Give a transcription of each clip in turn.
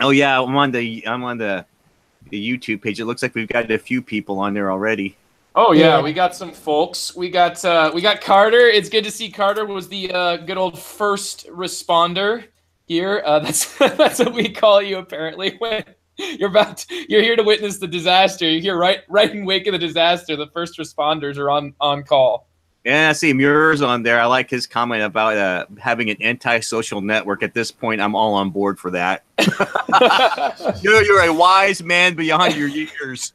Oh yeah, I'm on the YouTube page. It looks like we've got a few people on there already. Oh yeah, we got some folks. We got Carter. It's good to see Carter was the good old first responder here. That's that's what we call you apparently when you're here to witness the disaster. You're here right in wake of the disaster. The first responders are on call. Yeah, I see Muir's on there. I like his comment about having an anti-social network. At this point, I'm all on board for that. You're a wise man beyond your years.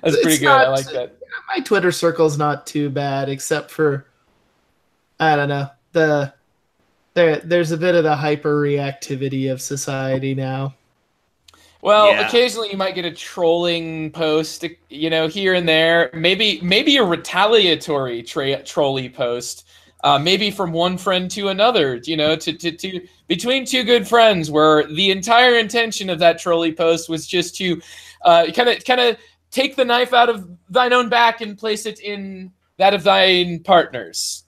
That's pretty good. I like that. My Twitter circle's not too bad, except for, I don't know, there's a bit of the hyper reactivity of society now. Well, occasionally you might get a trolling post, here and there. Maybe a retaliatory trolley post, maybe from one friend to another. To between two good friends, where the entire intention of that trolley post was just to kind of take the knife out of thine own back and place it in that of thine partners.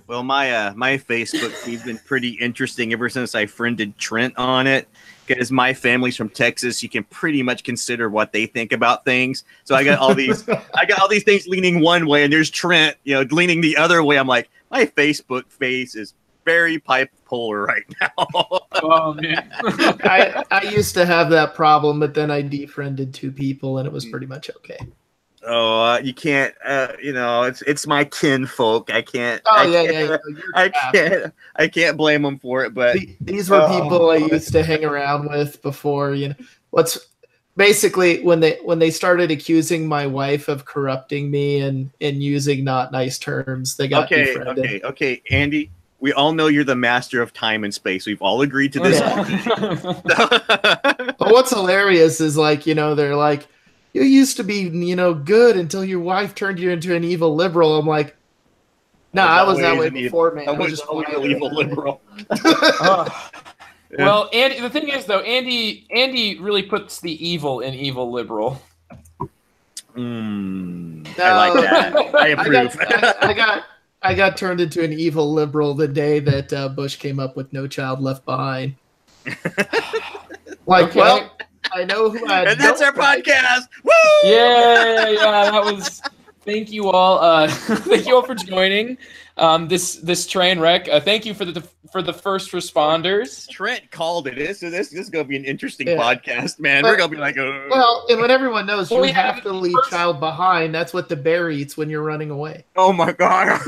Well, my Facebook feed's been pretty interesting ever since I friended Trent on it. Because my family's from Texas, you can pretty much consider what they think about things. So I got all these things leaning one way, and there's Trent, leaning the other way. I'm like, my Facebook face is very bipolar right now. Oh man, I used to have that problem, but then I defriended two people, and it was pretty much okay. Oh, you can't. It's my kinfolk. I can't. I can't blame them for it. But these were people I used to hang around with before. What's basically when they started accusing my wife of corrupting me and using not nice terms, they got defriended. Okay, Andy. We all know you're the master of time and space. We've all agreed to this. But what's hilarious is they're like, you used to be, good until your wife turned you into an evil liberal. I'm like, no, I was that way before, man. I was just an evil liberal. Well, Andy, the thing is, though, Andy really puts the evil in evil liberal. I like that. I approve. I got turned into an evil liberal the day that Bush came up with No Child Left Behind. Well, I know who I. And that's our podcast. Woo! Yeah. That was. Thank you all. Thank you all for joining this train wreck. Thank you for the first responders. Trent called it. This is going to be an interesting podcast, man. We're going to be like, well, and when everyone knows you have to leave child behind, that's what the bear eats when you're running away. Oh my god.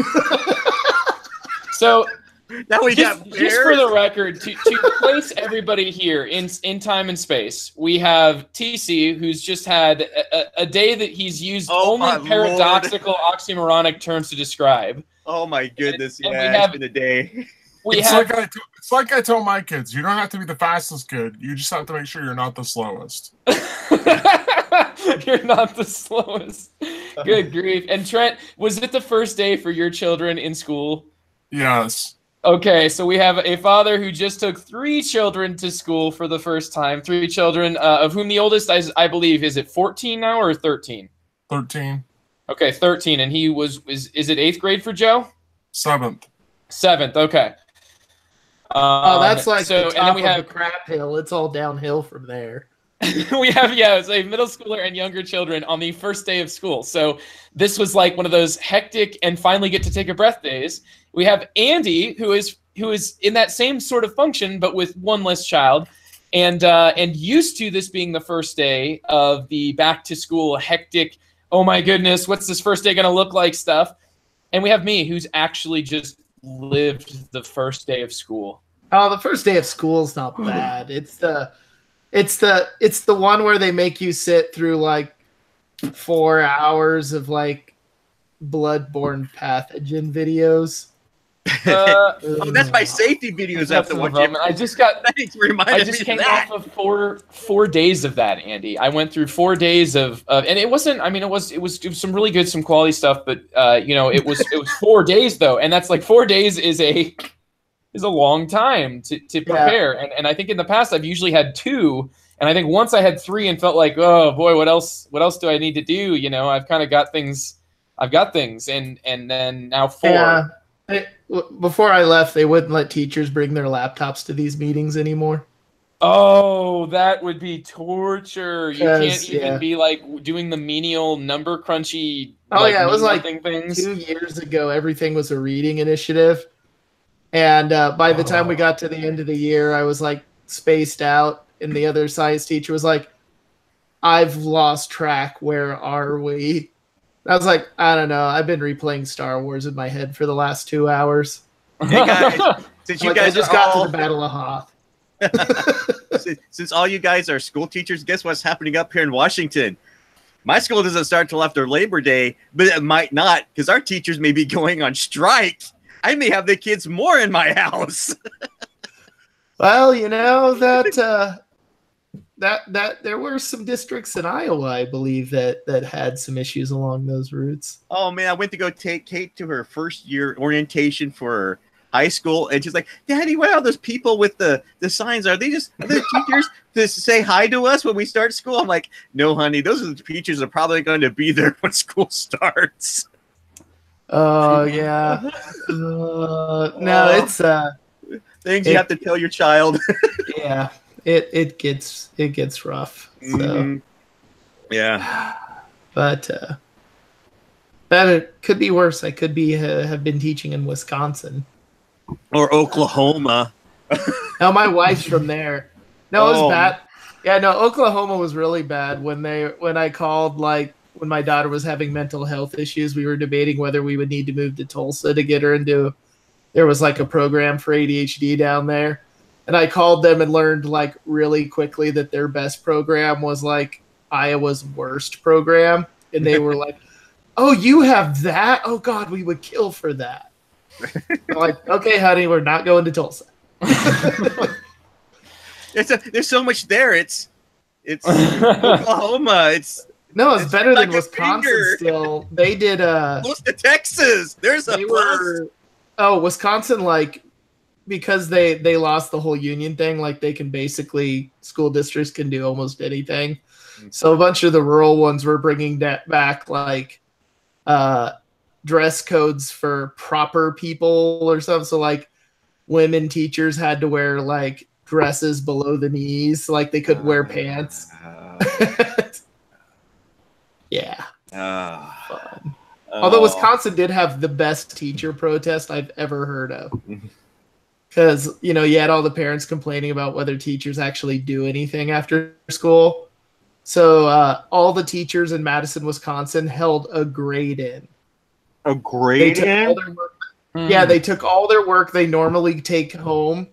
So. Now just for the record, to place everybody here in time and space, we have TC, who's just had a day that he's used only paradoxical, oxymoronic terms to describe. Oh my goodness! It's been a day. It's like I told my kids: you don't have to be the fastest kid. You just have to make sure you're not the slowest. You're not the slowest. Good grief! And Trent, was it the first day for your children in school? Yes. Okay, so we have a father who just took 3 children to school for the first time. 3 children, of whom the oldest, I believe, is it 14 now or 13? 13. Okay, 13, and he is it 8th grade for Joe? 7th. 7th, okay. That's like the top of the crap hill. It's all downhill from there. We have, it's a middle schooler and younger children on the first day of school. So this was like one of those hectic and finally get to take a breath days. We have Andy, who is in that same sort of function, but with one less child, and used to this being the first day of the back to school hectic, oh my goodness, what's this first day going to look like stuff. And we have me, who's actually just lived the first day of school. Oh, the first day of school is not bad. It's the one where they make you sit through like 4 hours of like bloodborne pathogen videos. That's my safety videos I have to watch. I just came off of four days of that, Andy. I went through 4 days of and it wasn't. I mean, it was some really good, some quality stuff, but it was 4 days though, and that's like 4 days is a long time to prepare. Yeah. And I think in the past I've usually had 2, and I think once I had 3 and felt like, oh boy, what else do I need to do? I've kind of got things. I've got things, and then now 4. Yeah. before I left, they wouldn't let teachers bring their laptops to these meetings anymore. Oh, that would be torture. You can't even yeah. be like doing the menial number crunchy. Oh yeah, it was like things. 2 years ago. Everything was a reading initiative, and by the time we got to the end of the year, I was like spaced out, and the other science teacher was like, "I've lost track. Where are we?" I was like, "I don't know. I've been replaying Star Wars in my head for the last 2 hours." Hey guys, since you guys just got to the Battle of Hoth. Since all you guys are school teachers, guess what's happening up here in Washington? My school doesn't start till after Labor Day, but it might not because our teachers may be going on strike. I may have the kids more in my house. Well, you know that there were some districts in Iowa, I believe, that had some issues along those routes. Oh man, I went to go take Kate to her first year orientation for high school, and she's like, "Daddy, what are those people with the signs? Are they teachers to say hi to us when we start school?" I'm like, "No, honey, those are the teachers that are probably going to be there when school starts." Oh yeah. No, it's things you have to tell your child. Yeah, it gets rough. So yeah, but that it could be worse. I could be have been teaching in Wisconsin or Oklahoma. No, my wife's from there. No, it was bad. Yeah, no, Oklahoma was really bad when I called, like, when my daughter was having mental health issues. We were debating whether we would need to move to Tulsa to get her into. There was like a program for ADHD down there, and I called them and learned like really quickly that their best program was like Iowa's worst program, and they were like, "Oh, you have that? Oh God, we would kill for that." I'm like, "Okay, honey, we're not going to Tulsa." There's so much there. It's Oklahoma. It's better like than Wisconsin. Still, they did close to Texas. There's a plus. Wisconsin, like, because they lost the whole union thing, like they can basically, school districts can do almost anything. So a bunch of the rural ones were bringing that back, like dress codes for proper people or something. So like women teachers had to wear like dresses below the knees, like they couldn't wear pants. Yeah. Fun. Although Wisconsin did have the best teacher protest I've ever heard of. Because, you had all the parents complaining about whether teachers actually do anything after school. So all the teachers in Madison, Wisconsin held a grade in. A grade in? Yeah, they took all their work they normally take home,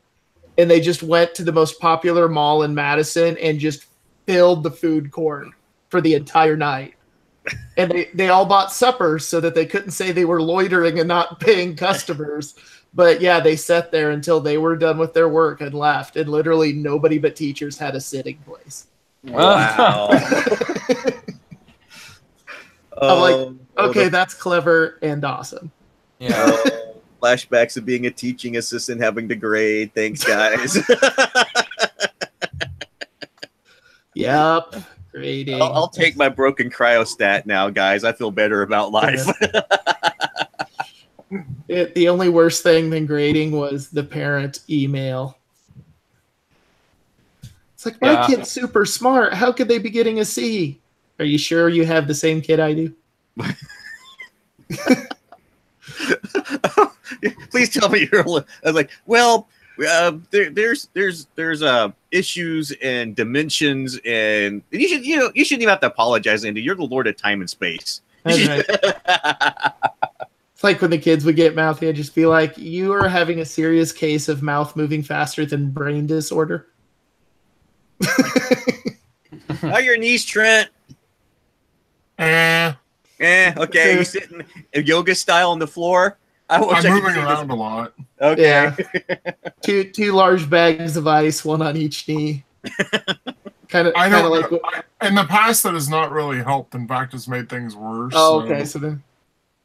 and they just went to the most popular mall in Madison and just filled the food court for the entire night. And they all bought suppers so that they couldn't say they were loitering and not paying customers. But yeah, they sat there until they were done with their work and left. And literally nobody but teachers had a sitting place. Wow. I'm like, okay, that's clever and awesome. Yeah. Flashbacks of being a teaching assistant having to grade. Thanks, guys. Yep. Grading. I'll take my broken cryostat now, guys. I feel better about life. The only worst thing than grading was the parent email. It's like, my kid's super smart. How could they be getting a C? Are you sure you have the same kid I do? Please tell me you're. I was like, well, there's issues and dimensions, and you shouldn't even have to apologize, Andy. You're the Lord of time and space. That's right. It's like when the kids would get mouthy, I'd just be like, "You are having a serious case of mouth moving faster than brain disorder." How are your knees, Trent? Okay. You sitting yoga style on the floor? I'm moving around a lot. Okay. Yeah. two large bags of ice, one on each knee. Kind of like in the past that has not really helped. In fact, it's made things worse. Oh, okay.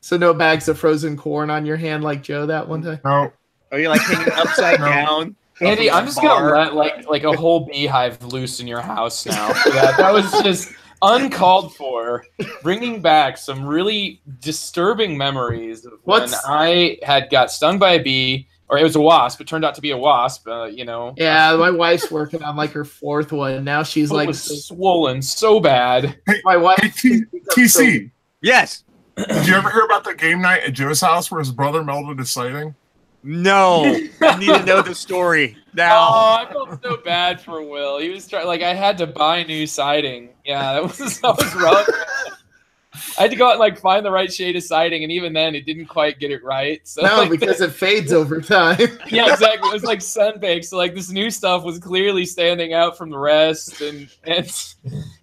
So no bags of frozen corn on your hand like Joe that one time? No. Are you like hanging upside down? Andy, I'm just gonna let like a whole beehive loose in your house now. Yeah, that was just uncalled for, bringing back some really disturbing memories of when I had got stung by a bee, or it was a wasp. It turned out to be a wasp, Yeah, my wife's working on like her 4th one. Now she's like swollen so bad. Hey, my wife. TC. Yes. Did you ever hear about the game night at Joe's house where his brother melded his sighting? No. I need to know the story now. Oh, I felt so bad for Will. He was trying, I had to buy new siding. Yeah, that was rough. I had to go out and find the right shade of siding, and even then, it didn't quite get it right. So no, because it fades over time. Yeah, exactly. It was like sunbaked, so this new stuff was clearly standing out from the rest, and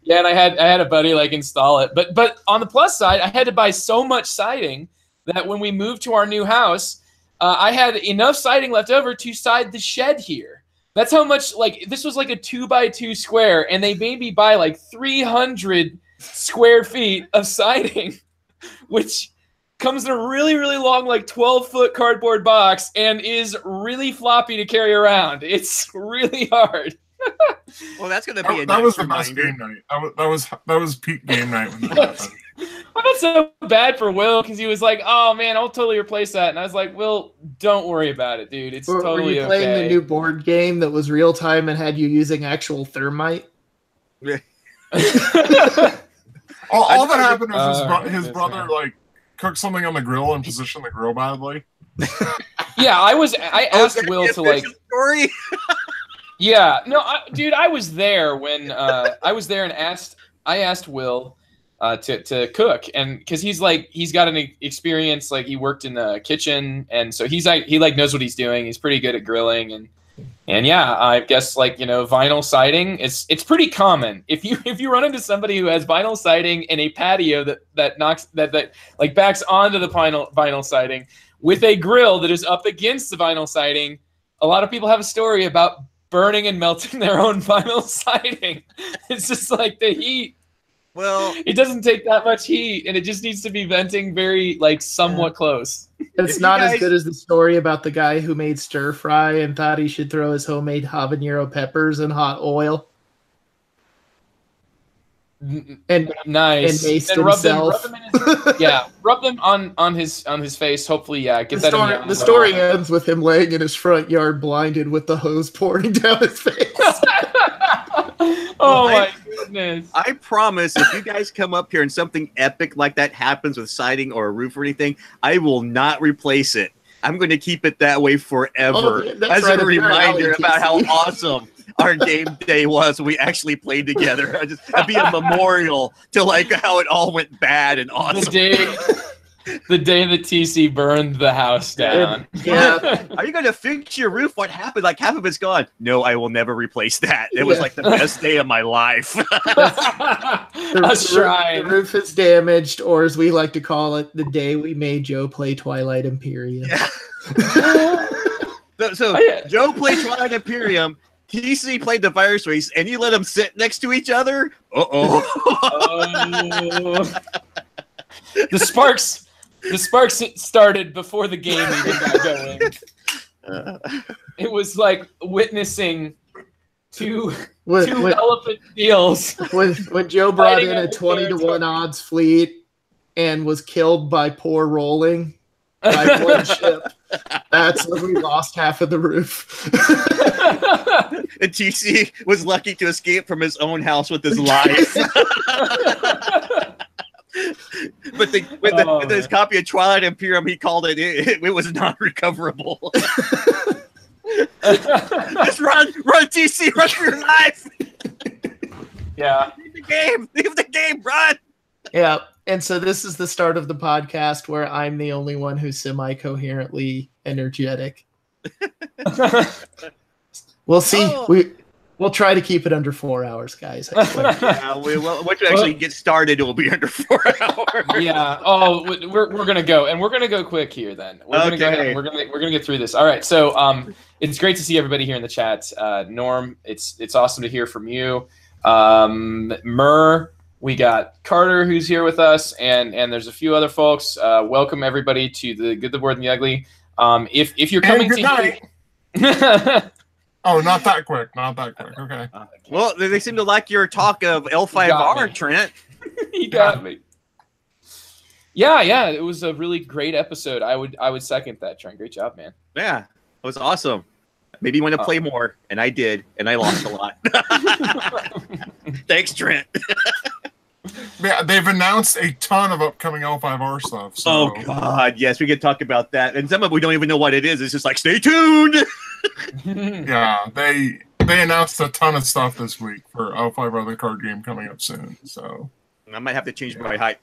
yeah, and I had a buddy install it. But on the plus side, I had to buy so much siding that when we moved to our new house, I had enough siding left over to side the shed here. That's how much this was a 2x2 square, and they made me buy 300 square feet of siding, which comes in a really, really long 12-foot cardboard box and is really floppy to carry around. It's really hard. Well, that's gonna be that was the best game night. That was peak game night when that happened. I felt so bad for Will because he was like, "Oh man, I'll totally replace that," and I was like, "Will, don't worry about it, dude. It's totally okay." Were you playing the new board game that was real time and had you using actual thermite? Yeah. All that happened was his brother cooked something on the grill and positioned the grill badly. Yeah, I asked Will to story. Yeah, no, dude, I was there when I was there and I asked Will to cook, and because he's got an experience, he worked in the kitchen, and so he knows what he's doing. He's pretty good at grilling, and yeah, I guess vinyl siding it's pretty common. If you run into somebody who has vinyl siding in a patio that backs onto the vinyl siding with a grill that is up against the vinyl siding, a lot of people have a story about burning and melting their own vinyl siding. It's just the heat. Well, it doesn't take that much heat, and it just needs to be venting very somewhat close. It's not as good as the story about the guy who made stir fry and thought he should throw his homemade habanero peppers in hot oil. And nice. And maced and rub himself. Rub them on his face. Hopefully, get the story ends with him laying in his front yard, blinded, with the hose pouring down his face. Oh my goodness! I promise, if you guys come up here and something epic like that happens with siding or a roof or anything, I will not replace it. I'm going to keep it that way forever as a reminder about how awesome our game day was when we actually played together. It'd be a memorial to how it all went bad and awesome. The day that TC burned the house down. Yeah. Are you going to fix your roof? What happened? Half of it's gone. No, I will never replace that. It was the best day of my life. The roof is damaged, or as we like to call it, the day we made Joe play Twilight Imperium. Yeah. So Joe played Twilight Imperium. TC played the Virus Race, and you let them sit next to each other? Uh-oh. The sparks started before the game even got going. It was like witnessing two elephant seals. When Joe brought in a 20-to-1 odds fleet and was killed by poor rolling by one ship, that's when we lost half of the roof. And TC was lucky to escape from his own house with his life. But with his copy of Twilight Imperium, he called it was non-recoverable. Just run, TC, run for your life. Yeah. Leave the game, run. Yeah, and so this is the start of the podcast where I'm the only one who's semi-coherently energetic. We'll see. We'll try to keep it under 4 hours, guys. Yeah, once we actually get started, it will be under 4 hours. Yeah. Oh, we're gonna go, and we're gonna go quick here. Then we're gonna go ahead. And we're gonna get through this. All right. So it's great to see everybody here in the chat. Norm, it's awesome to hear from you. Murr, we got Carter who's here with us, and there's a few other folks. Welcome everybody to the Good, the Board, and the Ugly. If you're coming to. Oh, not that quick. Not that quick. Okay. Well, they seem to like your talk of L5R, Trent. You got me. Yeah, it was a really great episode. I would second that, Trent. Great job, man. Yeah, it was awesome. Maybe you want to play more, and I did, and I lost a lot. Thanks, Trent. Yeah, they've announced a ton of upcoming L5R stuff. So. Oh God, yes, we could talk about that, and some of it we don't even know what it is. It's just like, stay tuned. Yeah, they announced a ton of stuff this week for L5R, the card game coming up soon. So I might have to change my hype.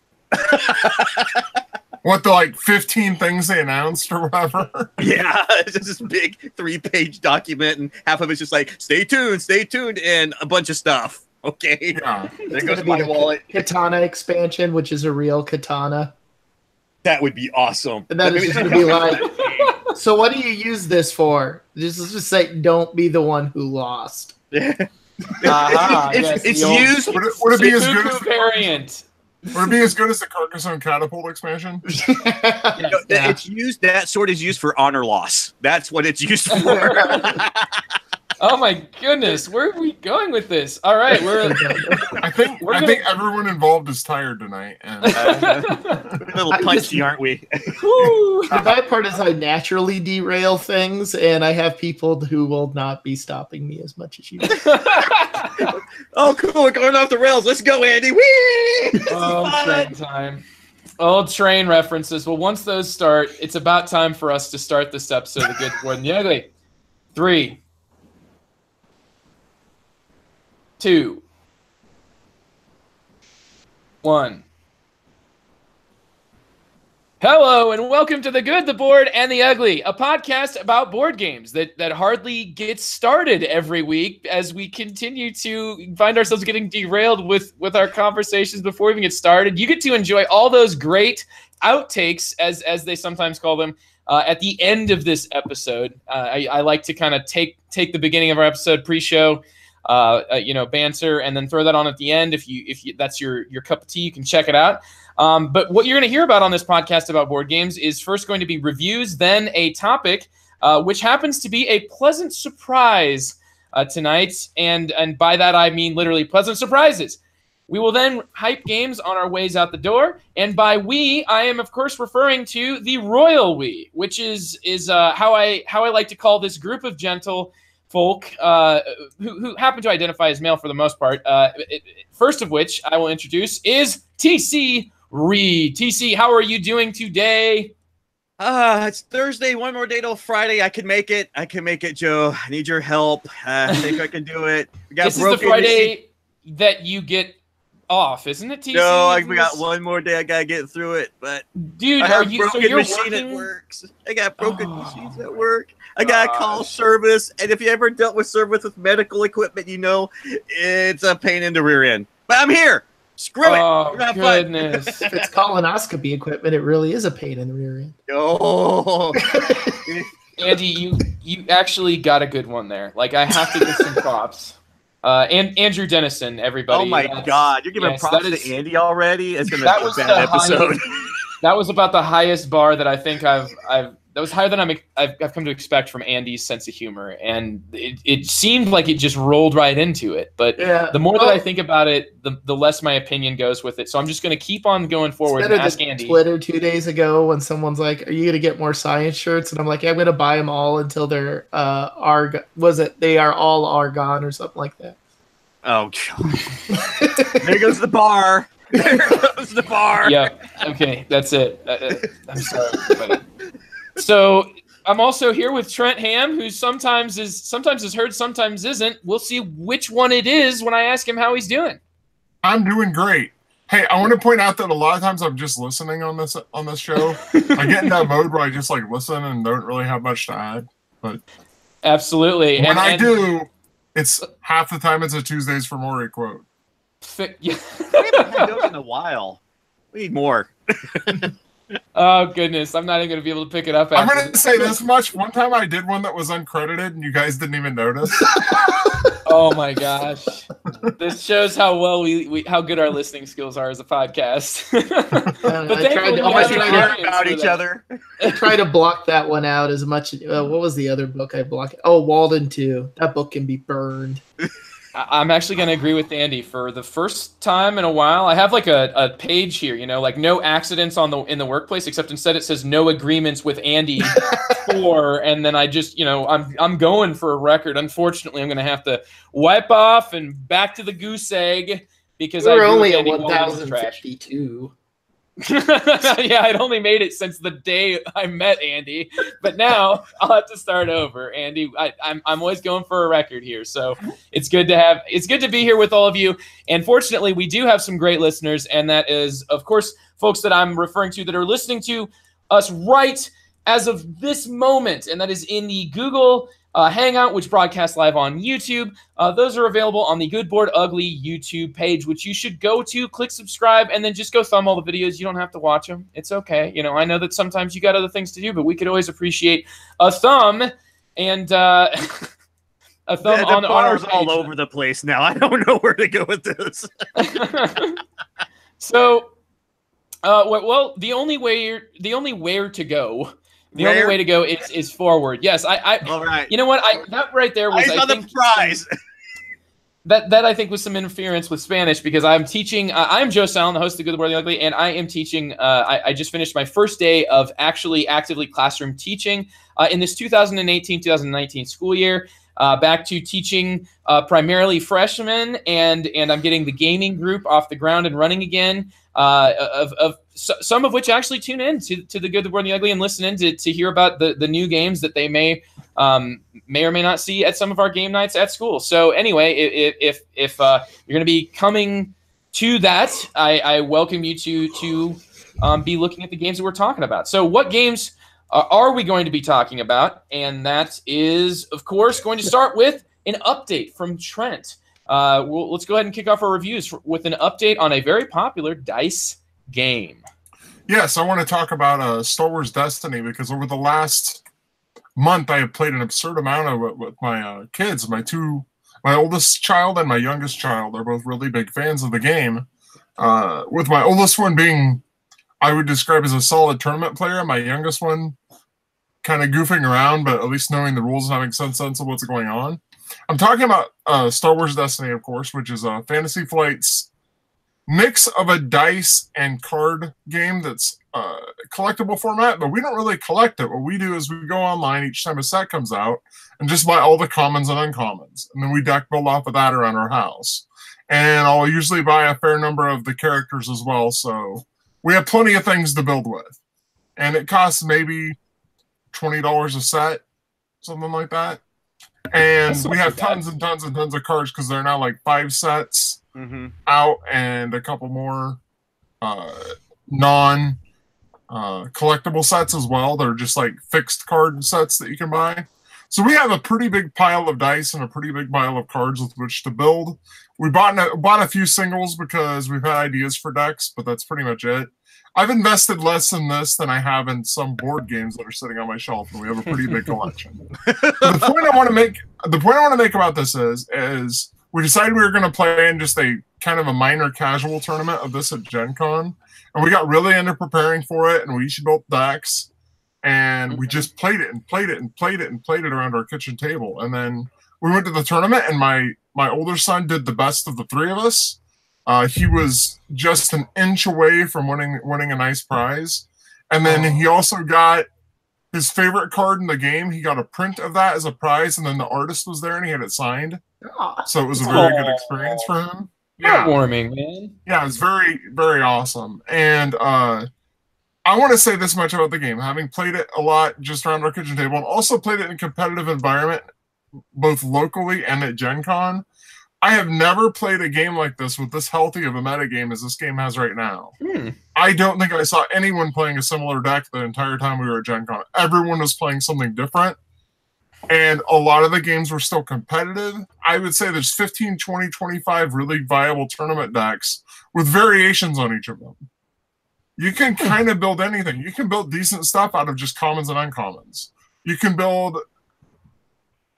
What, the like 15 things they announced or whatever? Yeah, it's just this big 3-page document, and half of it's just like, stay tuned, and a bunch of stuff. Okay. Yeah. There goes my wallet. Katana expansion, which is a real katana. That would be awesome. And that is just going to be like, so what do you use this for? Let's just say, don't be the one who lost. It's used. Would it be as good as variant? Would it be as good as the Carcassonne Catapult expansion? It's used. That sword is used for honor loss. That's what it's used for. Oh my goodness, where are we going with this? All right, I think everyone involved is tired tonight. And a little punchy, aren't we? The bad part is I naturally derail things, and I have people who will not be stopping me as much as you. Oh, cool! We're going off the rails. Let's go, Andy. Whee! Oh, train time. Old train references. Well, once those start, it's about time for us to start this episode of the Good, Board, and the Ugly. 3, 2, 1. Hello and welcome to The Good, the Board, and the Ugly, a podcast about board games that hardly gets started every week as we continue to find ourselves getting derailed with our conversations before we even get started. You get to enjoy all those great outtakes, as they sometimes call them, at the end of this episode. I like to kind of take the beginning of our episode pre-show, banter, and then throw that on at the end. If you that's your cup of tea, you can check it out. But what you're going to hear about on this podcast about board games is first going to be reviews, then a topic, which happens to be a pleasant surprise tonight. And by that, I mean literally pleasant surprises. We will then hype games on our ways out the door. And by we, I am, of course, referring to the royal we, which is how I like to call this group of gentle folk who happen to identify as male for the most part. First of which I will introduce is TC Reed. TC, how are you doing today? It's Thursday. One more day till Friday. I can make it, Joe. I need your help. I think I can do it. This is the Friday that you get off, isn't it, TC? No, we got one more day. I gotta get through it. But dude, I have so broken you're machine working? at work. I got broken machines at work. I gotta call service, and if you ever dealt with service with medical equipment, you know it's a pain in the rear end. But I'm here. Screw it. Oh, goodness. If it's colonoscopy equipment, it really is a pain in the rear end. Oh. Andy, you actually got a good one there. Like, I have to give some props. And Andrew Dennison, everybody. Oh my God, you're giving props to Andy already? It's gonna be a bad episode. That was about the highest bar that I think that was higher than I've come to expect from Andy's sense of humor, and it seemed like it just rolled right into it. But the more that I think about it, the less my opinion goes with it. So I'm just going to keep on going forward and ask Andy. Twitter 2 days ago when someone's like, "Are you going to get more science shirts?" And I'm like, "Yeah, I'm going to buy them all until they're they are all Argon or something like that." Oh God! There goes the bar. There goes the bar. Yeah. Okay, that's it. I'm sorry, everybody. So I'm also here with Trent Ham, who sometimes is heard, sometimes isn't. We'll see which one it is when I ask him how he's doing. I'm doing great. Hey, I want to point out that a lot of times I'm just listening on this show. I get in that mode where I just like listen and don't really have much to add. But absolutely, when I do, it's half the time it's a Tuesdays for Maury quote. Yeah. We haven't had those in a while. We need more. Oh, goodness. I'm not even going to be able to pick it up. I'm going to say this much. One time I did one that was uncredited, and you guys didn't even notice. Oh, my gosh. This shows how well how good our listening skills are as a podcast. But I tried to, How much we have an care audience about for each that. other. I try to block that one out as much. What was the other book I blocked? Oh, Walden 2. That book can be burned. I'm actually going to agree with Andy. For the first time in a while, I have like a page here, like no accidents in the workplace, except instead it says no agreements with Andy 4, and then I just, I'm going for a record. Unfortunately, I'm going to have to wipe off and back to the goose egg because We I were agree only with at Andy Walden's trash. 1052. Yeah, I'd only made it since the day I met Andy, but now I'll have to start over. Andy, I'm always going for a record here, so it's good to be here with all of you. And fortunately, we do have some great listeners, and that is, of course, folks that I'm referring to that are listening to us right as of this moment, and that is in the Google Hangout, which broadcasts live on YouTube. Those are available on the Good Board Ugly YouTube page, which you should go to, click subscribe, and then just go thumb all the videos. You don't have to watch them. It's okay. I know that sometimes you got other things to do, but we could always appreciate a thumb and a thumb on our page. All over the place now. I don't know where to go with this. So, well, the only way to go. The only way to go is forward. Yes, All right. You know what? That right there was, I think, the prize. That I think was some interference with Spanish because I'm teaching. I'm Joe Salen, the host of Good, the Board, the Ugly, and I am teaching. I just finished my first day of actually actively classroom teaching in this 2018-2019 school year. Back to teaching primarily freshmen, and I'm getting the gaming group off the ground and running again. Some of which actually tune in to the Good, the Board, and the Ugly and listen in to hear about the new games that they may or may not see at some of our game nights at school. So anyway, if you're going to be coming to that, I welcome you to be looking at the games that we're talking about. So what games are we going to be talking about? And that is, of course, going to start with an update from Trent. Let's go ahead and kick off our reviews with an update on a very popular dice game. Yes, I want to talk about Star Wars Destiny because over the last month I have played an absurd amount of it with my kids. My oldest child and my youngest child are both really big fans of the game. With my oldest one being, I would describe as a solid tournament player, and my youngest one kind of goofing around, but at least knowing the rules and having some sense of what's going on. I'm talking about Star Wars Destiny, of course, which is a Fantasy Flight's mix of a dice and card game that's collectible format, but we don't really collect it. What we do is we go online each time a set comes out and just buy all the commons and uncommons, and then we deck build off of that around our house. And I'll usually buy a fair number of the characters as well, so we have plenty of things to build with. And it costs maybe $20 a set, something like that. And we have tons and tons and tons of cards because they're now like 5 sets out and a couple more non-collectible sets as well. They're just like fixed card sets that you can buy. So we have a pretty big pile of dice and a pretty big pile of cards with which to build. We bought a few singles because we've had ideas for decks, but that's pretty much it. I've invested less in this than I have in some board games that are sitting on my shelf, and we have a pretty big collection. The point I want to make about this is we decided we were going to play in just a kind of a minor casual tournament of this at Gen Con, and we got really into preparing for it, and we each built decks, and we just played it and played it and played it and played it around our kitchen table. And then we went to the tournament, and my older son did the best of the three of us. He was just an inch away from winning a nice prize. And then he also got his favorite card in the game. He got a print of that as a prize, and then the artist was there and he had it signed. So it was a very good experience for him. Heartwarming, man. Yeah, it's very, very awesome. And I want to say this much about the game. Having played it a lot just around our kitchen table and also played it in a competitive environment, both locally and at Gen Con, I have never played a game like this with this healthy of a metagame as this game has right now. I don't think I saw anyone playing a similar deck the entire time we were at Gen Con. Everyone was playing something different, and a lot of the games were still competitive. I would say there's 15, 20, 25 really viable tournament decks with variations on each of them. You can kind of build anything. You can build decent stuff out of just commons and uncommons. You can build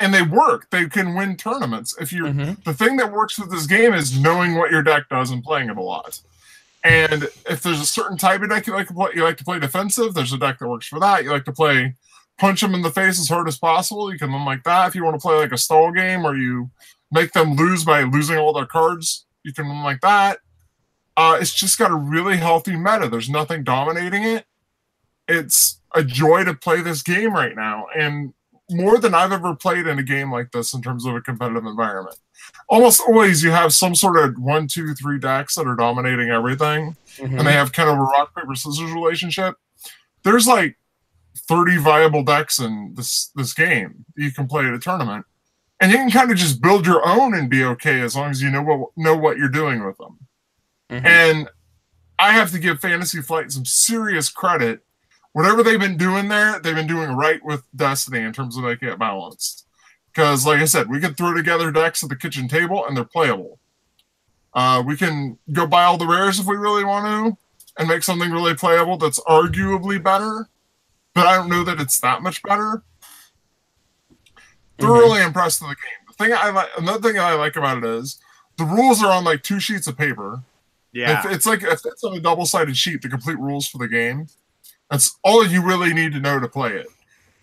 and they work. They can win tournaments. If you're the thing that works with this game is knowing what your deck does and playing it a lot. And if there's a certain type of deck you like to play defensive, there's a deck that works for that. You like to play punch them in the face as hard as possible. You can win like that. If you want to play like a stall game where you make them lose by losing all their cards, you can win like that. It's just got a really healthy meta. There's nothing dominating it. It's a joy to play this game right now, and more than I've ever played in a game like this in terms of a competitive environment. Almost always you have some sort of 1, 2, 3 decks that are dominating everything, and they have kind of a rock, paper, scissors relationship. There's like 30 viable decks in this game you can play at a tournament, and you can kind of just build your own and be okay as long as you know what you're doing with them. And I have to give Fantasy Flight some serious credit. Whatever they've been doing there, they've been doing right with Destiny in terms of making it balanced. Because, like I said, we can throw together decks at the kitchen table, and they're playable. We can go buy all the rares if we really want to, and make something really playable that's arguably better. But I don't know that it's that much better. Thoroughly impressed with the game. Another thing I like about it is the rules are on like 2 sheets of paper. Yeah, it's on a double-sided sheet, the complete rules for the game. That's all you really need to know to play it.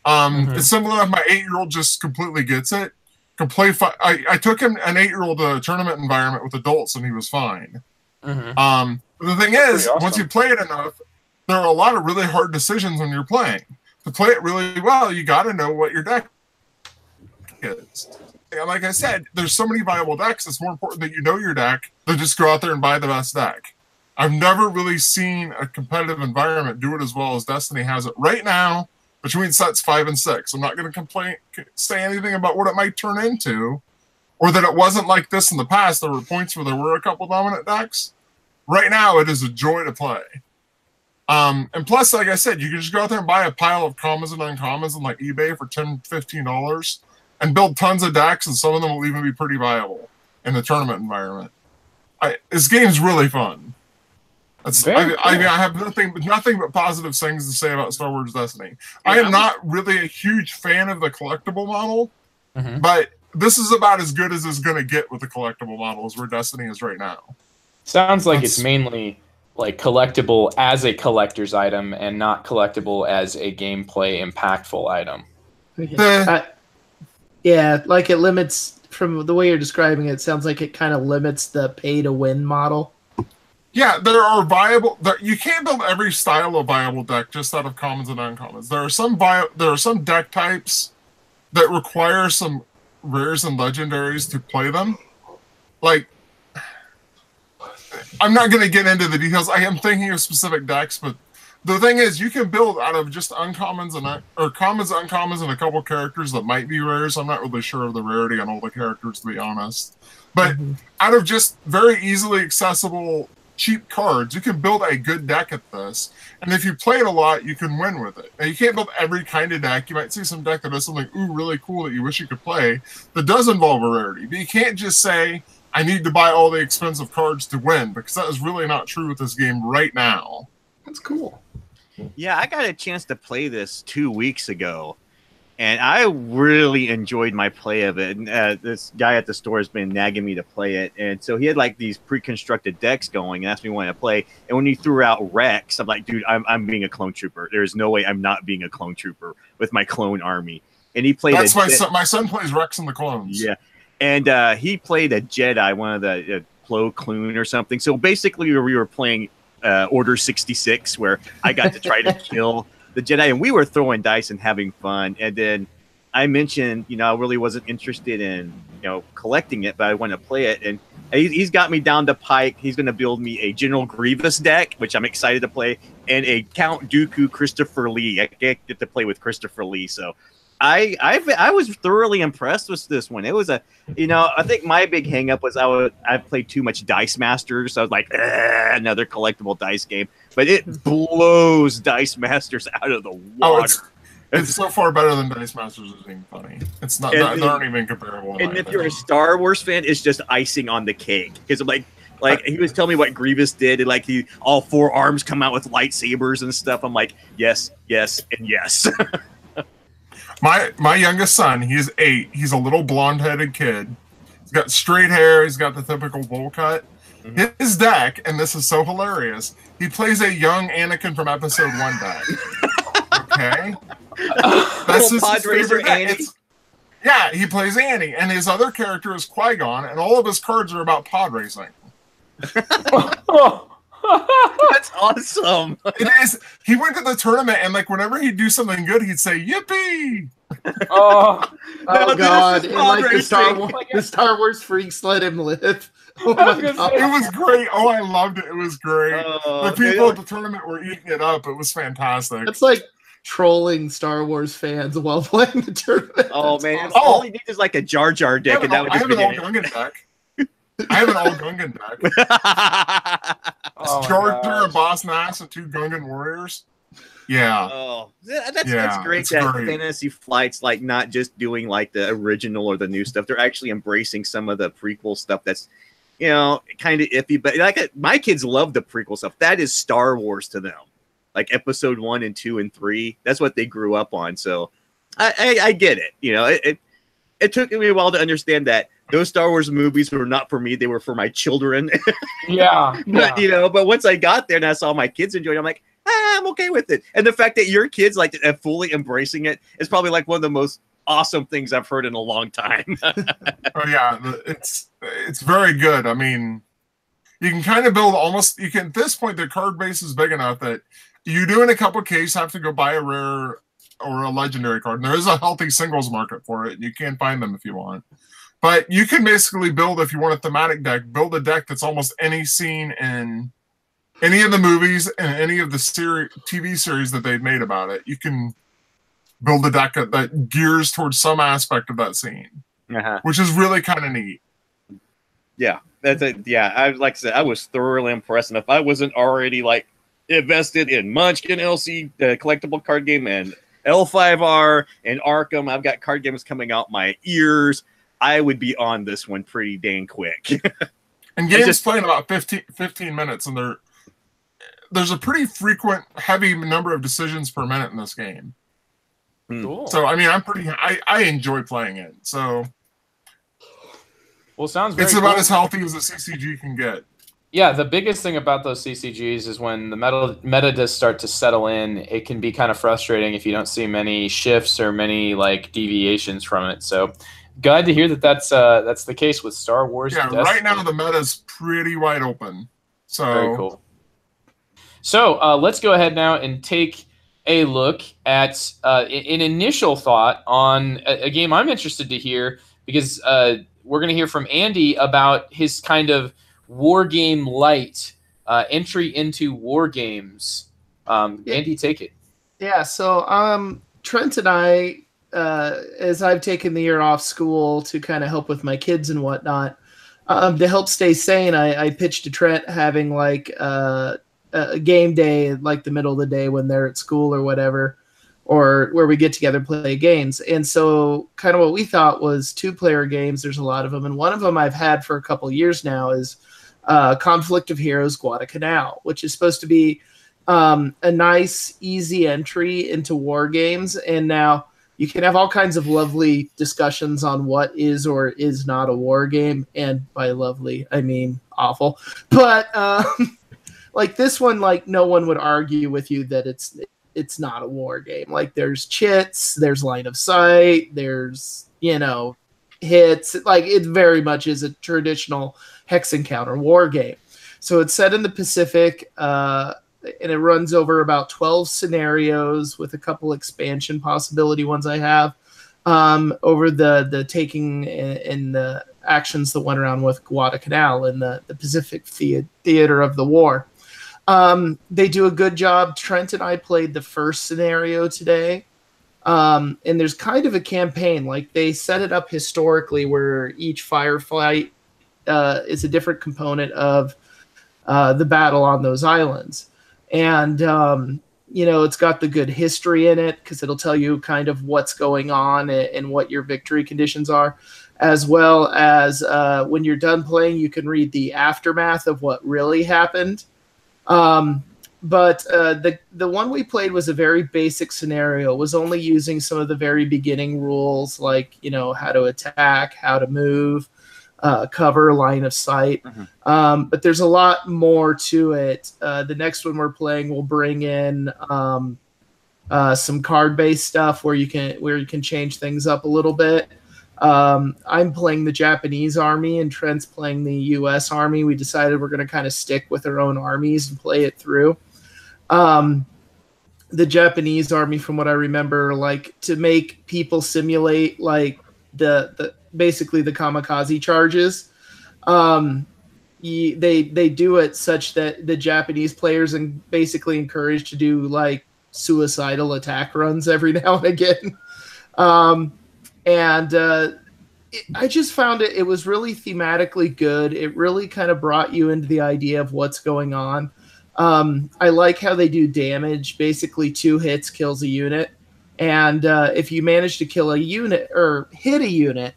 It's similar enough. My 8-year-old just completely gets it. I took him an 8-year-old to a tournament environment with adults, and he was fine. But the thing is, awesome. Once you play it enough, there are a lot of really hard decisions when you're playing. To play it really well, you got to know what your deck is. And like I said, there's so many viable decks. It's more important that you know your deck than just go out there and buy the best deck. I've never really seen a competitive environment do it as well as Destiny has it right now between sets 5 and 6. I'm not going to say anything about what it might turn into, or that it wasn't like this in the past. There were points where there were a couple dominant decks. Right now, it is a joy to play. And plus, like I said, you can just go out there and buy a pile of commons and uncommons on like eBay for $10, $15 and build tons of decks, and some of them will even be pretty viable in the tournament environment. This game's really fun. I have nothing but positive things to say about Star Wars Destiny. Yeah, I am not really a huge fan of the collectible model, but this is about as good as it's going to get with the collectible models where Destiny is right now. Sounds like it's mainly like collectible as a collector's item and not collectible as a gameplay impactful item. Yeah, like it limits, from the way you're describing it, sounds like it kind of limits the pay-to-win model. Yeah, there are viable. You can't build every style of viable deck just out of commons and uncommons. There are some deck types that require some rares and legendaries to play them. Like, I'm not going to get into the details. I am thinking of specific decks, but the thing is, you can build out of just uncommons or commons, uncommons, and a couple characters that might be rares. I'm not really sure of the rarity on all the characters, to be honest. But out of just very easily accessible cheap cards, you can build a good deck at this, and if you play it a lot, you can win with it. Now, you can't build every kind of deck. You might see some deck that does something really cool that you wish you could play that does involve a rarity, but you can't just say, I need to buy all the expensive cards to win, because that is really not true with this game right now. That's cool. Yeah, I got a chance to play this 2 weeks ago, and I really enjoyed my play of it. And this guy at the store has been nagging me to play it, and so he had like these pre-constructed decks going and asked me when to play. And when he threw out Rex, I'm like, dude, I'm being a clone trooper. There's no way I'm not being a clone trooper with my clone army. And he played. That's my son plays Rex and the clones. Yeah, and he played a Jedi, one of the Plo Koon or something. So basically, we were playing Order 66, where I got to try to kill the Jedi, and we were throwing dice and having fun. And then I mentioned, I really wasn't interested in, collecting it, but I want to play it. And he's got me down to Pike. He's going to build me a General Grievous deck, which I'm excited to play, and a Count Dooku Christopher Lee. I get to play with Christopher Lee, so I was thoroughly impressed with this one. It was I think my big hang up was I played too much Dice Masters. So I was like, another collectible dice game, but it blows Dice Masters out of the water. It's so far better than Dice Masters is being funny. It's not, they aren't even comparable. And if you're a Star Wars fan, it's just icing on the cake. Because like he was telling me what Grievous did, and all 4 arms come out with lightsabers and stuff. I'm like, yes, and yes. My youngest son, he's 8. He's a little blonde-headed kid. He's got straight hair. He's got the typical bowl cut. Mm-hmm. His deck, and this is so hilarious, he plays a young Anakin from Episode 1 deck. Okay? That's his favorite deck. Yeah, he plays Annie, and his other character is Qui-Gon, and all of his cards are about pod racing. That's awesome. It is. He went to the tournament, and like whenever he'd do something good, he'd say "Yippee!" Oh God! And like the Star Wars freaks let him live. Oh my God. It was great. Oh, I loved it. It was great. The people at the tournament were eating it up. It was fantastic. It's like trolling Star Wars fans while playing the tournament. Oh man! Awesome. All he needs is like a Jar Jar deck, and that would just be it. I have an all Gungan deck. Jar Jar, a Boss Nass, and 2 Gungan warriors. Yeah. Oh, that's great. That great. Fantasy Flight's like not just doing like the original or the new stuff. They're actually embracing some of the prequel stuff that's, kind of iffy. But like my kids love the prequel stuff. That is Star Wars to them. Like Episode 1 and 2 and 3. That's what they grew up on. So I get it. It took me a while to understand that those Star Wars movies were not for me; they were for my children. Yeah. But once I got there and I saw my kids enjoy it, I'm like, I'm okay with it. And the fact that your kids like fully embracing it is probably like one of the most awesome things I've heard in a long time. Oh yeah, it's very good. I mean, you can kind of build almost. You can at this point the card base is big enough that you do in a couple cases have to go buy a rare or a legendary card. And there is a healthy singles market for it. You can find them if you want. But you can basically build, if you want a thematic deck, build a deck that's almost any scene in any of the movies and any of the TV series that they've made about it. You can build a deck that gears towards some aspect of that scene, which is really kind of neat. Yeah, that's it. Yeah, like I said, I was thoroughly impressed. And if I wasn't already like invested in Munchkin LC, the collectible card game, and L5R and Arkham, I've got card games coming out my ears. I would be on this one pretty dang quick. And games play in about 15 minutes, and there's a pretty frequent, heavy number of decisions per minute in this game. Cool. So, I mean, I enjoy playing it. So, well, sounds very it's about cool. as healthy as a CCG can get. Yeah, the biggest thing about those CCGs is when the meta does start to settle in, it can be kind of frustrating if you don't see many shifts or many like deviations from it. So, glad to hear that's the case with Star Wars. Yeah, Destiny. Right now the meta's pretty wide open. So very cool. So let's go ahead now and take a look at an initial thought on a game I'm interested to hear, because we're going to hear from Andy about his kind of war game light entry into war games. Andy, take it. Yeah. So Trent and I, as I've taken the year off school to kind of help with my kids and whatnot, to help stay sane, I pitched to Trent having like a game day, like the middle of the day when they're at school or whatever, or where we get together and play games. And so kind of what we thought was 2-player games. There's a lot of them. And one of them I've had for a couple years now is Conflict of Heroes Guadalcanal, which is supposed to be a nice, easy entry into war games. And now you can have all kinds of lovely discussions on what is or is not a war game. And by lovely, I mean awful. But like this one, like no one would argue with you that it's not a war game. Like there's chits, there's line of sight, there's, hits. Like it very much is a traditional hex encounter war game. So it's set in the Pacific, and it runs over about 12 scenarios with a couple expansion possibility ones I have over the taking and the actions that went around with Guadalcanal in the Pacific theater of the war. They do a good job. Trent and I played the first scenario today, and there's kind of a campaign. Like they set it up historically where each firefight is a different component of the battle on those islands. And, it's got the good history in it because it'll tell you kind of what's going on and what your victory conditions are, as well as when you're done playing, you can read the aftermath of what really happened. but the one we played was a very basic scenario. It was only using some of the very beginning rules, like, you know, how to attack, how to move, cover, line of sight. But there's a lot more to it. The next one we're playing will bring in some card-based stuff where you can change things up a little bit. I'm playing the Japanese army and Trent's playing the U.S. army. We decided we're going to kind of stick with our own armies and play it through. The Japanese army, from what I remember, like to make people simulate like the basically the kamikaze charges. They do it such that the Japanese players are basically encouraged to do like suicidal attack runs every now and again. I just found it was really thematically good. It really kind of brought you into the idea of what's going on. I like how they do damage. Basically 2 hits kills a unit. And if you manage to kill a unit or hit a unit,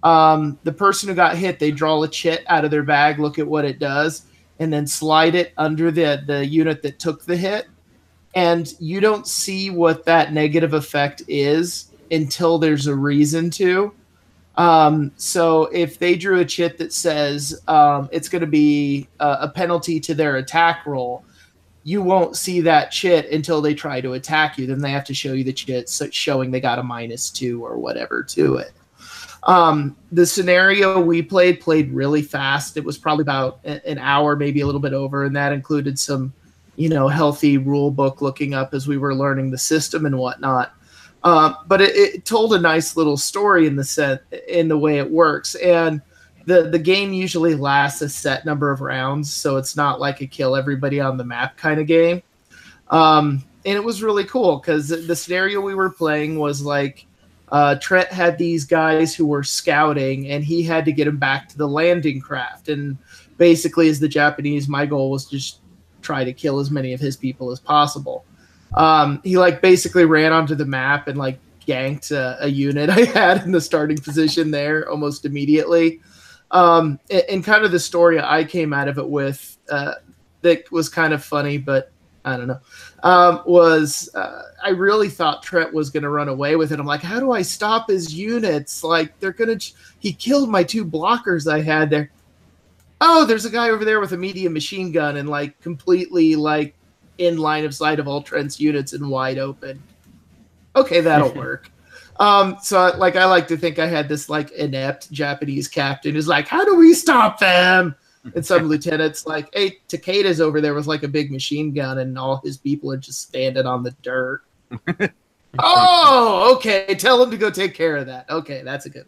the person who got hit, they draw a chit out of their bag, look at what it does, and then slide it under the unit that took the hit. And you don't see what that negative effect is until there's a reason to. So if they drew a chit that says it's going to be a penalty to their attack roll, you won't see that chit until they try to attack you. Then they have to show you the chit showing they got a -2 or whatever to it. The scenario we played really fast. It was probably about an hour, maybe a little bit over, and that included some, you know, healthy rule book looking up as we were learning the system and whatnot. But it told a nice little story in the way it works. And the game usually lasts a set number of rounds, so it's not like a kill everybody on the map kind of game. And it was really cool because the scenario we were playing was like Trent had these guys who were scouting, and he had to get them back to the landing craft. And basically, as the Japanese, my goal was just try to kill as many of his people as possible. He like basically ran onto the map and like ganked a unit I had in the starting position there almost immediately. And kind of the story I came out of it with that was kind of funny, but I don't know, I really thought Trent was going to run away with it. I'm like, how do I stop his units? Like he killed my 2 blockers I had there. Oh, there's a guy over there with a medium machine gun and like completely like in line of sight of all Trent's units and wide open. Okay, that'll work. So like I like to think I had this like inept Japanese captain who's like, how do we stop them? And some lieutenant's like, hey, Takeda's over there with like a big machine gun and all his people are just standing on the dirt. Oh, okay. Tell him to go take care of that. Okay, that's a good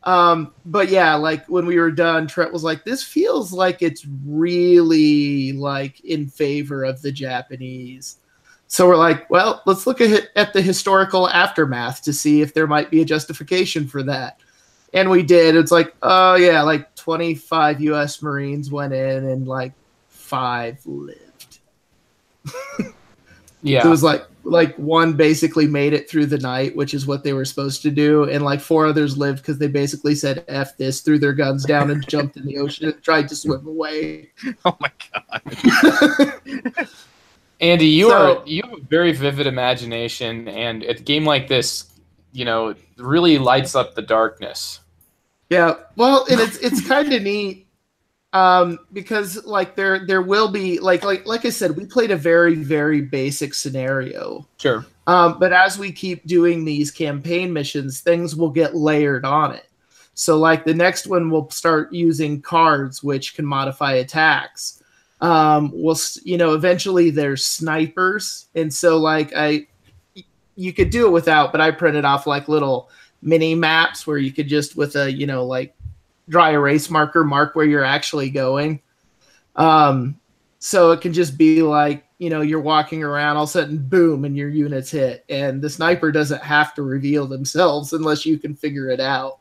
one. But yeah, like when we were done, Trent was like, this feels like it's really like in favor of the Japanese. So we're like, well, let's look at the historical aftermath to see if there might be a justification for that. And we did. It's like, oh yeah, like 25 U.S. Marines went in and like 5 lived. Yeah. It was like 1 basically made it through the night, which is what they were supposed to do, and like 4 others lived because they basically said F this, threw their guns down and jumped in the ocean and tried to swim away. Oh my god. Andy, you have a very vivid imagination, and a game like this, you know, really lights up the darkness. Yeah, well, and it's kind of neat because like there will be like I said, we played a very, very basic scenario. Sure. But as we keep doing these campaign missions, things will get layered on it. So like the next one, we'll start using cards which can modify attacks. Eventually there's snipers, and so like you could do it without, but I printed off like little mini maps where you could just with a like dry erase marker mark where you're actually going. So it can just be like, you're walking around, all of a sudden boom, and your unit's hit, and the sniper doesn't have to reveal themselves unless you can figure it out.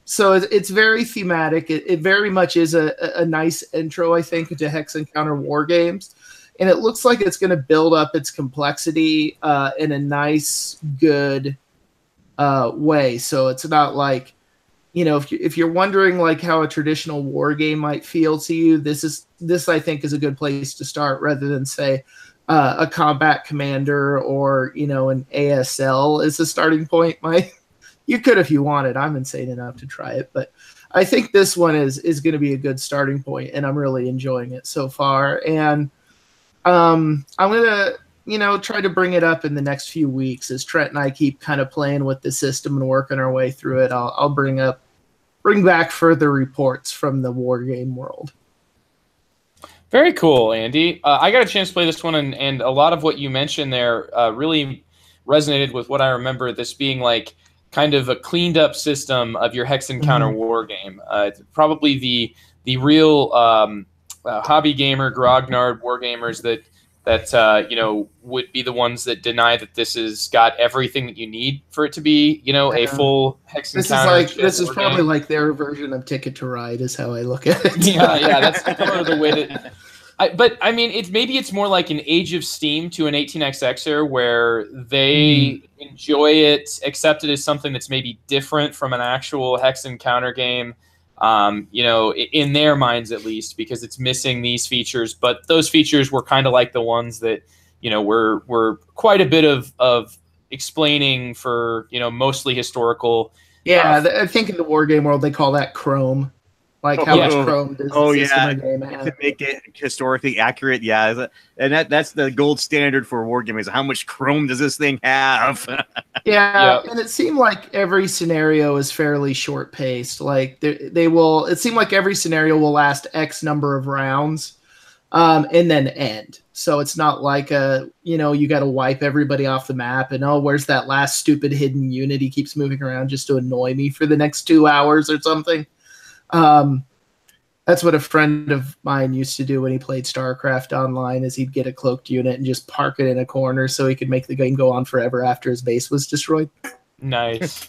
So it's very thematic. It very much is a nice intro, I think, into Hex Encounter war games. And it looks like it's going to build up its complexity in a nice, good way. So it's not like, if you're wondering like how a traditional war game might feel to you, this I think is a good place to start, rather than say a combat commander or an ASL is a starting point. You could if you wanted. I'm insane enough to try it, but I think this one is going to be a good starting point, and I'm really enjoying it so far. And I'm gonna try to bring it up in the next few weeks as Trent and I keep kind of playing with the system and working our way through it. I'll bring back further reports from the war game world. Very cool, Andy. I got a chance to play this one, and a lot of what you mentioned there really resonated with what I remember this being like, kind of a cleaned up system of your Hex Encounter war game. It's probably the real hobby gamer, grognard war gamers that would be the ones that deny that this has got everything that you need for it to be, a full Hex Encounter. This is probably like their version of Ticket to Ride, is how I look at it. yeah, that's kind of the way that. But I mean, it's more like an Age of Steam to an 18xxer, where they enjoy it, accept it as something that's maybe different from an actual Hex Encounter game. In their minds at least, because it's missing these features. But those features were kind of like the ones that, were quite a bit of explaining for, mostly historical. Yeah, I think in the war game world, they call that Chrome. Like how much Chrome does the system of game have? To make it historically accurate, yeah. And that's the gold standard for war games. How much Chrome does this thing have? And it seemed like every scenario is fairly short paced. Like it seemed like every scenario will last X number of rounds, and then end. So it's not like you got to wipe everybody off the map and where's that last stupid hidden unit he keeps moving around just to annoy me for the next 2 hours or something. That's what a friend of mine used to do when he played StarCraft online, is he'd get a cloaked unit and just park it in a corner so he could make the game go on forever after his base was destroyed. Nice.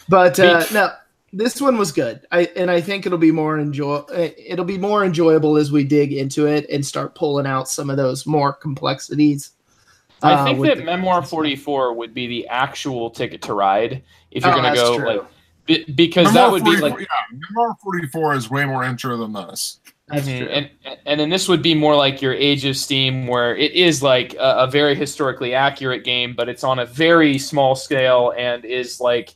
But no, this one was good. I think it'll be more enjoyable as we dig into it and start pulling out some of those more complexities. I think that Memoir 44 would be the actual Ticket to Ride if you're going to go true. Because Memoir that would be 44, like Memoir 44 is way more intro than this. That's true. And then this would be more like your Age of Steam, where it is like a very historically accurate game, but it's on a very small scale and is like,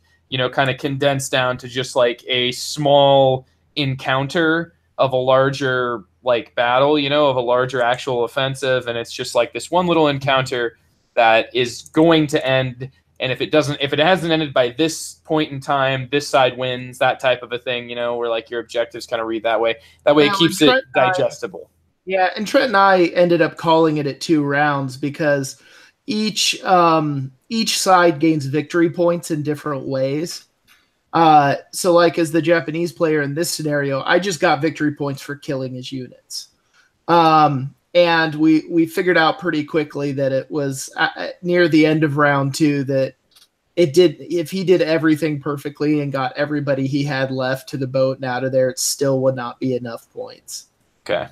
kind of condensed down to just like a small encounter of a larger like battle, of a larger actual offensive. And it's just like this one little encounter that is going to end. And if it hasn't ended by this point in time, this side wins, that type of a thing, where like your objectives kind of read that way. That way it keeps it digestible. And Trent and I ended up calling it at 2 rounds because each side gains victory points in different ways. So like as the Japanese player in this scenario, I just got victory points for killing his units. And we figured out pretty quickly that it was near the end of round 2 that if he did everything perfectly and got everybody he had left to the boat and out of there, it still would not be enough points. Okay.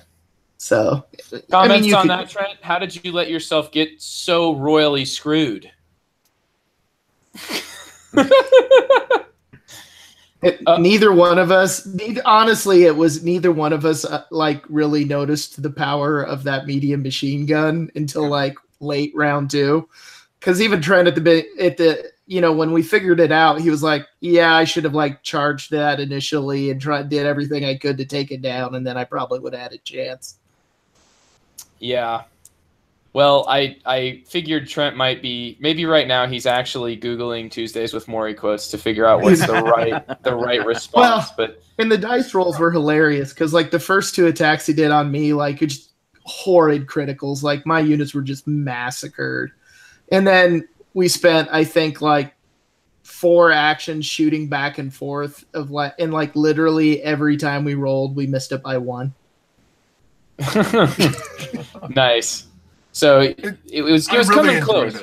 So comments on that, Trent? How did you let yourself get so royally screwed? Neither one of us. Honestly, it was neither one of us really noticed the power of that medium machine gun until like late round 2. Because even Trent when we figured it out, he was like, "Yeah, I should have like charged that initially and did everything I could to take it down, and then I probably would have had a chance." Yeah. Well, I figured Trent might be, maybe right now he's actually Googling Tuesdays with Maury quotes to figure out what's the right response. But and the dice rolls were hilarious because like the first 2 attacks he did on me, like just horrid criticals. Like my units were just massacred. And then we spent, I think, like 4 actions shooting back and forth and like literally every time we rolled, we missed it by 1. Nice. So it was coming close.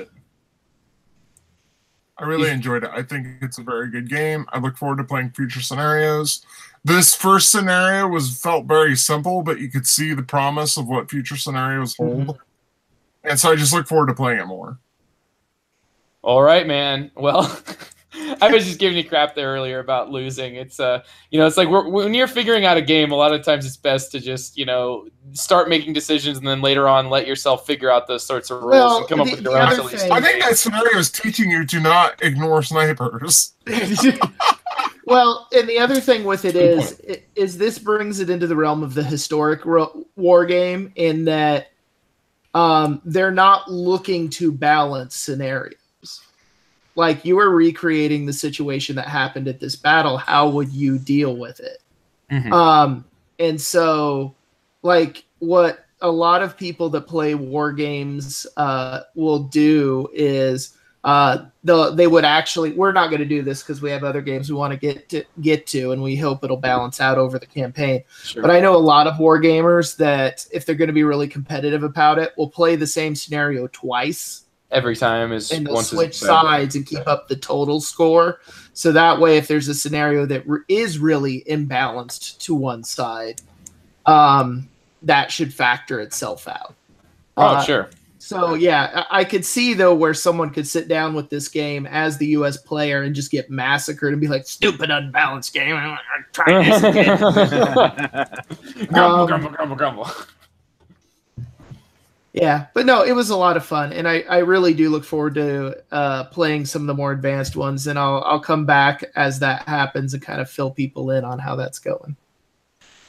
I really enjoyed it. I think it's a very good game. I look forward to playing future scenarios. This first scenario felt very simple, but you could see the promise of what future scenarios hold. And so I just look forward to playing it more. All right, man. Well, I was just giving you crap there earlier about losing. It's it's like when you're figuring out a game, a lot of times it's best to just start making decisions and then later on let yourself figure out those sorts of rules and come up with your own solution. I think that scenario is teaching you to not ignore snipers. Well, and the other thing with it is this brings it into the realm of the historic war game in that they're not looking to balance scenarios. Like, you are recreating the situation that happened at this battle. How would you deal with it? Mm-hmm. And so, like, what a lot of people that play war games will do is they would actually, we're not going to do this because we have other games we want to get to, and we hope it'll balance out over the campaign. Sure. But I know a lot of war gamers that, if they're going to be really competitive about it, will play the same scenario twice. Every time is and they'll switch sides and keep up the total score. So that way, if there's a scenario that is really imbalanced to one side, that should factor itself out. Sure. So yeah, I could see though where someone could sit down with this game as the U.S. player and just get massacred and be like, "Stupid, unbalanced game. I'm trying this again." Grumble. Yeah, but no, it was a lot of fun, and I really do look forward to playing some of the more advanced ones, and I'll come back as that happens and kind of fill people in on how that's going.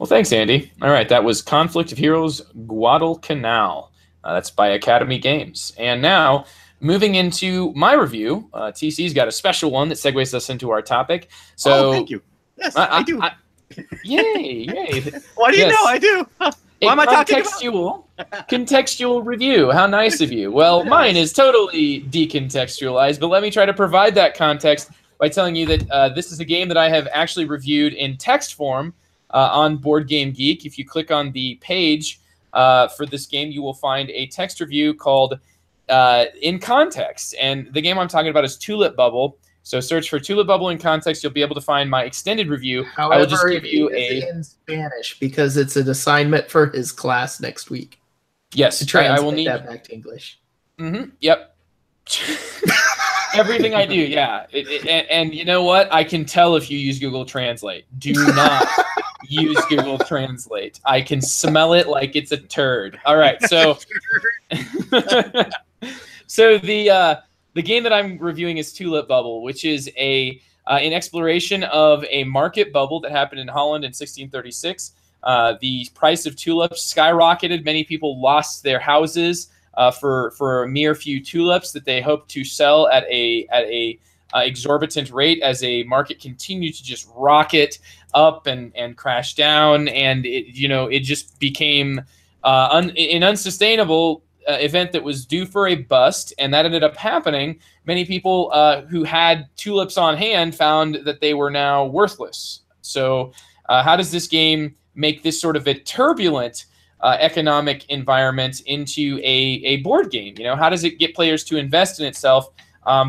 Well, thanks, Andy. All right, that was Conflict of Heroes Guadalcanal. That's by Academy Games. And now, moving into my review, TC's got a special one that segues us into our topic. So, thank you. Yes, I do. Yay! Why do you know I do? Why am I talking about? Contextual review. How nice of you. Well, mine is totally decontextualized, but let me try to provide that context by telling you that this is a game that I have actually reviewed in text form on Board Game Geek. If you click on the page for this game, you will find a text review called In Context. And the game I'm talking about is Tulip Bubble. So search for Tulip Bubble in Context. You'll be able to find my extended review. However, I will just give you in Spanish because it's an assignment for his class next week. Yes, to translate I will need that back to English. Mm-hmm. Yep. Everything I do, yeah. And you know what? I can tell if you use Google Translate. Do not use Google Translate. I can smell it like it's a turd. All right, so so the game that I'm reviewing is Tulip Bubble, which is an exploration of a market bubble that happened in Holland in 1636. The price of tulips skyrocketed. Many people lost their houses for a mere few tulips that they hoped to sell at a exorbitant rate as a market continued to just rocket up and crash down, and it just became an unsustainable event that was due for a bust, and that ended up happening. Many people who had tulips on hand found that they were now worthless. So how does this game make this sort of a turbulent economic environment into a board game? How does it get players to invest in itself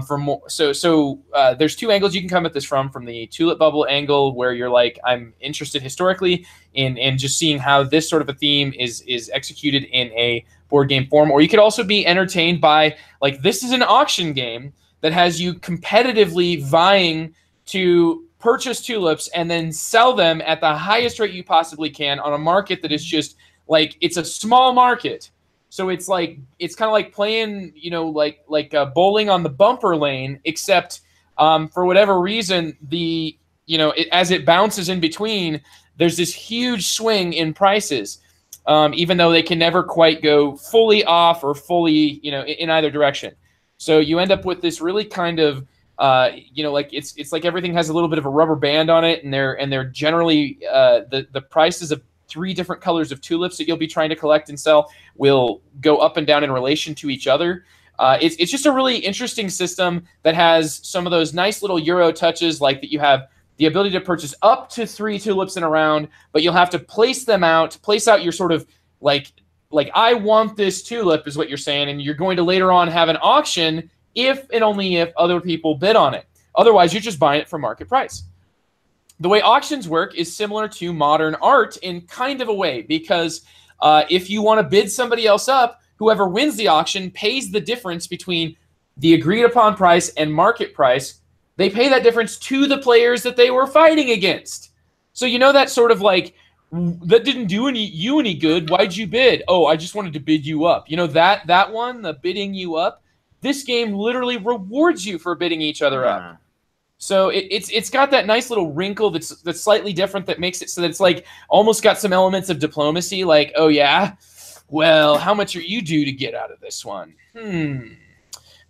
for more? So there's two angles you can come at this from the Tulip Bubble angle, where you're like, I'm interested historically in just seeing how this sort of a theme is executed in a board game form. Or you could also be entertained by, like, this is an auction game that has you competitively vying to purchase tulips and then sell them at the highest rate you possibly can on a market that is just like, it's a small market. So it's kind of like playing, like bowling on the bumper lane, except for whatever reason, as it bounces in between, there's this huge swing in prices, even though they can never quite go fully off or fully, in either direction. So you end up with this really kind of, it's like everything has a little bit of a rubber band on it, and they're generally the prices of 3 different colors of tulips that you'll be trying to collect and sell will go up and down in relation to each other. It's just a really interesting system that has some of those nice little Euro touches, like that you have the ability to purchase up to 3 tulips in a round, but you'll have to place out your sort of like I want this tulip is what you're saying, and you're going to later on have an auction if and only if other people bid on it. Otherwise, you're just buying it for market price. The way auctions work is similar to modern art in kind of a way, because if you want to bid somebody else up, whoever wins the auction pays the difference between the agreed upon price and market price they pay that difference to the players that they were fighting against. So that sort of like, that didn't do you any good. Why'd you bid? Oh, I just wanted to bid you up. That one, the bidding you up. This game literally rewards you for bidding each other up. So it's got that nice little wrinkle that's slightly different that makes it so that it's like almost got some elements of diplomacy. Like, oh yeah, well, how much are you due to get out of this one?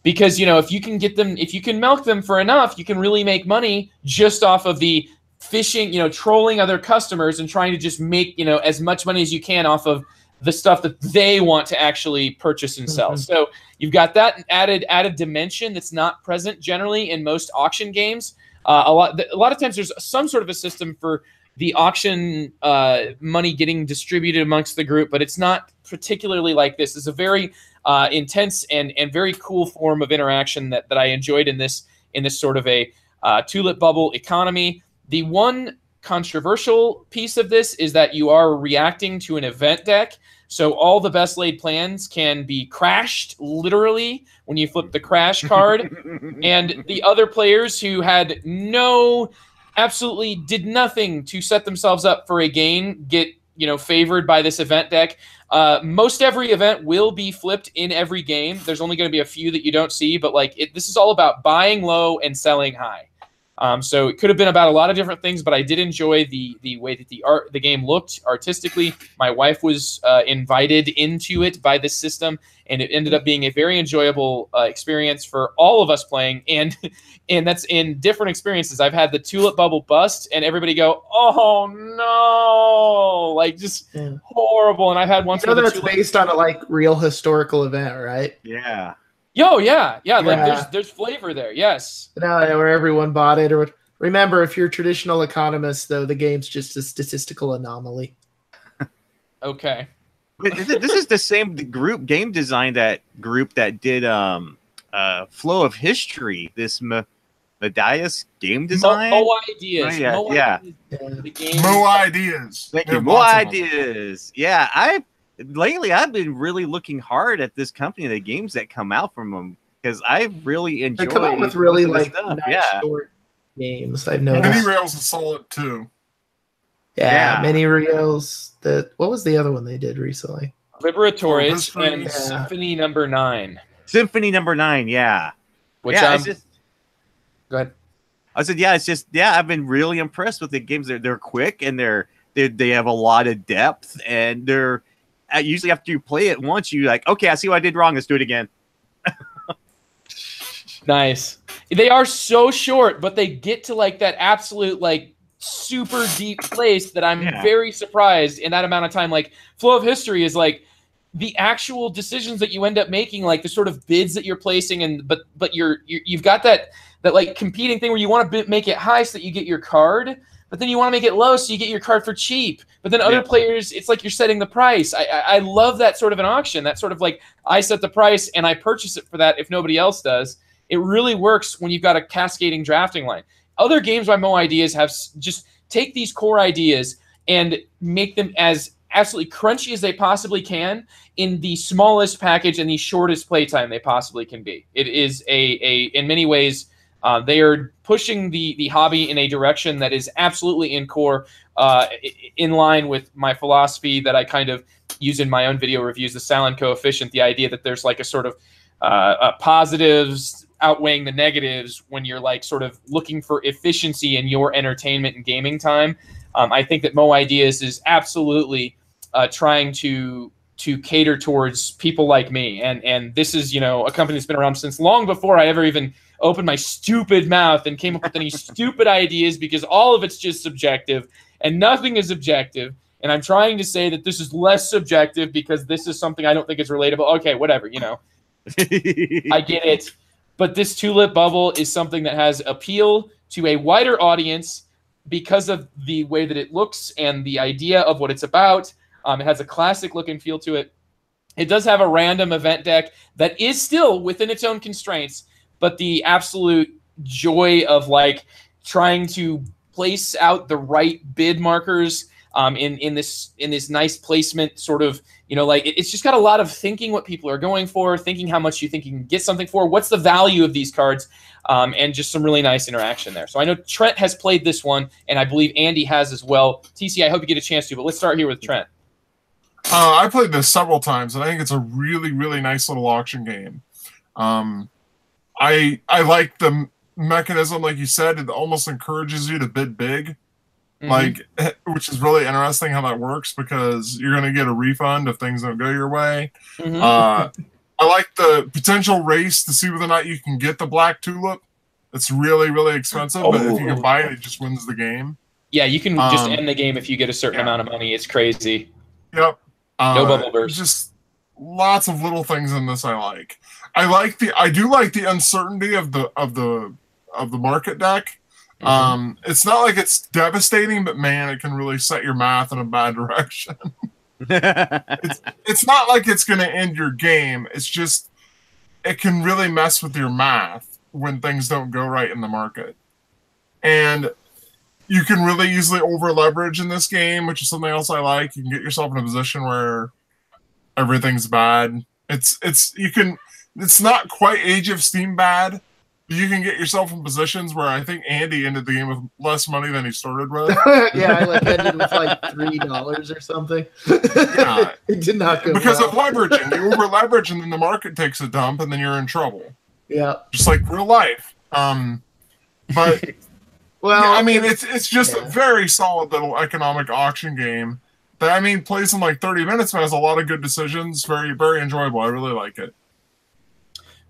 Because if you can milk them for enough, you can really make money just off of the fishing, trolling other customers and trying to just make as much money as you can off of the stuff that they want to actually purchase and sell. So you've got that added dimension that's not present generally in most auction games. A lot of times there's some sort of a system for the auction money getting distributed amongst the group, but it's not particularly like this. It's a very intense and very cool form of interaction that I enjoyed in this sort of a Tulip Bubble economy. The one controversial piece of this is that you are reacting to an event deck. So all the best laid plans can be crashed literally when you flip the crash card. And the other players who had absolutely did nothing to set themselves up for a gain get, favored by this event deck. Most every event will be flipped in every game. There's only going to be a few that you don't see, but this is all about buying low and selling high. So it could have been about a lot of different things, but I did enjoy the way that the game looked artistically. My wife was invited into it by this system, and it ended up being a very enjoyable experience for all of us playing. And that's in different experiences. I've had the Tulip Bubble bust, and everybody go, "Oh no!" Just horrible. And I've had one. That's based on a real historical event, right? Yeah. Yo, yeah. There's flavor there. Yes. No, where everyone bought it. Or remember, if you're a traditional economist, though, the game's just a statistical anomaly. Okay. This is the same game design group that did Flow of History. This Medias game design. Mo Ideas. Mo Ideas. Thank you. Mo Ideas. Yeah, lately I've been really looking hard at this company, the games that come out from them, because I really enjoy. They come out with really nice short games. I've noticed. Mini Rails is solid too. Yeah, Mini Rails. What was the other one they did recently? Liberatories and Symphony Number 9. Symphony Number 9, yeah. Which go ahead. I said, it's just I've been really impressed with the games. They're quick and they have a lot of depth, and they're usually after you play it once, you're like, okay, I see what I did wrong. Let's do it again. Nice. They are so short, but they get to that absolute super deep place that I'm very surprised in that amount of time. Flow of History is the actual decisions that you end up making, the sort of bids that you're placing, but you've got that competing thing where you want to make it high so that you get your card. But then you want to make it low so you get your card for cheap. But then other players, it's like you're setting the price. I love that sort of an auction. That sort of I set the price and I purchase it for that if nobody else does. It really works when you've got a cascading drafting line. Other games by Mo Ideas have just take these core ideas and make them as absolutely crunchy as they possibly can in the smallest package and the shortest playtime they possibly can be. It is in many ways, they are pushing the hobby in a direction that is absolutely in line with my philosophy that I kind of use in my own video reviews, the silent coefficient, the idea that there's a sort of positives outweighing the negatives when you're sort of looking for efficiency in your entertainment and gaming time. I think that Mo Ideas is absolutely trying to cater towards people like me. And this is, a company that's been around since long before I ever even opened my stupid mouth and came up with any stupid ideas, because all of it's just subjective and nothing is objective. And I'm trying to say that this is less subjective because this is something I don't think is relatable. Okay, whatever, I get it. But this Tulip Bubble is something that has appeal to a wider audience because of the way that it looks and the idea of what it's about. It has a classic look and feel to it. It does have a random event deck that is still within its own constraints, but the absolute joy of trying to place out the right bid markers in this nice placement sort of, like it's just got a lot of thinking what people are going for, thinking how much you think you can get something for, what's the value of these cards, and just some really nice interaction there. So I know Trent has played this one, and I believe Andy has as well. TC, I hope you get a chance to, but let's start here with Trent. I played this several times, and I think it's a really, really nice little auction game. I like the mechanism, like you said. It almost encourages you to bid big, which is really interesting how that works, because you're going to get a refund if things don't go your way. I like the potential race to see whether or not you can get the black tulip. It's really, really expensive, but if you can buy it, it just wins the game. Yeah, you can just end the game if you get a certain amount of money. It's crazy. Yep. No bubble burst. Just lots of little things in this I like. I do like the uncertainty of the market deck. It's not like it's devastating, but man, it can really set your math in a bad direction. It's not like it's going to end your game. It's just it can really mess with your math when things don't go right in the market. And you can really easily over leverage in this game, which is something else I like. You can get yourself in a position where everything's bad. It's not quite Age of Steam bad. You can get yourself in positions where I think Andy ended the game with less money than he started with. Yeah, I ended with like $3 or something. Yeah, it did not go because well. of leveraging. You over leverage, and then the market takes a dump, and then you're in trouble. Yeah, just like real life. But well, yeah, I mean, it's just a very solid little economic auction game that plays in like 30 minutes and has a lot of good decisions. Very, very enjoyable. I really like it.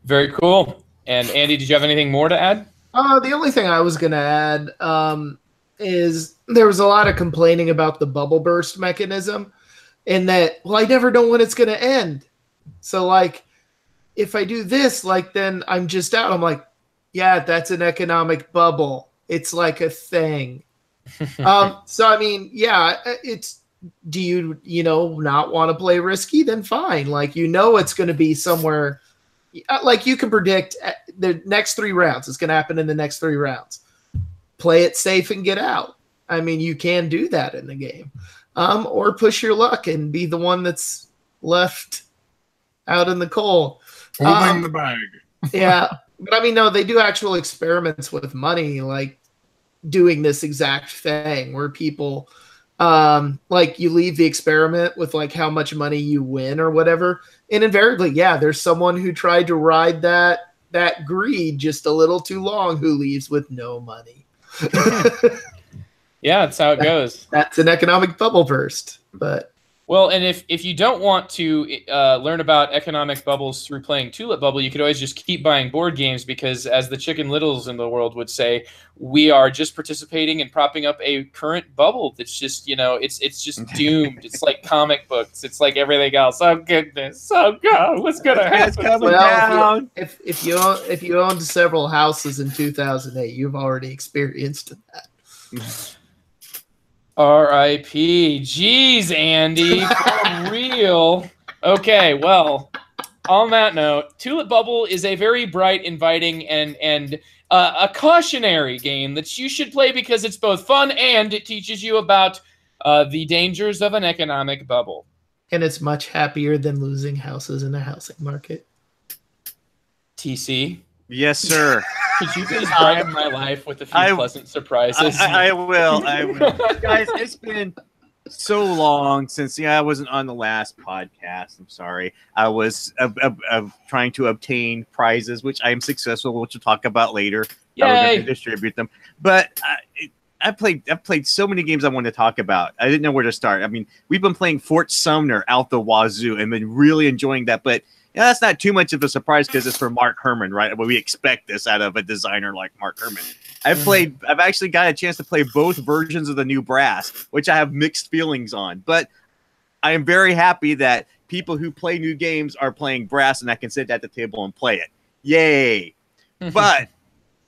Very cool. And Andy, did you have anything more to add? The only thing I was going to add is there was a lot of complaining about the bubble burst mechanism, in that, well, I never know when it's going to end. So, like, if I do this, like, then I'm just out. I'm like, yeah, that's an economic bubble. It's like a thing. So, I mean, yeah, do you not want to play risky? Then fine. Like, it's going to be somewhere. Like, you can predict the next 3 rounds. It's going to happen in the next 3 rounds. Play it safe and get out. I mean, you can do that in the game. Or push your luck and be the one that's left out in the cold. Holding the bag. Yeah. But I mean, no, they do actual experiments with money, like doing this exact thing where people, like, you leave the experiment with like how much money you win or whatever. And invariably, yeah, there's someone who tried to ride that greed just a little too long who leaves with no money. Yeah, that's how it goes. That's an economic bubble burst. But well, and if you don't want to learn about economic bubbles through playing Tulip Bubble, you could always just keep buying board games, because as the Chicken Littles in the world would say, we are just participating and propping up a current bubble that's just, it's just doomed. It's like comic books. It's like everything else. Oh, goodness. Oh, God. What's going to happen? Well, if you owned several houses in 2008, you've already experienced that. R.I.P. Jeez, Andy, for real. Okay, well, on that note, Tulip Bubble is a very bright, inviting, and a cautionary game that you should play because it's both fun and it teaches you about the dangers of an economic bubble. And it's much happier than losing houses in a housing market. TC? Yes, sir. Could you please brighten my life with a few pleasant surprises? I will. Guys, it's been so long since I wasn't on the last podcast. I'm sorry. I was trying to obtain prizes, which I am successful, which we'll talk about later. Yay! We're going to distribute them. But I've played so many games I wanted to talk about. I didn't know where to start. I mean, we've been playing Fort Sumner out the wazoo and been really enjoying that. But that's not too much of a surprise because it's from Mark Herman, right? Well, we expect this out of a designer like Mark Herman. I've actually got a chance to play both versions of the new Brass, which I have mixed feelings on. But I am very happy that people who play new games are playing Brass, and I can sit at the table and play it. Yay! But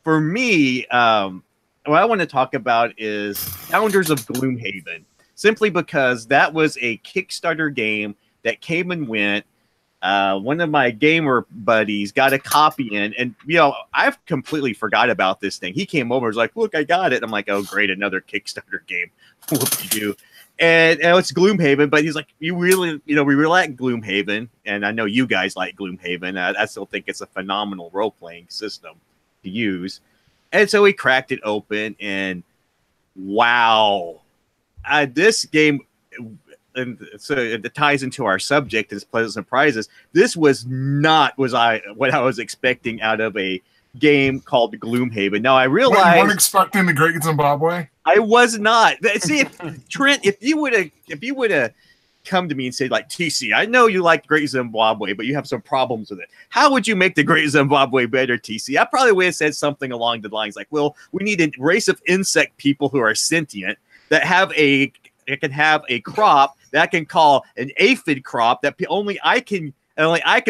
for me, what I want to talk about is Founders of Gloomhaven, simply because that was a Kickstarter game that came and went. One of my gamer buddies got a copy in, and I've completely forgot about this thing. He came over, was like, "Look, I got it." I'm like, "Oh, great, another Kickstarter game." Whoop-de-doo. And it's Gloomhaven, but he's like, you really, we really like Gloomhaven, and I know you guys like Gloomhaven. I still think it's a phenomenal role-playing system to use. And so we cracked it open, and wow, this game, and so it ties into our subject as pleasant surprises. This was not what I was expecting out of a game called Gloomhaven. Now I realized you weren't expecting the Great Zimbabwe. I was not. See, Trent, if you would have come to me and said, like, TC, I know you like Great Zimbabwe, but you have some problems with it. How would you make the Great Zimbabwe better, TC? I probably would have said something along the lines like, well, we need a race of insect people who are sentient that can have a crop that can call an aphid crop that only I can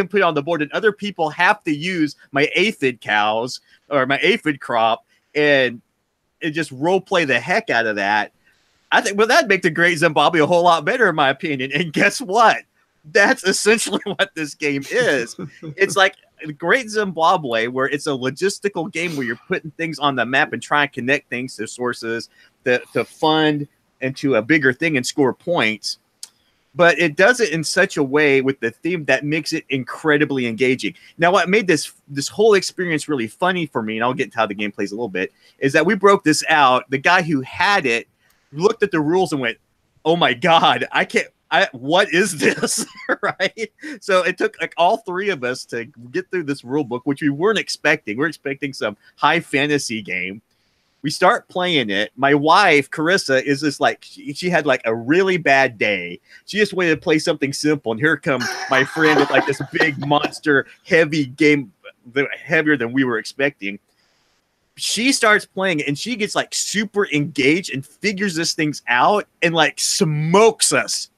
put on the board, and other people have to use my aphid cows or my aphid crop and just role play the heck out of that. I think, well, that'd make the Great Zimbabwe a whole lot better, in my opinion. And guess what? That's essentially what this game is. It's like the Great Zimbabwe, where it's a logistical game where you're putting things on the map and trying to connect things to sources to fund into a bigger thing and score points. But it does it in such a way with the theme that makes it incredibly engaging. Now, what made this whole experience really funny for me, and I'll get into how the game plays a little bit, is that we broke this out. The guy who had it looked at the rules and went, "Oh my God, what is this?" Right? So it took like all three of us to get through this rule book, which we weren't expecting. We're expecting some high fantasy game. We start playing it. My wife, Carissa, is just like, she had like a really bad day. She just wanted to play something simple. And here comes my friend with like this big monster heavy game, heavier than we were expecting. She starts playing it and she gets like super engaged and figures this things out and like smokes us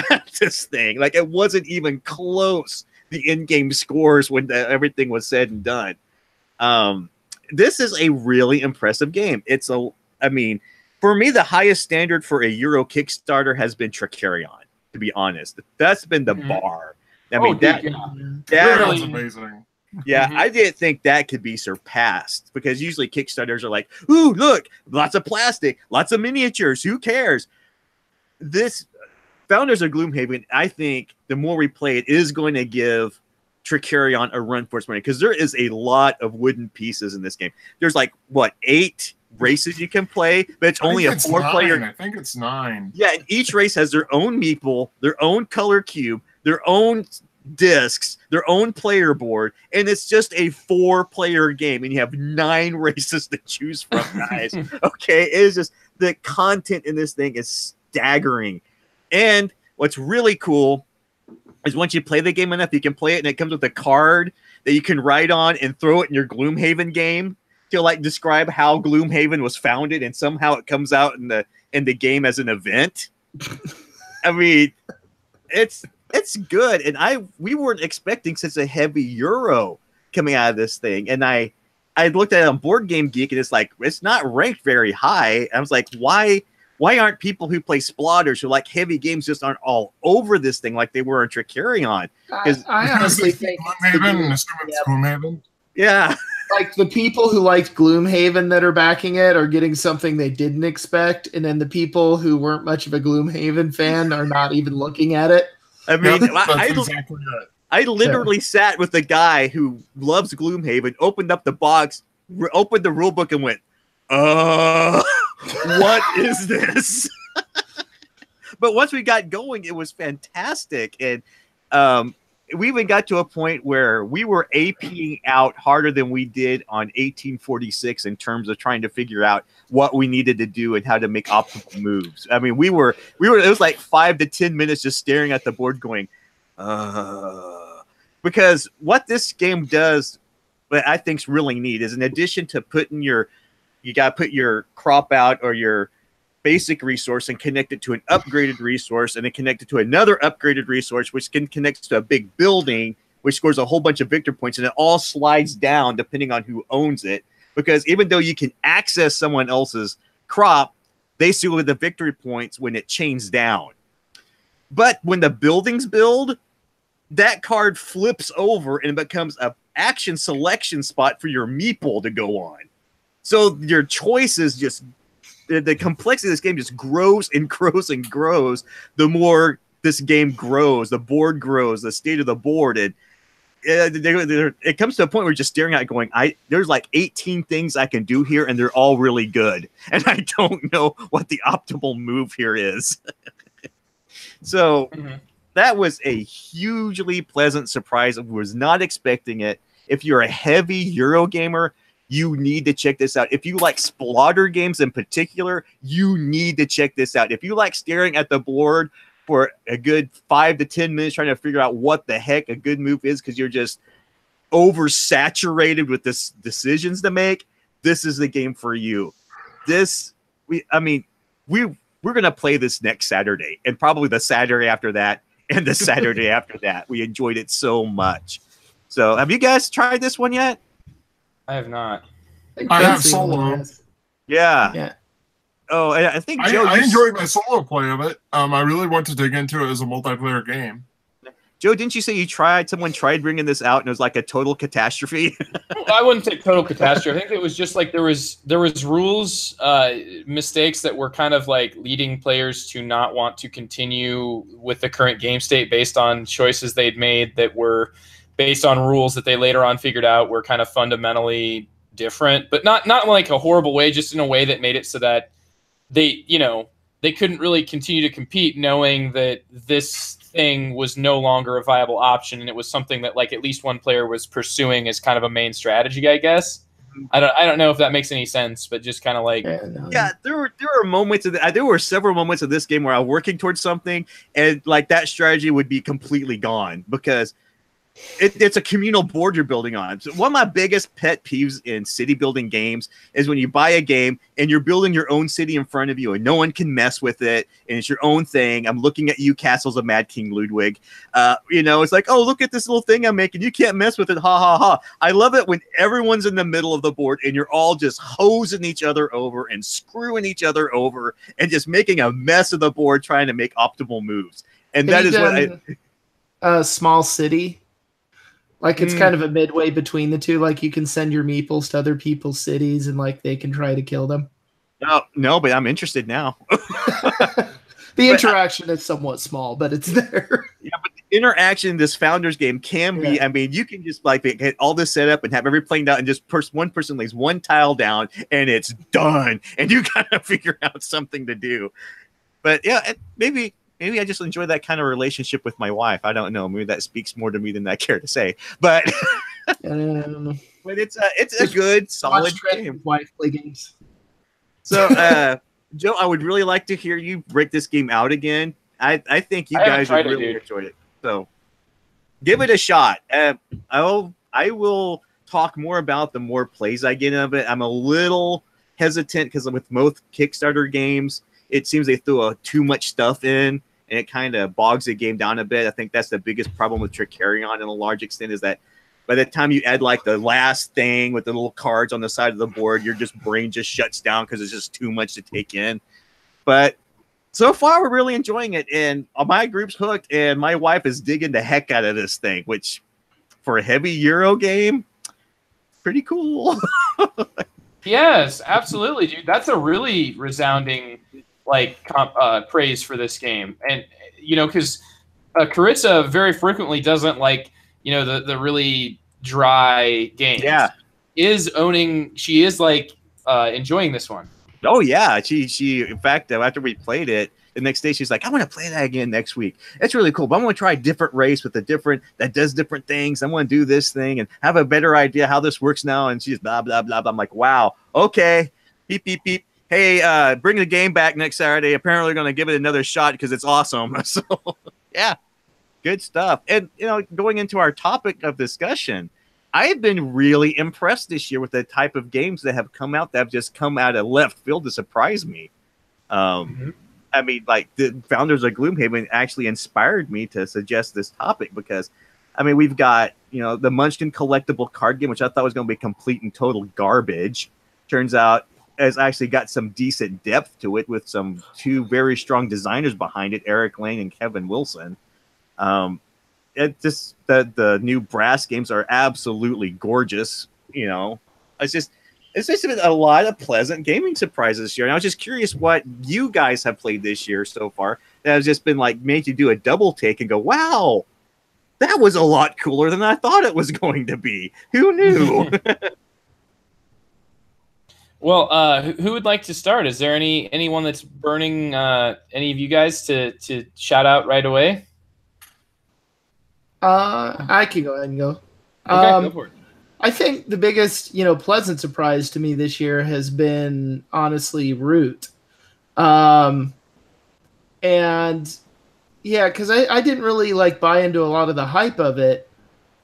at this thing. Like it wasn't even close, the in-game scores when everything was said and done. This is a really impressive game. I mean, for me, the highest standard for a Euro Kickstarter has been Tricarion, to be honest. That's been the bar. I mean, that was amazing. Yeah, I didn't think that could be surpassed, because usually Kickstarters are like, ooh, look, lots of plastic, lots of miniatures, who cares? This Founders of Gloomhaven, I think the more we play it, is going to give Tricarion a run for its money, because there is a lot of wooden pieces in this game. There's like, what, 8 races you can play, but it's only a 4-player. I think it's 9. Yeah, and each race has their own meeple, their own color cube, their own discs, their own player board, and it's just a 4-player game, and you have 9 races to choose from, guys. Okay, it is just, the content in this thing is staggering. And what's really cool is once you play the game enough, you can play it, and it comes with a card that you can write on and throw it in your Gloomhaven game to like describe how Gloomhaven was founded, and somehow it comes out in the game as an event. I mean, it's good, and we weren't expecting such a heavy Euro coming out of this thing, and I looked at it on Board Game Geek, and it's like, it's not ranked very high. I was like, why aren't people who play Splotters, who like heavy games, just aren't all over this thing like they were in Tricarion? I honestly think Gloomhaven. Yeah. Like the people who liked Gloomhaven that are backing it are getting something they didn't expect, and then the people who weren't much of a Gloomhaven fan are not even looking at it. I mean, exactly it. I literally sat with a guy who loves Gloomhaven, opened up the box, opened the rule book, and went, what is this? But once we got going, it was fantastic. And we even got to a point where we were APing out harder than we did on 1846 in terms of trying to figure out what we needed to do and how to make optimal moves. I mean, it was like 5 to 10 minutes just staring at the board going, because what this game does, what I think's really neat, is in addition to putting you got to put your crop out or your basic resource and connect it to an upgraded resource, and then connect it to another upgraded resource, which can connect to a big building, which scores a whole bunch of victory points, and it all slides down depending on who owns it. Because even though you can access someone else's crop, they still get the victory points when it chains down. But when the buildings build, that card flips over and it becomes an action selection spot for your meeple to go on. So your choices the complexity of this game just grows and grows and grows. The more this game grows, the board grows, the state of the board, and it comes to a point where you're just staring at it going, there's like 18 things I can do here, and they're all really good, and I don't know what the optimal move here is. So that was a hugely pleasant surprise. I was not expecting it. If you're a heavy Euro gamer, you need to check this out. If you like Splotter games in particular, you need to check this out. If you like staring at the board for a good 5 to 10 minutes trying to figure out what the heck a good move is because you're just oversaturated with this decisions to make, this is the game for you. We're going to play this next Saturday and probably the Saturday after that and the Saturday after that. We enjoyed it so much. So have you guys tried this one yet? I have not. I have solo. Yeah. Oh, I think Joe. I enjoyed my solo play of it. I really want to dig into it as a multiplayer game. Joe, didn't you say someone tried bringing this out and it was like a total catastrophe? I wouldn't say total catastrophe. I think it was just like there was rules mistakes that were kind of like leading players to not want to continue with the current game state based on choices they'd made that were based on rules that they later on figured out were kind of fundamentally different, but not like a horrible way, just in a way that made it so that they couldn't really continue to compete knowing that this thing was no longer a viable option, and it was something that like at least one player was pursuing as kind of a main strategy, I guess. I don't know if that makes any sense, but just kind of like there were moments there were several moments of this game where I was working towards something and like that strategy would be completely gone because it's a communal board you're building on. So one of my biggest pet peeves in city building games is when you buy a game and you're building your own city in front of you and no one can mess with it and it's your own thing. I'm looking at you, Castles of Mad King Ludwig. It's like, oh, look at this little thing I'm making. You can't mess with it. Ha, ha, ha. I love it when everyone's in the middle of the board and you're all just hosing each other over and screwing each other over and just making a mess of the board trying to make optimal moves. And that is what a small city. Like it's kind of a midway between the two. Like you can send your meeples to other people's cities and like they can try to kill them. No, but I'm interested now. The interaction is somewhat small, but it's there. Yeah, but the interaction in this Founders game can be, I mean, you can just like get all this set up and have everybody playing down and just one person lays one tile down and it's done. And you gotta figure out something to do. But yeah, maybe I just enjoy that kind of relationship with my wife. I don't know. Maybe that speaks more to me than I care to say. But but it's a good, solid game. Wife play games. So, Joe, I would really like to hear you break this game out again. I think you guys would really enjoy it. So, give it a shot. I will talk more about the more plays I get of it. I'm a little hesitant because with most Kickstarter games, it seems they throw too much stuff in. And it kind of bogs the game down a bit. I think that's the biggest problem with Trick Carry On in a large extent is that by the time you add like the last thing with the little cards on the side of the board, your brain just shuts down because it's just too much to take in. But so far, we're really enjoying it. And my group's hooked, and my wife is digging the heck out of this thing, which for a heavy Euro game, pretty cool. Yes, absolutely, dude. That's a really resounding praise for this game. And because Carissa very frequently doesn't like the really dry games. She is enjoying this one. Oh yeah, she in fact after we played it the next day she's like, I want to play that again next week. It's really cool, but I want to try a different race with that does different things. I want to do this thing and have a better idea how this works now. And she's blah blah blah blah. I'm like, wow, okay, beep beep beep. Hey, bring the game back next Saturday. Apparently, we're going to give it another shot because it's awesome. So, yeah, good stuff. And, going into our topic of discussion, I've been really impressed this year with the type of games that have come out that have just come out of left field to surprise me. I mean, like the Founders of Gloomhaven actually inspired me to suggest this topic because, I mean, we've got, the Munchkin collectible card game, which I thought was going to be complete and total garbage. Turns out, has actually got some decent depth to it with two very strong designers behind it, Eric Lane and Kevin Wilson. The new brass games are absolutely gorgeous. It's just it's just been a lot of pleasant gaming surprises this year. And I was just curious what you guys have played this year so far that has just been like made you do a double take and go, wow, that was a lot cooler than I thought it was going to be. Who knew? Well, who would like to start? Is there anyone that's burning any of you guys to shout out right away? I can go ahead and go. Okay, go for it. I think the biggest, pleasant surprise to me this year has been honestly Root. And yeah, because I didn't really buy into a lot of the hype of it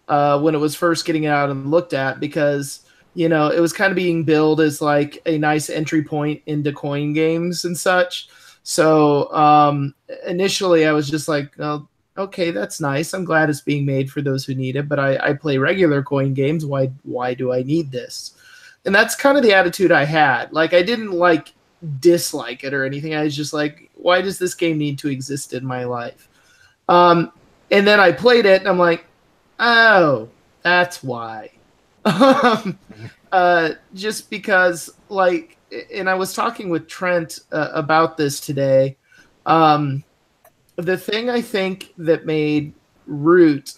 when it was first getting out and looked at, because it was kind of being billed as like a nice entry point into coin games and such. So initially I was just like, oh, okay, that's nice. I'm glad it's being made for those who need it, but I play regular coin games. Why do I need this? And that's kind of the attitude I had. I didn't dislike it or anything. I was just like, why does this game need to exist in my life? And then I played it and I'm like, oh, that's why. Just because and I was talking with Trent about this today. The thing I think that made Root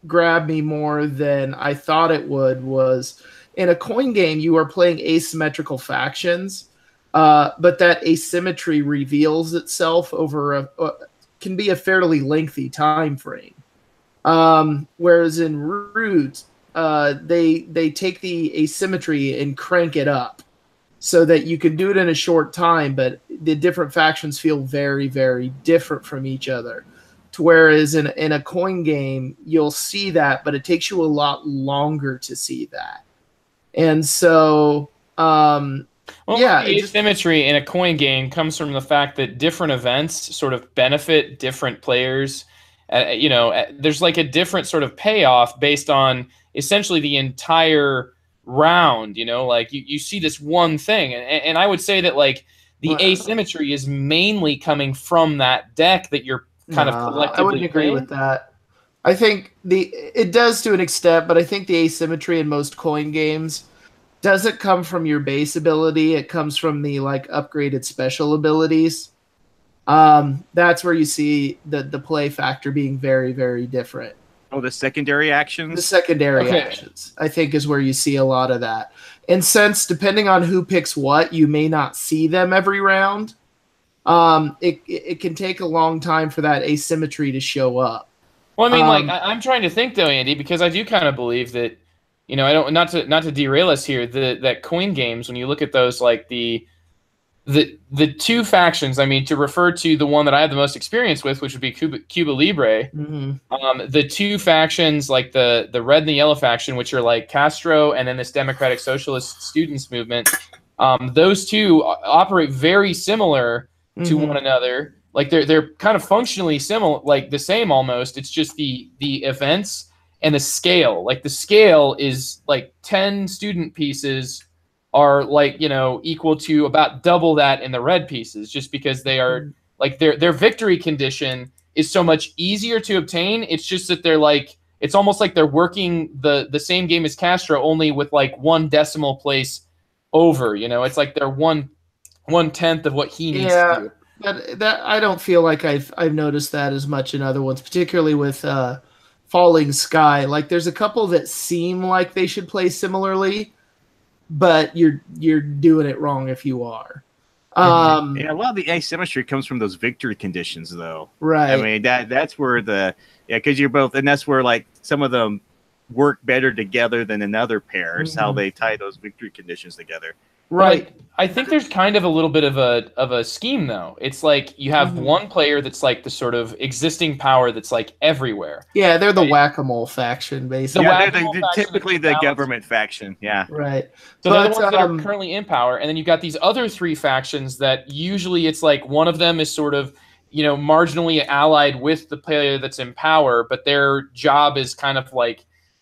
grab me more than I thought it would was, in a coin game, you are playing asymmetrical factions, but that asymmetry reveals itself over can be a fairly lengthy time frame. Whereas in Root, they take the asymmetry and crank it up so that you can do it in a short time, but the different factions feel very, very different from each other. Whereas in a coin game, you'll see that, but it takes you a lot longer to see that. And so, the asymmetry in a coin game comes from the fact that different events sort of benefit different players. There's a different sort of payoff based on essentially the entire round. You see this one thing, and I would say that the asymmetry is mainly coming from that deck that you're kind of collectively. I wouldn't agree with that. I think it does to an extent, but I think the asymmetry in most coin games doesn't come from your base ability. It comes from the upgraded special abilities. That's where you see the play factor being very, very different. Oh, the secondary actions? The secondary actions, I think, is where you see a lot of that. And since, depending on who picks what, you may not see them every round, it can take a long time for that asymmetry to show up. Well, I mean, I'm trying to think, though, Andy, because I do kind of believe that, I don't, not to derail us here, that coin games, when you look at those, the two factions, to refer to the one that I have the most experience with, which would be Cuba Libre, the two factions, the red and the yellow faction, which are Castro and then this Democratic Socialist Students Movement, those two operate very similar to one another. They're kind of functionally similar, the same almost. It's just the events and the scale. The scale is 10 student pieces are equal to about double that in the red pieces, just because they are their victory condition is so much easier to obtain. It's just that they're it's almost like they're working the same game as Castro, only with one decimal place over. It's they're 1/10 of what he needs to do. But that I don't feel like I've noticed that as much in other ones, particularly with Falling Sky. There's a couple that seem like they should play similarly, but you're doing it wrong if you are. A lot of the asymmetry comes from those victory conditions, though. Right. That's where because you're both, and that's where some of them work better together than another pairs. How they tie those victory conditions together. Right. I think there's kind of a little bit of a scheme, though. It's you have one player that's the sort of existing power that's everywhere. Yeah, they're the whack-a-mole faction, basically. They're typically the government faction. Yeah. Right. So they're the ones that are currently in power, and then you've got these other three factions that usually it's one of them is sort of marginally allied with the player that's in power, but their job is kind of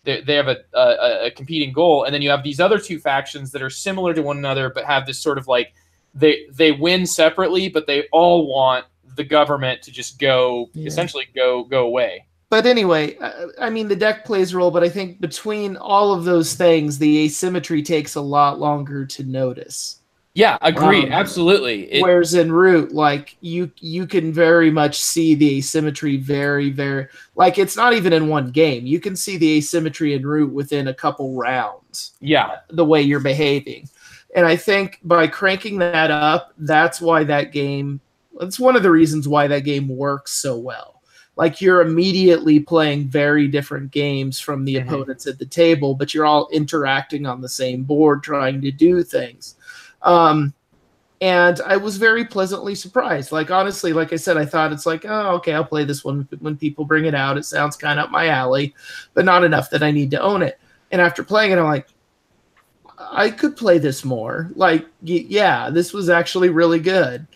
they have a competing goal, and then you have these other two factions that are similar to one another, but have this sort of they win separately, but they all want the government to just essentially go away. But anyway, I mean, the deck plays a role, but I think between all of those things, the asymmetry takes a lot longer to notice. Yeah, agreed. Absolutely. Whereas in Root, like you can very much see the asymmetry very, very, like it's not even in one game. You can see the asymmetry in Root within a couple rounds. Yeah. The way you're behaving. And I think by cranking that up, that's one of the reasons why that game works so well. Like you're immediately playing very different games from the opponents at the table, but you're all interacting on the same board, trying to do things. And I was very pleasantly surprised. Like, honestly, like I said, I thought it's like, oh, okay, I'll play this one when people bring it out. It sounds kind of up my alley, but not enough that I need to own it. And after playing it, I'm like, I could play this more. Like, yeah, this was actually really good.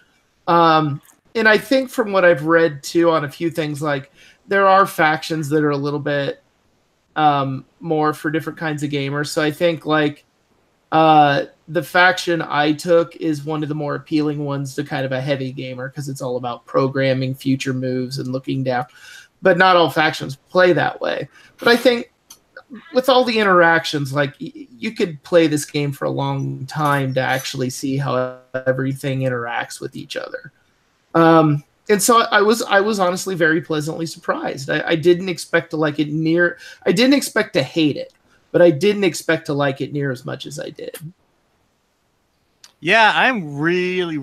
And I think from what I've read too on a few things, like there are factions that are a little bit more for different kinds of gamers. So I think like the faction I took is one of the more appealing ones to kind of a heavy gamer because it's all about programming future moves and looking down. But not all factions play that way. But I think with all the interactions, like you could play this game for a long time to actually see how everything interacts with each other. And so I was honestly very pleasantly surprised. I didn't expect to like it I didn't expect to hate it, but I didn't expect to like it near as much as I did. Yeah, I'm really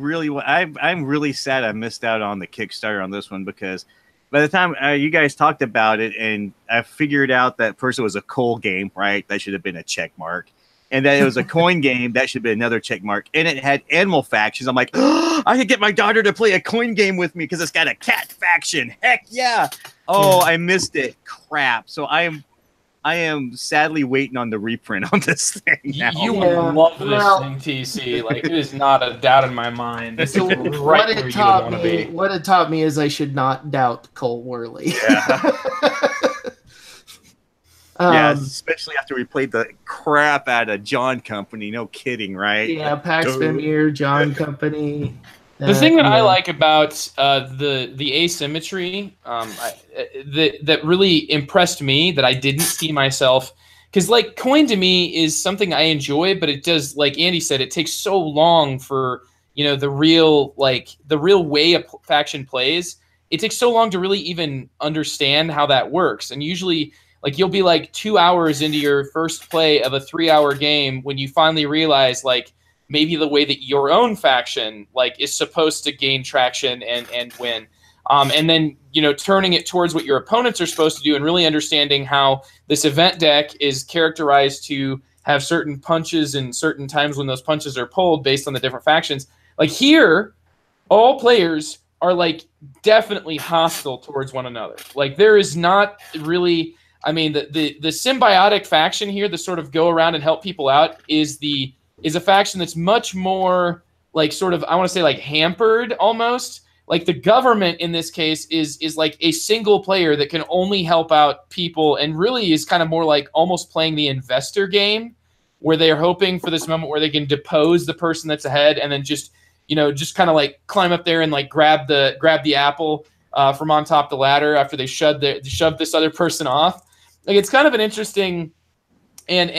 sad I missed out on the Kickstarter on this one because by the time you guys talked about it and I figured out that first it was a coal game, right? That should have been a check mark. And that it was a coin game, that should be another check mark. And it had animal factions. I'm like, oh, I could get my daughter to play a coin game with me because it's got a cat faction. Heck yeah. Oh, I missed it. Crap. So I am sadly waiting on the reprint on this thing now. You would love this thing, TC. Like, it is not a doubt in my mind. This is right where you would want to be. What it taught me is I should not doubt Cole Worley. Yeah. Yeah, especially after we played the crap out of John Company. No kidding, right? Yeah, Pax Pamir, John Company. The thing that I like about the asymmetry that really impressed me that I didn't see myself, because like coin to me is something I enjoy, but it does, like Andy said, it takes so long for the real way a faction plays. It takes so long to really even understand how that works, and usually. Like you'll be like 2 hours into your first play of a 3-hour game when you finally realize like maybe the way that your own faction like is supposed to gain traction and win. And then, turning it towards what your opponents are supposed to do and really understanding how this event deck is characterized to have certain punches and certain times when those punches are pulled based on the different factions. Like here, all players are like definitely hostile towards one another. Like there is not really... I mean, the symbiotic faction here, the sort of go around and help people out, is a faction that's much more like sort of, I want to say like hampered almost. Like the government in this case is like a single player that can only help out people and really is kind of more like almost playing the investor game where they're hoping for this moment where they can depose the person that's ahead and then just kind of like climb up there and like grab the apple from on top of the ladder after they shove this other person off. Like it's kind of an interesting and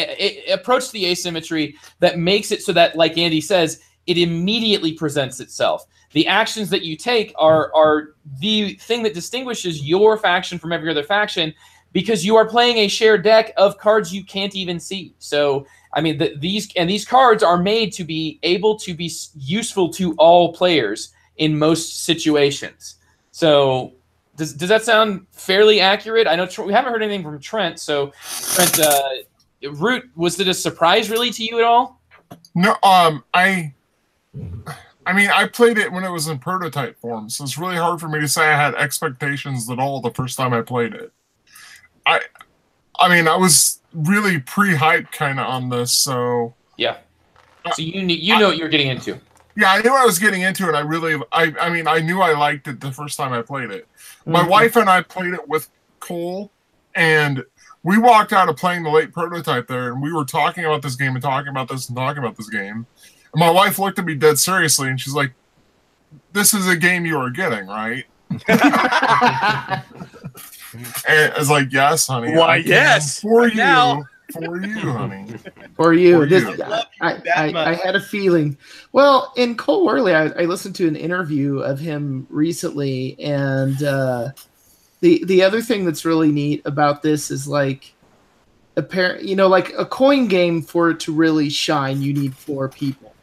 approach to the asymmetry that makes it so that, like Andy says, it immediately presents itself. The actions that you take are the thing that distinguishes your faction from every other faction because you are playing a shared deck of cards you can't even see. So, I mean, these cards are made to be able to be useful to all players in most situations. So... Does that sound fairly accurate? I know we haven't heard anything from Trent. So, Trent, Root, was it a surprise really to you at all? No, I mean, I played it when it was in prototype form, so it's really hard for me to say I had expectations at all the first time I played it. I mean, I was really pre-hyped kind of on this, so yeah. So you know what you're getting into. Yeah, I knew what I was getting into, and I knew I liked it the first time I played it. My wife and I played it with Cole, and we walked out of playing the late prototype there, and we were talking about this game and talking about this and talking about this game. And my wife looked at me dead seriously, and she's like, "This is a game you are getting, right?" And it's like, yes, honey. Why, I can yes. for Right you, now. for you, honey. For you. For This, you. I had a feeling. Well, in Cole Worley, I listened to an interview of him recently, and the other thing that's really neat about this is like, like a coin game, for it to really shine, you need 4 people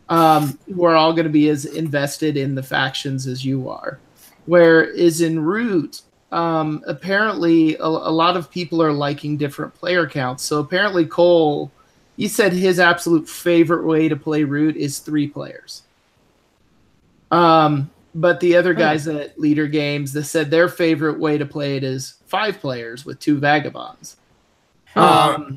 who are all going to be as invested in the factions as you are. Whereas in Root, apparently a lot of people are liking different player counts. So apparently Cole, he said his absolute favorite way to play Root is 3 players. But the other guys at Leader Games, they said their favorite way to play it is 5 players with 2 vagabonds. 5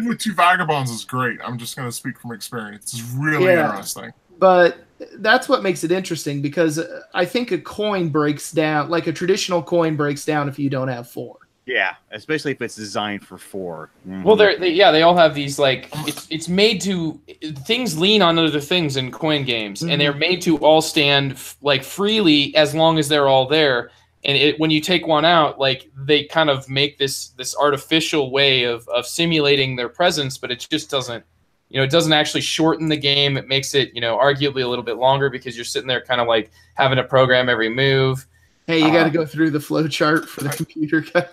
with 2 vagabonds is great. I'm just going to speak from experience. It's really interesting. But that's what makes it interesting, because I think a coin breaks down, like a traditional coin breaks down if you don't have 4. Yeah, especially if it's designed for 4. Mm-hmm. Well, they all have these, like, it's made to, things lean on other things in coin games, and they're made to all stand like freely as long as they're all there. And when you take one out, like, they kind of make this artificial way of simulating their presence, but it just doesn't, it doesn't actually shorten the game. It makes it, arguably a little bit longer, because you're sitting there kind of like having to program every move. Hey, you got to go through the flow chart for the computer guy.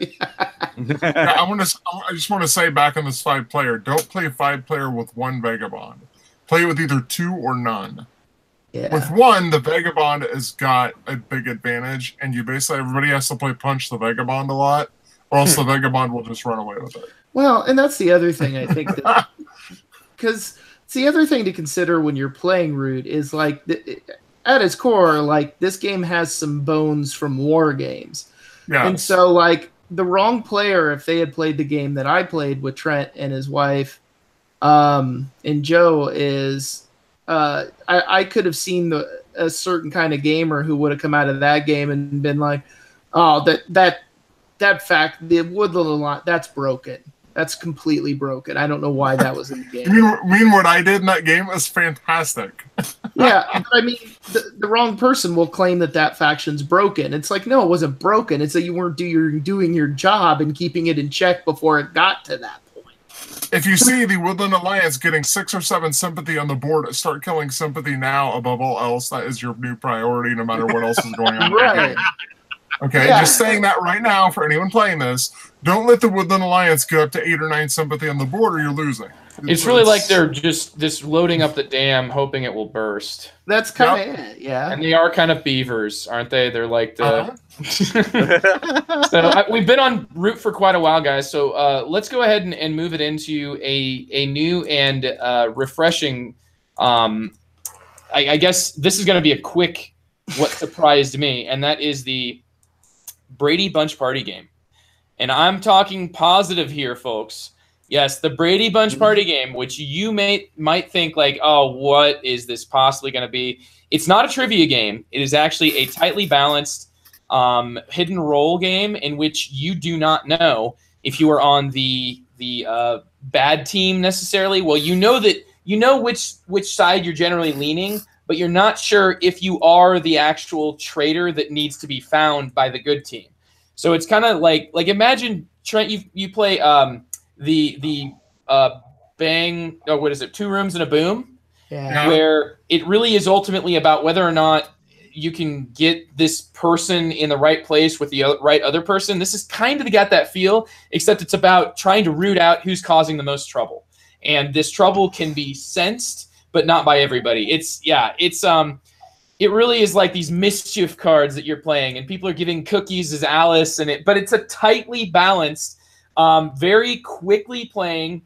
I just want to say, back on this 5-player, don't play a 5-player with 1 vagabond. Play with either 2 or none. Yeah. With 1, the vagabond has got a big advantage, and everybody has to play punch the vagabond a lot, or else the vagabond will just run away with it. Well, and that's the other thing, I think, because it's the other thing to consider when you're playing Root is, like, at its core, like, this game has some bones from war games. Yes. And so, like, the wrong player, if they had played the game that I played with Trent and his wife and Joe, is I could have seen a certain kind of gamer who would have come out of that game and been like, oh, that fact, the woodland lot, that's broken. That's completely broken. I don't know why that was in the game. You mean what I did in that game was fantastic. Yeah, but I mean, the wrong person will claim that faction's broken. It's like, no, it wasn't broken. It's that you weren't doing your job and keeping it in check before it got to that point. If you see the Woodland Alliance getting 6 or 7 sympathy on the board, start killing sympathy now above all else. That is your new priority, no matter what else is going on. Right. Okay, just saying that right now for anyone playing this. Don't let the Woodland Alliance get up to 8 or 9 sympathy on the board, or you're losing. It's really like they're just loading up the dam, hoping it will burst. That's kind of it, yeah. And they are kind of beavers, aren't they? They're like the. So we've been on Root for quite a while, guys. So let's go ahead and move it into a new and refreshing. I guess this is going to be a quick. What surprised me, and that is the Brady Bunch Party game. And I'm talking positive here, folks. Yes, the Brady Bunch Party game, which you might think like, oh, what is this possibly going to be? It's not a trivia game. It is actually a tightly balanced hidden role game in which you do not know if you are on the bad team necessarily. Well, you know which side you're generally leaning, but you're not sure if you are the actual traitor that needs to be found by the good team. So it's kind of like imagine, Trent, you play the bang, oh, what is it, 2 Rooms and a Boom? Yeah. Where it really is ultimately about whether or not you can get this person in the right place with the right other person. This is kind of got that feel, except it's about trying to root out who's causing the most trouble. And this trouble can be sensed, but not by everybody. It really is like these mischief cards that you're playing, and people are giving cookies as Alice, but it's a tightly balanced, very quickly playing,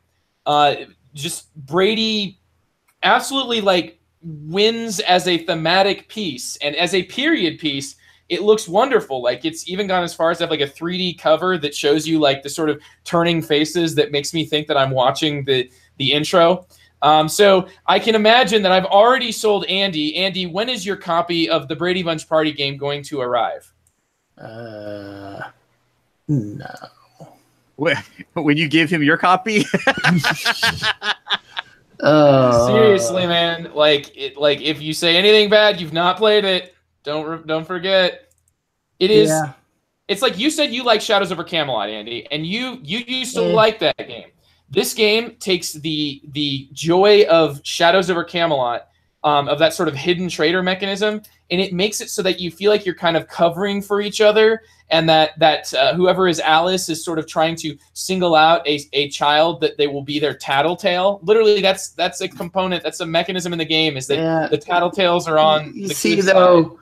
just Brady absolutely like wins as a thematic piece, and as a period piece, it looks wonderful. Like it's even gone as far as to have like a 3D cover that shows you like the sort of turning faces that makes me think that I'm watching the intro. So I can imagine that I've already sold Andy. Andy, when is your copy of the Brady Bunch Party game going to arrive? No. When you give him your copy? Seriously, man. Like if you say anything bad, you've not played it. Don't forget. It is. Yeah. it's like you said you like Shadows over Camelot, Andy, and you used to like that game. This game takes the joy of Shadows over Camelot, of that sort of hidden traitor mechanism, and it makes it so that you feel like you're kind of covering for each other, and that whoever is Alice is sort of trying to single out a child that they will be their tattletale. Literally, that's a component, that's a mechanism in the game, is that the tattletales are on you the see, good though,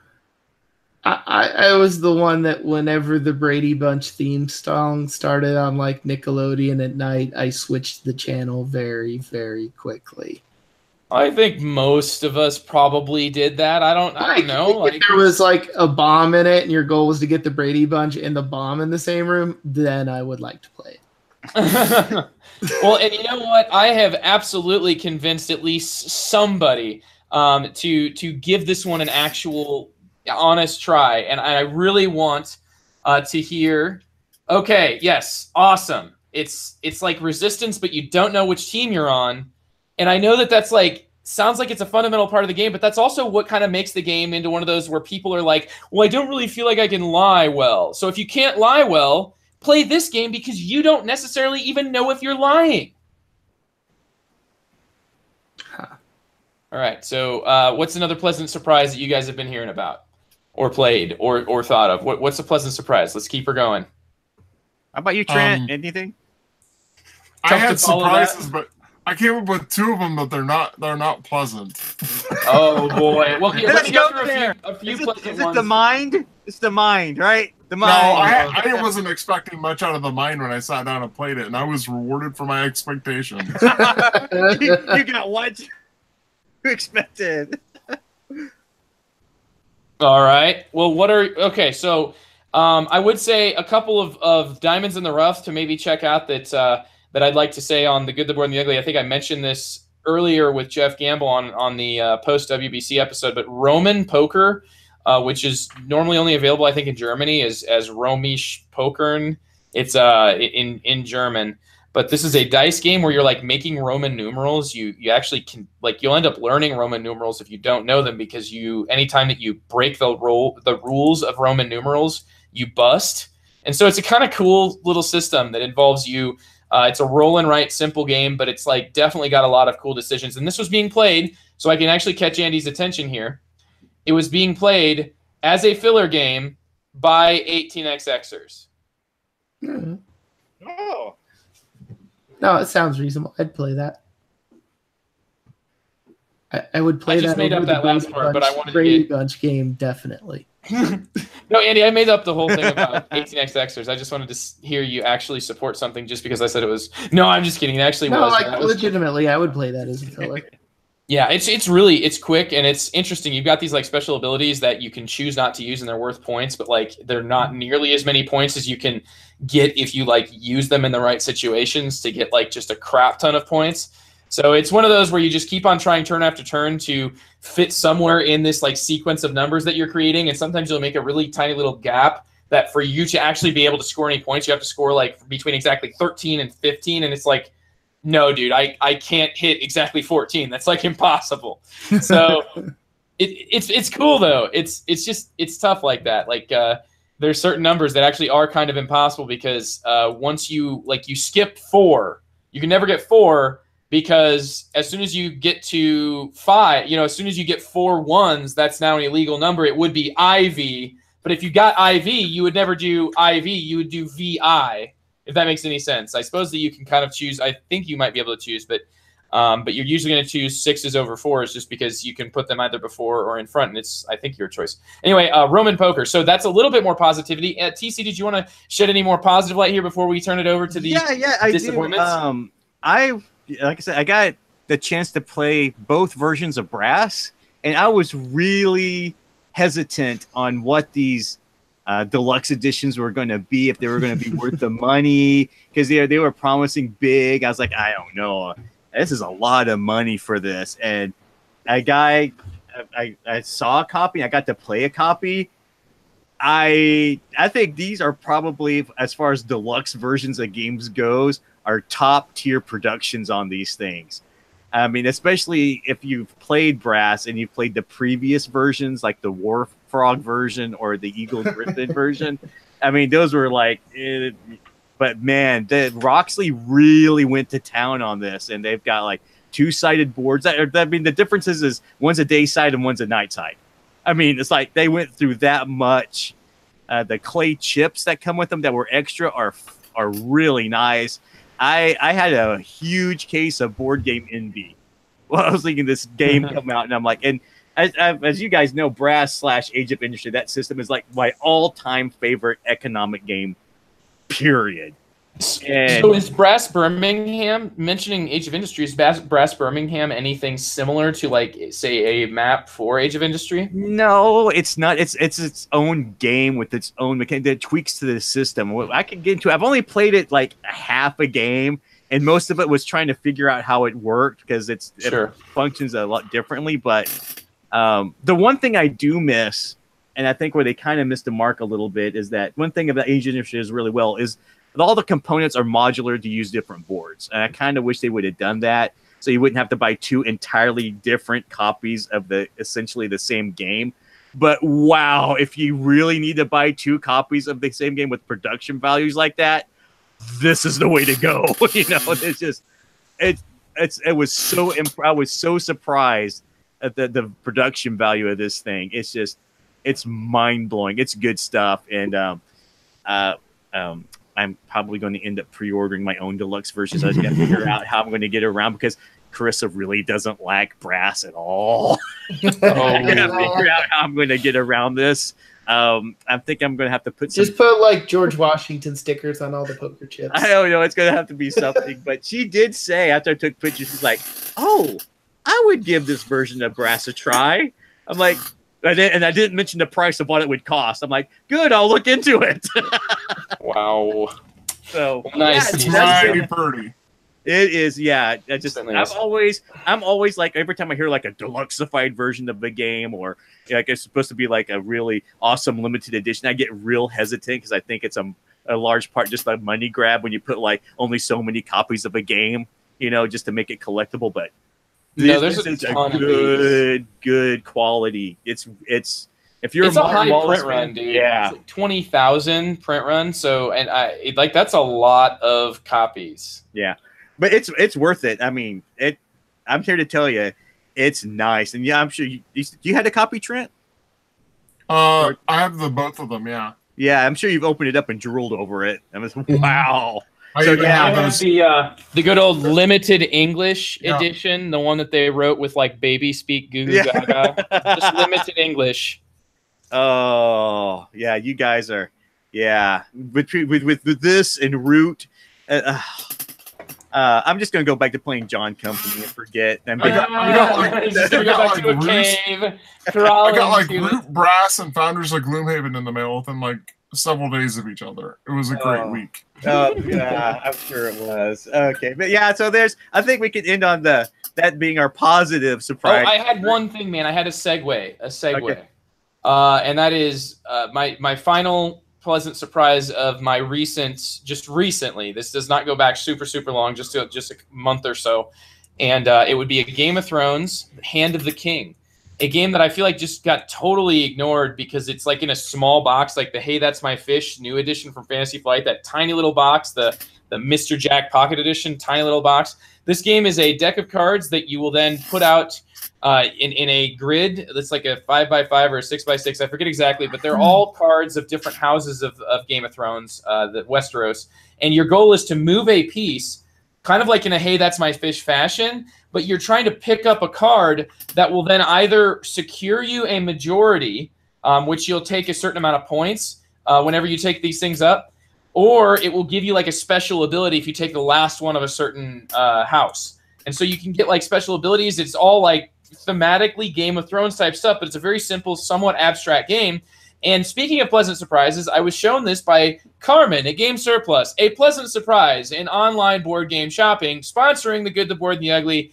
side. I was the one that whenever the Brady Bunch theme song started on like Nickelodeon at night, I switched the channel very, very quickly. I think most of us probably did that. I don't know. If there was like a bomb in it and your goal was to get the Brady Bunch and the bomb in the same room, then I would like to play it. Well, and you know what? I have absolutely convinced at least somebody to give this one an actual honest try, and I really want to hear. Okay, yes, awesome. It's like Resistance, but you don't know which team you're on. And I know that that's like, sounds like it's a fundamental part of the game, but that's also what kind of makes the game into one of those where people are like, well, I don't really feel like I can lie well. So if you can't lie well, play this game because you don't necessarily even know if you're lying. Huh. All right. So what's another pleasant surprise that you guys have been hearing about or played or thought of? What's a pleasant surprise? Let's keep her going. How about you, Trent? Anything? I had surprises, but I came up with 2 of them, but they're not pleasant. Oh boy! Well, here, let's go through there. a few Is pleasant it ones. the mind? It's the mind, right? The mind. No, I wasn't expecting much out of the mind when I sat down and played it, and I was rewarded for my expectations. you got what you expected. All right. Well, okay? So, I would say a couple of diamonds in the rough to maybe check out that I'd like to say on the Good, the Board, and the Ugly. I think I mentioned this earlier with Jeff Gamble on the post WBC episode, but Roman Poker, which is normally only available, I think, in Germany as Romisch Pokern. It's in German, but this is a dice game where you're like making Roman numerals. You actually can, like, you'll end up learning Roman numerals if you don't know them, because anytime that you break the rules of Roman numerals, you bust. And so it's a kind of cool little system that involves you. It's a roll and write simple game, but it's like definitely got a lot of cool decisions. And this was being played, so I can actually catch Andy's attention here. It was being played as a filler game by 18xxers. Mm-hmm. Oh. No, it sounds reasonable. I'd play that. I would play that. I just made up that last part, but I wanted Brady Bunch game, definitely. No, Andy, I made up the whole thing about 18xxers. I just wanted to hear you actually support something just because I said it was. No, I'm just kidding. It actually was. Like, legitimately, I would play that as a filler. Yeah, it's quick and it's interesting. You've got these like special abilities that you can choose not to use and they're worth points, but like they're not nearly as many points as you can get if you like use them in the right situations to get like just a crap ton of points. So it's one of those where you just keep on trying turn after turn to fit somewhere in this like sequence of numbers that you're creating, and sometimes you'll make a really tiny little gap that for you to actually be able to score any points, you have to score like between exactly 13 and 15, and it's like, no, dude, I can't hit exactly 14. That's like impossible. So it's cool though. It's tough like that. Like there's certain numbers that actually are kind of impossible because once you skip 4, you can never get 4. Because as soon as you get to 5, as soon as you get 4 ones, that's now an illegal number. It would be IV. But if you got IV, you would never do IV. You would do VI, if that makes any sense. I suppose that you can kind of choose. I think you might be able to choose, but you're usually going to choose 6s over 4s just because you can put them either before or in front, and it's, I think, your choice. Anyway, Roman Poker. So that's a little bit more positivity. TC, did you want to shed any more positive light here before we turn it over to the disappointments? I do. Like I said, I got the chance to play both versions of Brass, and I was really hesitant on what these deluxe editions were going to be, if they were going to be worth the money, because they were promising big. I was like, I don't know. This is a lot of money for this. And I saw a copy. I got to play a copy. I think these are probably, as far as deluxe versions of games goes, are top tier productions on these things. I mean, especially if you've played Brass and you've played the previous versions, like the War Frog version or the Eagle Griffin version. I mean, those were like, but man, Roxley really went to town on this, and they've got like 2-sided boards. I mean, the difference is one's a day side and one's a night side. I mean, it's like they went through that much. The clay chips that come with them that were extra are really nice. I had a huge case of board game envy. Well, I was thinking this game come out, and I'm like, and as you guys know, Brass / Age of Industry, that system is like my all-time favorite economic game, period. And so is Brass Birmingham, mentioning Age of Industry, is Brass Birmingham anything similar to, like, say, a map for Age of Industry? no, it's not. It's its own game with its own mechanic that tweaks to the system. I could get into. I've only played it like half a game, and most of it was trying to figure out how it worked because it functions a lot differently. But the one thing I do miss, and I think where they kind of missed the mark a little bit, is that one thing about Age of Industry is really well is all the components are modular to use different boards. And I kind of wish they would have done that so you wouldn't have to buy 2 entirely different copies of essentially the same game. But wow, if you really need to buy 2 copies of the same game with production values like that, this is the way to go. It's just it was so I was so surprised at the production value of this thing. It's mind blowing. It's good stuff, and I'm probably going to end up pre-ordering my own deluxe versions. I just got to figure out how I'm going to get around because Carissa really doesn't like Brass at all. I got to figure out how I'm going to get around this. I think I'm going to have to put just put like George Washington stickers on all the poker chips. I don't know. It's going to have to be something. But she did say after I took pictures, she's like, "Oh, I would give this version of Brass a try." I'm like, and I didn't mention the price of what it would cost. I'm like, good, I'll look into it. Wow. So nice. It's mighty pretty. It is, yeah. I'm always like, every time I hear like a deluxeified version of the game, or like it's supposed to be like a really awesome limited edition, I get real hesitant because I think it's a large part just a money grab when you put like only so many copies of a game, just to make it collectible. But there's a ton good quality. It's if you're a high print run, dude. Yeah, it's like 20,000 print run. So, and that's a lot of copies. Yeah, but it's worth it. I mean, I'm here to tell you, it's nice. And yeah, I'm sure you had a copy, Trent. I have both of them. Yeah. Yeah, I'm sure you've opened it up and drooled over it. I was wow. So the good old limited English edition, the one that they wrote with like baby speak goo goo gaga, just limited English. Oh yeah, you guys are with this and Root. I'm just gonna go back to playing John Company and forget. I got like Root, Brass, and Founders of Gloomhaven in the mail within like several days of each other. It was a great week. Oh yeah, I'm sure it was. Okay, but yeah, so I think we could end on that being our positive surprise. Oh, I had one thing, man. I had a segue. Okay. And that is my final pleasant surprise of my recently. This does not go back super long, just a month or so, and it would be a Game of Thrones Hand of the King. A game that I feel like just got totally ignored because it's like in a small box, like the Hey That's My Fish new edition from Fantasy Flight, that tiny little box, the Mr. Jack Pocket Edition, tiny little box. This game is a deck of cards that you will then put out in a grid that's like a 5x5 or a 6x6. I forget exactly, but they're all cards of different houses of Game of Thrones, the Westeros. And your goal is to move a piece, kind of like in a Hey That's My Fish fashion, but you're trying to pick up a card that will then either secure you a majority, which you'll take a certain amount of points whenever you take these things up, or it will give you like a special ability if you take the last one of a certain house. And so you can get like special abilities. It's all like thematically Game of Thrones type stuff, but it's a very simple, somewhat abstract game. And speaking of pleasant surprises, I was shown this by Carmen at Game Surplus, a pleasant surprise in online board game shopping, sponsoring the Good, the Board, and the Ugly.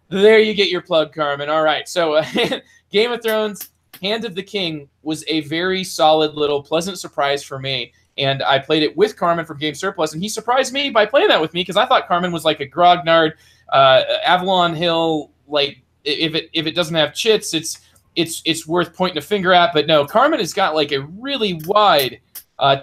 There you get your plug, Carmen. All right, so Game of Thrones Hand of the King was a very solid little pleasant surprise for me. And I played it with Carmen from Game Surplus, and he surprised me by playing that with me because I thought Carmen was like a grognard, Avalon Hill. Like if it doesn't have chits, it's worth pointing a finger at. But no, Carmen has got like a really wide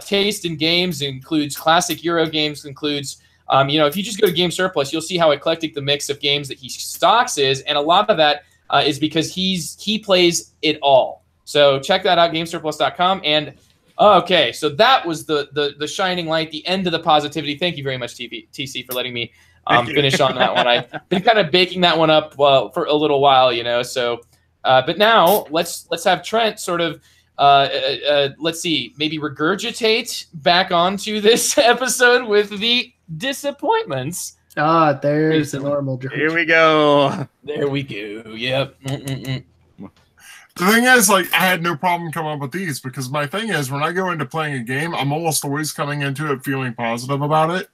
taste in games. It includes classic Euro games. Includes if you just go to Game Surplus, you'll see how eclectic the mix of games that he stocks is, and a lot of that is because he plays it all. So check that out, GameSurplus.com. And okay, so that was the shining light, the end of the positivity. Thank you very much, TC, for letting me finish on that one. I've been kind of baking that one up for a little while, So, but now let's have Trent sort of let's see, maybe regurgitate back onto this episode with the disappointments. There's a normal joke. Here we go. There we go. Yep. The thing is, I had no problem coming up with these because my thing is, when I go into playing a game, I'm almost always coming into it feeling positive about it.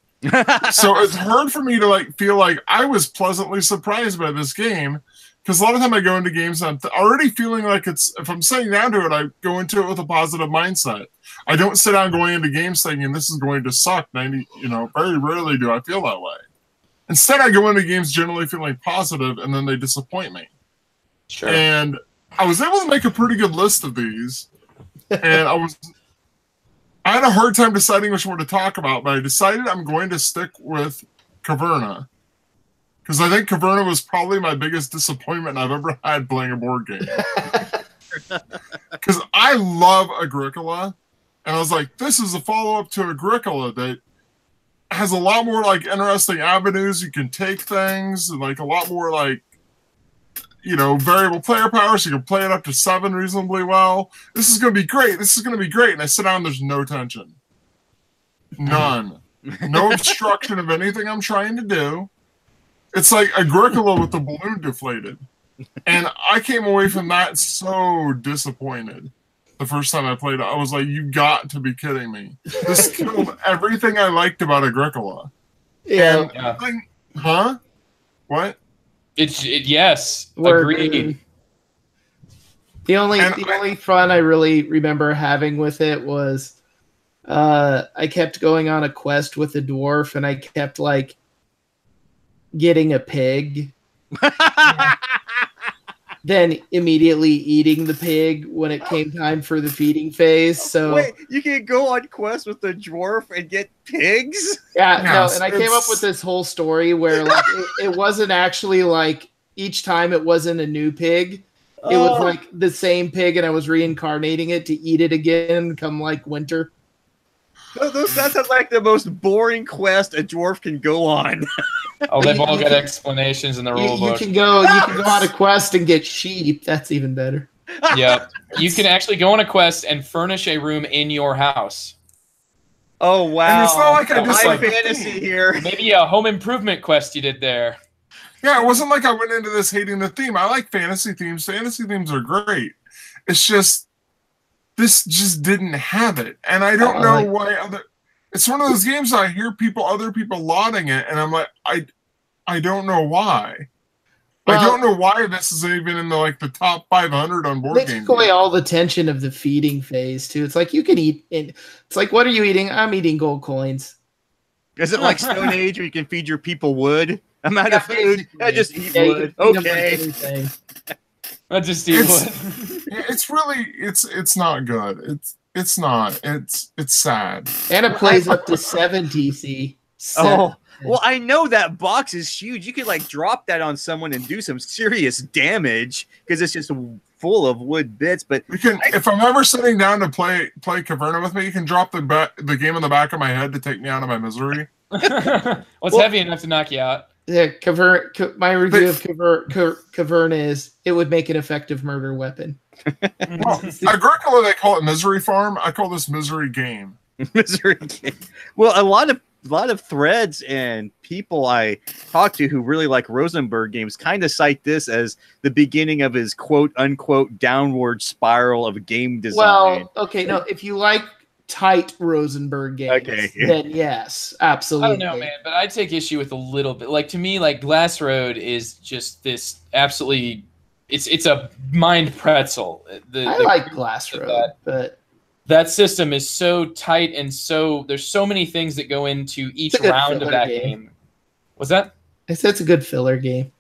So it's hard for me to feel like I was pleasantly surprised by this game, because a lot of time I go into games and I'm already feeling like if I'm sitting down to it, I go into it with a positive mindset. I don't sit down going into games thinking this is going to suck. Very rarely do I feel that way. Instead, I go into games generally feeling positive, and then they disappoint me. Sure. And I was able to make a pretty good list of these, and I had a hard time deciding which one to talk about, but I decided I'm going to stick with Caverna, because I think Caverna was probably my biggest disappointment I've ever had playing a board game. Because I love Agricola, and I was like, this is a follow-up to Agricola that has a lot more interesting avenues you can take things, and a lot more variable player power, so you can play it up to 7 reasonably well. This is going to be great. This is going to be great. And I sit down, there's no tension. None. No obstruction of anything I'm trying to do. It's like Agricola with the balloon deflated. And I came away from that so disappointed the first time I played it. I was like, you got to be kidding me. This killed everything I liked about Agricola. Yeah. Huh? What? Yes, agreed. The only fun I really remember having with it was I kept going on a quest with a dwarf, and I kept getting a pig. Then immediately eating the pig when it came time for the feeding phase. So wait, you can go on quest with the dwarf and get pigs? Yeah, no, and I came up with this whole story where it wasn't actually each time it wasn't a new pig. It was the same pig, and I was reincarnating it to eat it again come winter. That sounds like the most boring quest a dwarf can go on. They've all got explanations in the rule book. You can go on a quest and get sheep. That's even better. Yep. You can actually go on a quest and furnish a room in your house. Oh, wow. And it's not like I just fantasy here. Maybe a home improvement quest you did there. Yeah, it wasn't like I went into this hating the theme. I like fantasy themes. Fantasy themes are great. It's just, this just didn't have it. And I don't know why it's one of those games I hear other people lauding it, and I'm like, I don't know why. Well, I don't know why this is even in the top 500 on board games. They took away all the tension of the feeding phase too. It's you can eat, and it's what are you eating? I'm eating gold coins. Is it like Stone Age where you can feed your people wood? I'm out of food. I just eat wood. Okay. I just eat wood. It's really it's not good. It's not. It's sad. And it plays up to 7 TC. Oh, well, I know that box is huge. You could drop that on someone and do some serious damage because it's just full of wood bits. But you can, if I'm ever sitting down to play Caverna with me, you can drop the game on the back of my head to take me out of my misery. What's heavy enough to knock you out? Yeah, my review of Caverna is it would make an effective murder weapon. Well, Agricola, they call it Misery Farm. I call this Misery Game. Misery Game. Well, a lot of threads and people I talk to who really like Rosenberg games kind of cite this as the beginning of his quote unquote downward spiral of game design. Well, okay, no, if you like tight Rosenberg games, then yes, absolutely. I don't know, man, but I take issue with a little bit. To me, Glass Road is just this absolutely. It's a mind pretzel. I like Glass Road, but that system is so tight and there's so many things that go into each round of that game. What's that? I said it's a good filler game.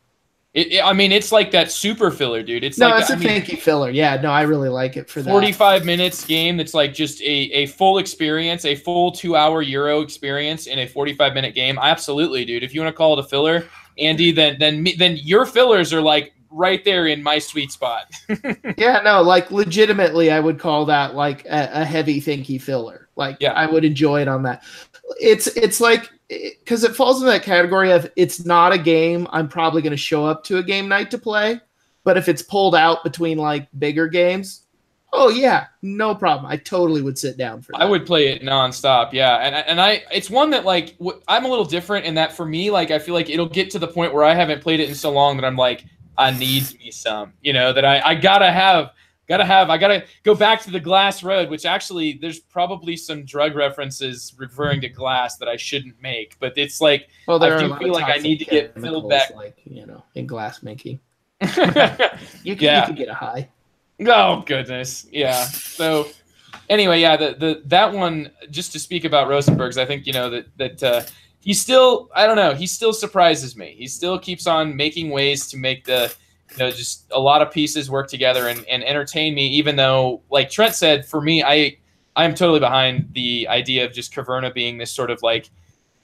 I mean, it's like that super filler, dude. It's No, like it's a thank you filler. Yeah, no, I really like it for that. 45 minutes game that's like just a full experience, a full 2-hour Euro experience in a 45-minute game. Absolutely, dude. If you want to call it a filler, Andy, then your fillers are like right there in my sweet spot. Yeah, no, like legitimately, I would call that like a heavy thinky filler. Like, yeah. I would enjoy it on that. It's like, because it falls in that category of it's not a game I'm probably going to show up to a game night to play, but if it's pulled out between like bigger games, oh yeah, no problem. I totally would sit down for that. I would play it nonstop, yeah. And it's one that like I'm a little different in that for me, like I feel like it'll get to the point where I haven't played it in so long that I'm like, I need me some, you know, that I gotta go back to the Glass Road, which actually there's probably some drug references referring to glass that I shouldn't make, but it's like, well, I do feel like I need to get filled back. Like, you know, in glass making. You can get a high. Oh goodness. Yeah. So anyway, yeah, that one, just to speak about Rosenberg's, I think, you know, that he still, I don't know, he still surprises me. He still keeps on making ways to make just a lot of pieces work together and entertain me, even though, like Trent said, for me, I'm totally behind the idea of just Caverna being this sort of like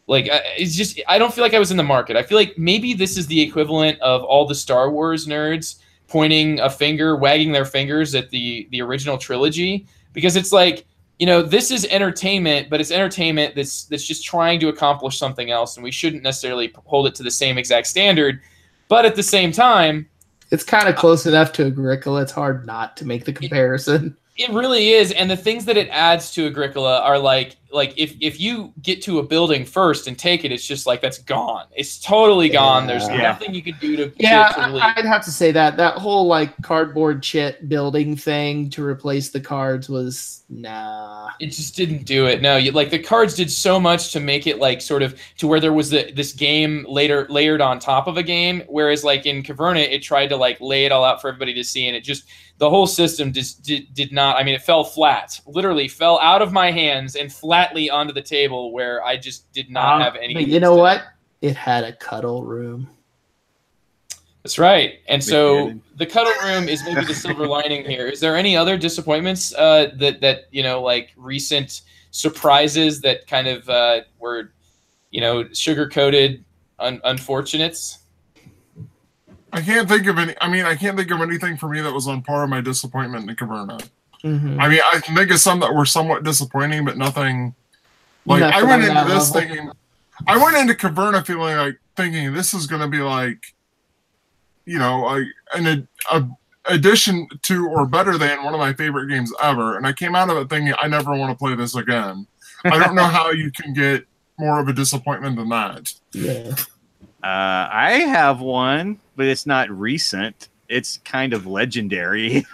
it's just, I don't feel like I was in the market. I feel like maybe this is the equivalent of all the Star Wars nerds pointing a finger, wagging their fingers at the original trilogy, because it's like, you know, this is entertainment, but it's entertainment that's just trying to accomplish something else, and we shouldn't necessarily hold it to the same exact standard. But at the same time, it's kind of close enough to Agricola. It's hard not to make the comparison. It really is, and the things that it adds to Agricola are like if you get to a building first and take it, it's just like that's gone. It's totally gone. There's nothing you can do to I'd have to say that whole like cardboard chit building thing to replace the cards was nah. It just didn't do it. No, like the cards did so much to make it like sort of to where there was this game layered on top of a game, whereas like in Caverna it tried to like lay it all out for everybody to see, and it just, the whole system just did not. I mean, it fell flat. Literally fell out of my hands and flatly onto the table, where I just did not have any. But you know what? It had a cuddle room. That's right. And so the cuddle room is maybe the silver lining here. Is there any other disappointments that you know, like recent surprises that kind of were, you know, sugar-coated unfortunates? I can't think of any. I mean, I can't think of anything for me that was on par with my disappointment in Caverna. Mm-hmm. I mean, I can think of some that were somewhat disappointing, but nothing. Like I went into this thinking, I went into Caverna thinking this is going to be like, you know, an addition to or better than one of my favorite games ever, and I came out of it thinking I never want to play this again. I don't know how you can get more of a disappointment than that. Yeah. I have one, but it's not recent. It's kind of legendary. Is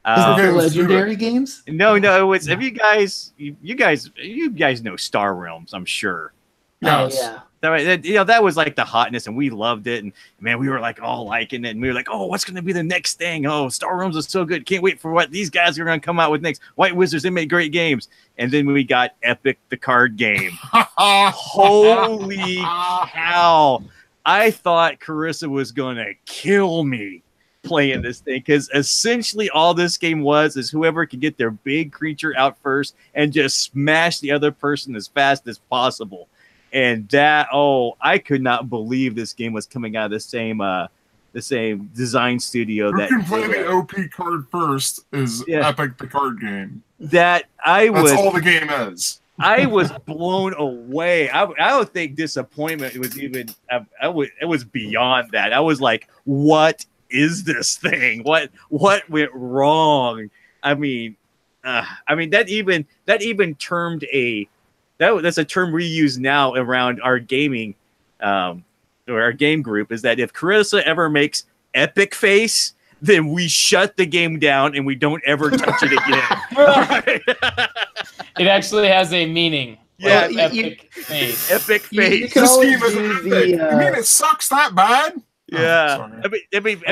it legendary games? No. It's if you guys know Star Realms, I'm sure. Yes. Oh yeah. That was like the hotness, and we loved it, and man, we were like all liking it, and we were like, oh, what's going to be the next thing? Oh, Star Realms is so good, can't wait for what these guys are going to come out with next. White Wizards, they make great games, and then we got Epic the card game. Holy cow! I thought Carissa was going to kill me playing this thing, because essentially all this game is whoever can get their big creature out first and just smash the other person as fast as possible. And I could not believe this game was coming out of the same design studio. Who can play the OP card first is Epic the card game. That's all the game is. I was blown away. I don't think disappointment was even. It was beyond that. I was like, "What is this thing? What went wrong?" I mean, that even termed that's a term we use now around our gaming, or our game group, is that if Carissa ever makes epic face, then we shut the game down and we don't ever touch it again. It actually has a meaning. Yeah, epic face. Epic face. You can always do you mean it sucks that bad? Yeah, oh, I mean,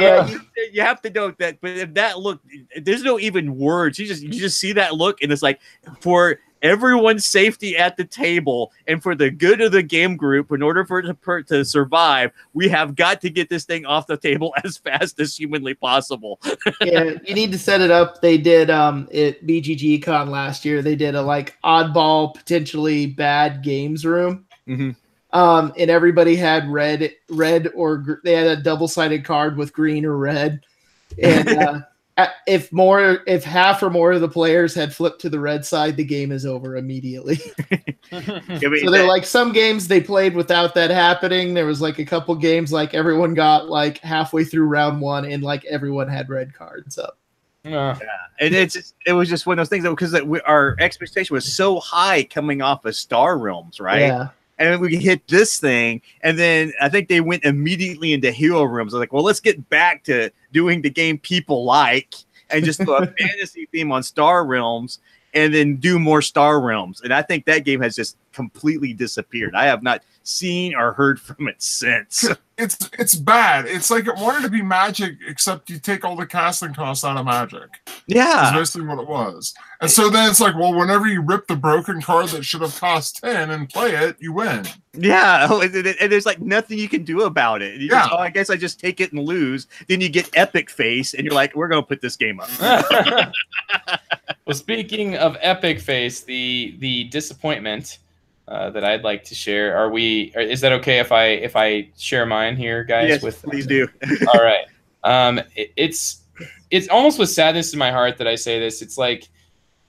you have to know that. But if that look, there's no even words. You just see that look, and it's like, for everyone's safety at the table and for the good of the game group, in order for it to survive, we have got to get this thing off the table as fast as humanly possible. Yeah, you need to set it up. They did at BGG Con last year. They did a like oddball, potentially bad games room. Mm-hmm. And everybody had red or they had a double-sided card with green or red. And if half or more of the players had flipped to the red side, the game is over immediately. So they're like, some games they played without that happening. There was like a couple games like everyone got like halfway through round one and like everyone had red cards up. Yeah, and it was just one of those things because our expectation was so high coming off of Star Realms, right? Yeah. And then we hit this thing, and then I think they went immediately into Hero Realms. I was like, well, let's get back to doing the game people like and just do a fantasy theme on Star Realms and then do more Star Realms. And I think that game has just completely disappeared. I have not seen or heard from it since. It's bad. It's like it wanted to be Magic, except you take all the casting costs out of Magic. Yeah. That's basically what it was. And so then it's like, well, whenever you rip the broken card that should have cost 10 and play it, you win. Yeah. And there's like nothing you can do about it. You just, I guess I just take it and lose. Then you get Epic Face, and you're like, we're going to put this game up. Well, speaking of Epic Face, the disappointment that I'd like to share. Is that okay if I share mine here, guys? Yes, please do. All right. It's almost with sadness in my heart that I say this. It's like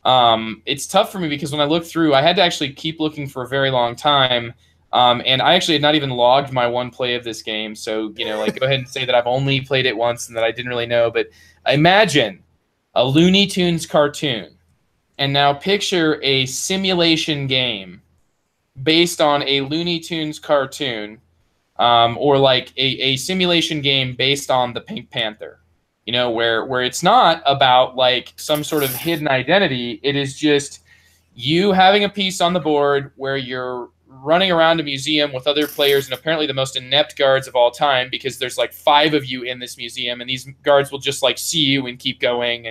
it's tough for me because when I look through, I had to actually keep looking for a very long time. And I actually had not even logged my one play of this game. So, like, go ahead and say that I've only played it once and that I didn't really know. But imagine a Looney Tunes cartoon, and now picture a simulation game based on a Looney Tunes cartoon, or like a simulation game based on the Pink Panther, where it's not about like some sort of hidden identity. It is just you having a piece on the board where you're running around a museum with other players and apparently the most inept guards of all time, because there's like 5 of you in this museum, and these guards will just like see you and keep going.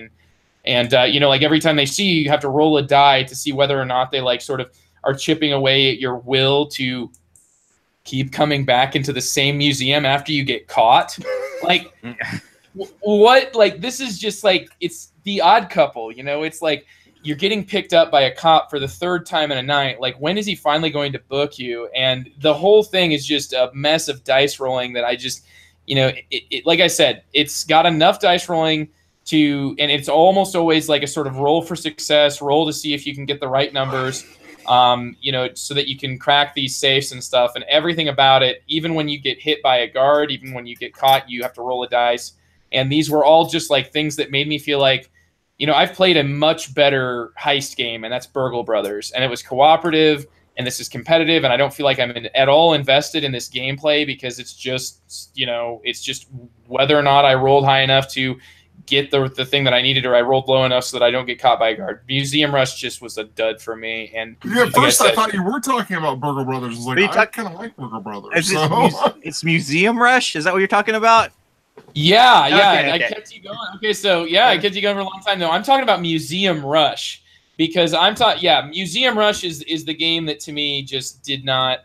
And like every time they see you, you have to roll a die to see whether or not they like sort of are chipping away at your will to keep coming back into the same museum after you get caught. Like, what? Like, this is just like, it's The Odd Couple, it's like you're getting picked up by a cop for the 3rd time in a night. Like, when is he finally going to book you? And the whole thing is just a mess of dice rolling that I just, like I said, it's got enough dice rolling and it's almost always like a sort of roll for success, roll to see if you can get the right numbers. So that you can crack these safes and stuff, and everything about it, even when you get hit by a guard, even when you get caught, you have to roll a dice. And these were all just like things that made me feel like, I've played a much better heist game, and that's Burgle Brothers, and it was cooperative, and this is competitive, and I don't feel like I'm at all invested in this gameplay because it's just, it's just whether or not I rolled high enough to get the thing that I needed, or I rolled low enough so that I don't get caught by a guard. Museum Rush just was a dud for me. And yeah, first I thought you were talking about Burgle Brothers. I was like, I kind of like Burgle Brothers. It's Museum Rush? Is that what you're talking about? Yeah. Okay. I kept you going. Okay, so I kept you going for a long time. No, I'm talking about Museum Rush because Museum Rush is the game that to me just did not.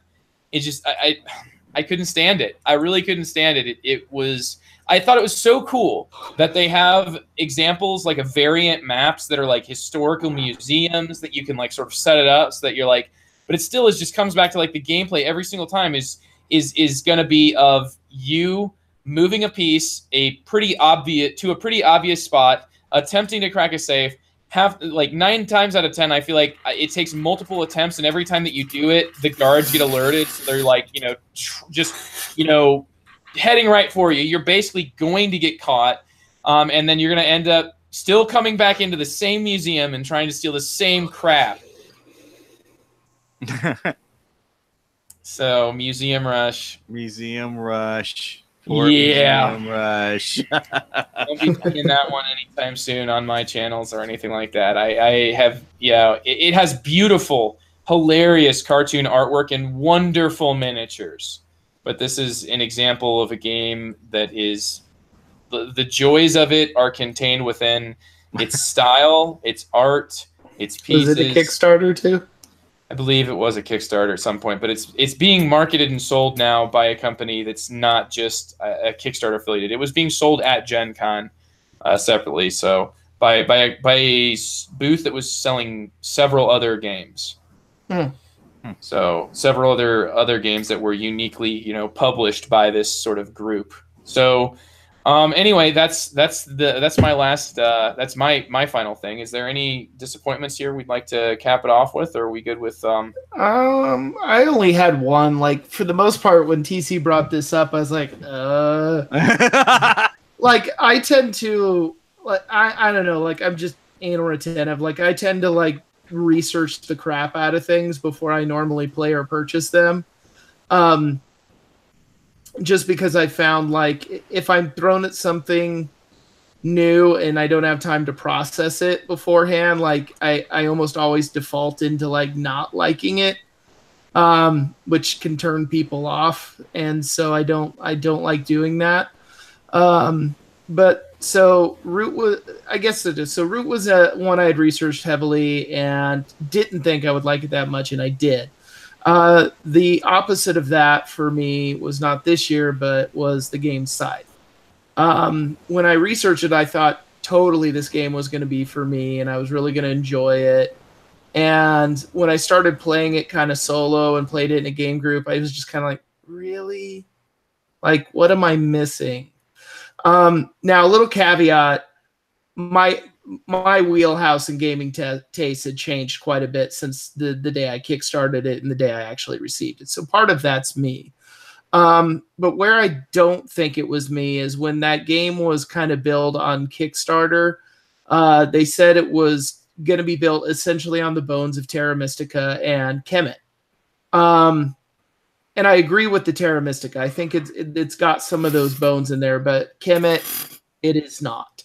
It just I couldn't stand it. I really couldn't stand it. It was. I thought it was so cool that they have examples like a variant maps that are like historical museums that you can like sort of set it up so that you're like, but it still just comes back to like the gameplay every single time is going to be of you moving a piece a pretty obvious spot, attempting to crack a safe. Have like 9 times out of 10, I feel like it takes multiple attempts, and every time that you do it, the guards get alerted. So they're like, heading right for you. You're basically going to get caught, and then you're going to end up still coming back into the same museum and trying to steal the same crap. So, Museum Rush. Museum Rush. Museum Rush. Don't be playing that one anytime soon on my channels or anything like that. I have, it has beautiful, hilarious cartoon artwork and wonderful miniatures. But this is an example of a game that is the joys of it are contained within its style, its art, its pieces. Was it a Kickstarter too? I believe it was a Kickstarter at some point, but it's being marketed and sold now by a company that's not just a Kickstarter affiliated. It was being sold at Gen Con separately, so by a booth that was selling several other games. So several other games that were uniquely, published by this sort of group. So anyway, that's my last that's my final thing. Is there any disappointments here we'd like to cap it off with, or are we good with I only had one. Like, for the most part, when TC brought this up, I was like, like, I tend to, like, I don't know, like, I'm just anal retentive. Like, I tend to, like, research the crap out of things before I normally play or purchase them. Just because I found, like, if I'm thrown at something new and I don't have time to process it beforehand, like, I almost always default into, like, not liking it, which can turn people off. And so I don't like doing that. But so Root was, I guess it is. So Root was one I had researched heavily and didn't think I would like it that much, and I did. The opposite of that for me was not this year, but was the game Scythe. When I researched it, I thought totally this game was going to be for me, and I was really going to enjoy it. And when I started playing it kind of solo and played it in a game group, I was just kind of like, really? Like, what am I missing? Now, a little caveat, my wheelhouse in gaming taste had changed quite a bit since the day I kickstarted it and the day I actually received it. So part of that's me. But where I don't think it was me is when that game was kind of built on Kickstarter, they said it was going to be built essentially on the bones of Terra Mystica and Kemet. And I agree with the Terra Mystica. I think it's got some of those bones in there, but Kemet, it is not.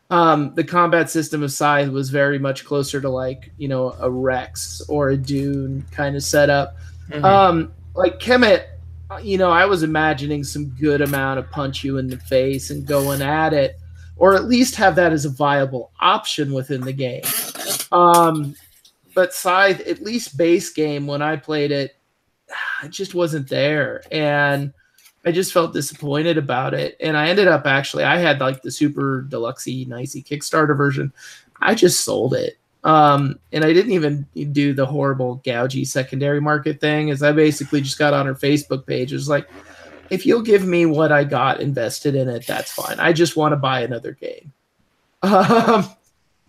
The combat system of Scythe was very much closer to, like, a Rex or a Dune kind of setup. Like Kemet, I was imagining some good amount of punch you in the face and going at it, or at least have that as a viable option within the game. But Scythe, at least base game, when I played it, it just wasn't there, and I just felt disappointed about it. And I ended up I had like the super deluxe-y, nicey Kickstarter version. I just sold it, and I didn't even do the horrible gougy secondary market thing. As I basically just got on her Facebook page. It was like, if you'll give me what I got invested in it, that's fine. I just want to buy another game. I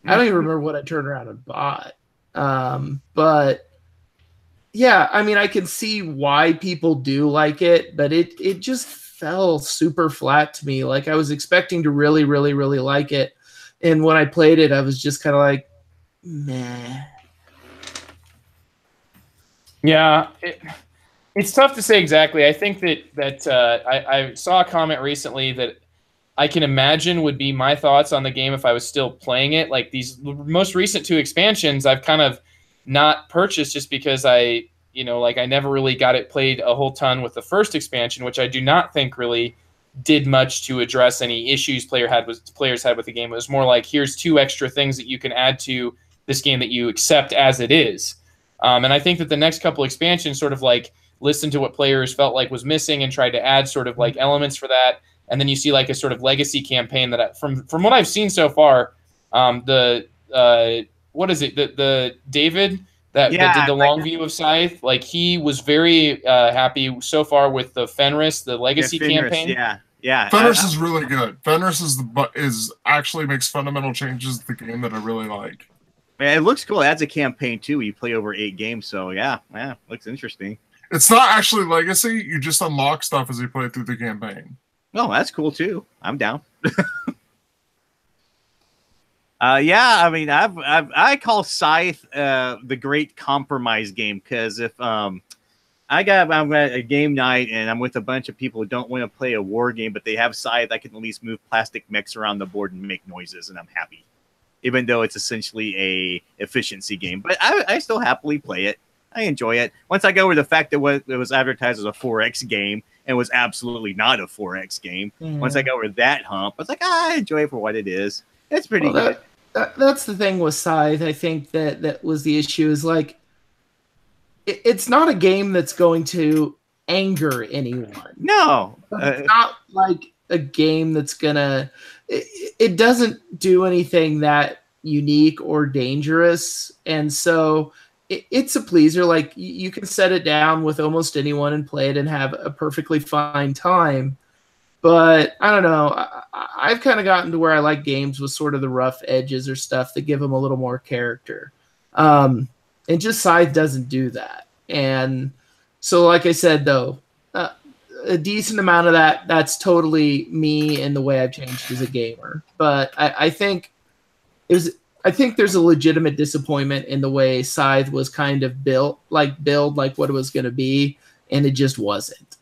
don't even remember what I turned around and bought, but. Yeah, I mean, I can see why people do like it, but it just fell super flat to me. Like, I was expecting to really, really, really like it. And when I played it, I was just kind of like, meh. Yeah, it's tough to say exactly. I think that I saw a comment recently that I can imagine would be my thoughts on the game if I was still playing it. Like, these most recent 2 expansions, I've kind of not purchased just because I never really got it played a whole ton with the first expansion, which I do not think really did much to address any issues players had with the game. It was more like, here's 2 extra things that you can add to this game that you accept as it is. And I think that the next couple expansions sort of like listened to what players felt like was missing and tried to add sort of like elements for that. And then you see like a sort of legacy campaign that from what I've seen so far, what is it? The David that did the long view of Scythe, like, he was very happy so far with the Fenris, the legacy campaign. Yeah. Fenris is really good. Fenris is actually makes fundamental changes to the game that I really like. Man, it looks cool. It adds a campaign too. You play over 8 games, so yeah, looks interesting. It's not actually legacy. You just unlock stuff as you play through the campaign. Oh, that's cool too. I'm down. Yeah, I mean, I call Scythe the great compromise game, because if I'm at a game night and I'm with a bunch of people who don't want to play a war game, but they have Scythe, I can at least move plastic mechs around the board and make noises, and I'm happy. Even though it's essentially a efficiency game, but I still happily play it. I enjoy it. Once I go over the fact that it was advertised as a 4X game and was absolutely not a 4X game, once I go over that hump, I was like, I enjoy it for what it is. It's pretty good. that's the thing with Scythe. I think that was the issue. Is like it's not a game that's going to anger anyone. No, it's not like a game that's gonna. It doesn't do anything that unique or dangerous, and so it's a pleaser. Like you can set it down with almost anyone and play it and have a perfectly fine time. But I don't know. I've kind of gotten to where I like games with sort of the rough edges or stuff that give them a little more character. And just Scythe doesn't do that. And so, like I said, though, a decent amount of that's totally me and the way I've changed as a gamer. But I think there's a legitimate disappointment in the way Scythe was kind of built like what it was going to be, and it just wasn't.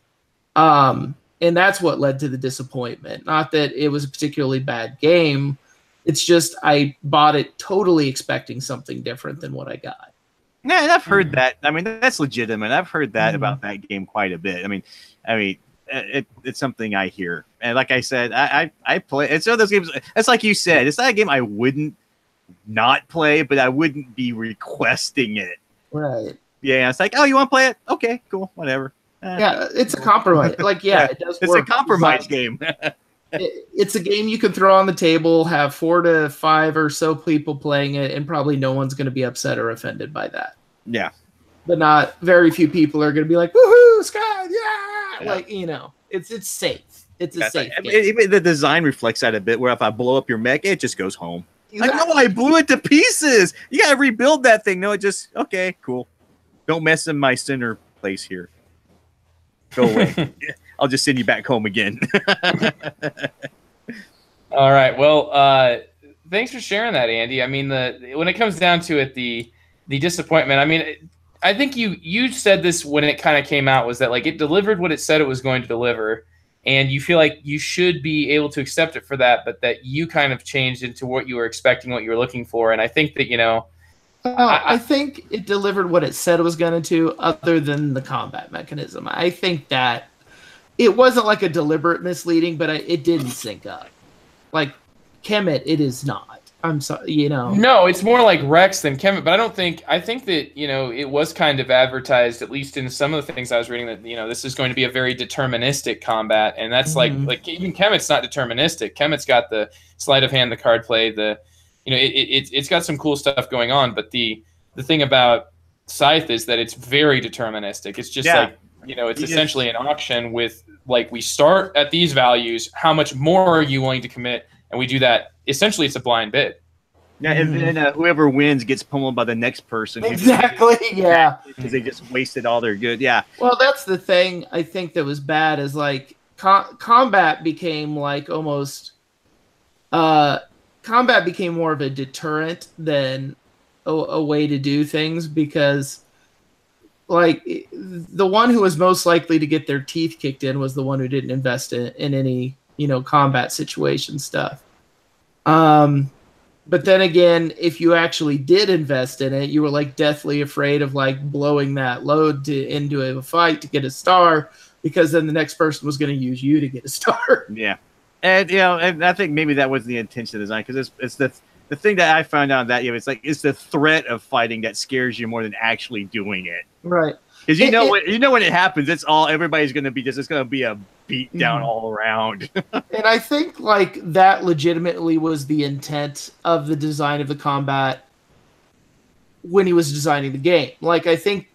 And that's what led to the disappointment. Not that it was a particularly bad game. It's just I bought it totally expecting something different than what I got. Yeah, and I've heard that. I mean, that's legitimate. I've heard that about that game quite a bit. I mean, it's something I hear. And like I said, I play. It's one of those games. It's like you said. It's not a game I wouldn't not play, but I wouldn't be requesting it. Right. Yeah, it's like, oh, you want to play it? Okay, cool, whatever. Yeah, it's a compromise. Like, yeah, it does. It's work. a compromise game. It's a game you can throw on the table, have 4 to 5 or so people playing it, and probably no one's going to be upset or offended by that. Yeah. But not very few people are going to be like, woohoo, Sky, yeah! Like, it's safe. It's a safe game. Even the design reflects that a bit, where if I blow up your mech, it just goes home. Exactly. Like, no, I blew it to pieces. You got to rebuild that thing. No, it just, okay, cool. Don't mess in my center place here. Go away. I'll just send you back home again. All right. Well, thanks for sharing that, Andy. I mean, when it comes down to it, the disappointment. I mean, I think you said this when it kind of came out, was that like it delivered what it said it was going to deliver, and you feel like you should be able to accept it for that, but that you kind of changed into what you were expecting, what you were looking for, and I think that I think it delivered what it said it was going to, other than the combat mechanism. I think that it wasn't like a deliberate misleading, but it didn't sync up. Like Kemet, it is not. I'm sorry, No, it's more like Rex than Kemet, but I think that, it was kind of advertised, at least in some of the things I was reading, that, this is going to be a very deterministic combat, and that's like even Kemet's not deterministic. Kemet's got the sleight of hand, the card play, it's got some cool stuff going on, but the thing about Scythe is that it's very deterministic. It's just it's essentially an auction with, like, we start at these values, how much more are you willing to commit? And we do that. Essentially, it's a blind bid. Yeah, and whoever wins gets pummeled by the next person. Exactly, yeah. Because they just wasted all their good, yeah. Well, that's the thing I think that was bad, is like combat became like almost... combat became more of a deterrent than a way to do things, because like the one who was most likely to get their teeth kicked in was the one who didn't invest in any combat situation stuff. But then again, if you actually did invest in it, you were like deathly afraid of like blowing that load into a fight to get a star, because then the next person was going to use you to get a star. Yeah. And and I think maybe that was the intention of the design, because it's the thing that I found out that it's the threat of fighting that scares you more than actually doing it. Right. Because when it happens, everybody's going to be it's going to be a beat down all around. And I think like that legitimately was the intent of the design of the combat when he was designing the game. Like, I think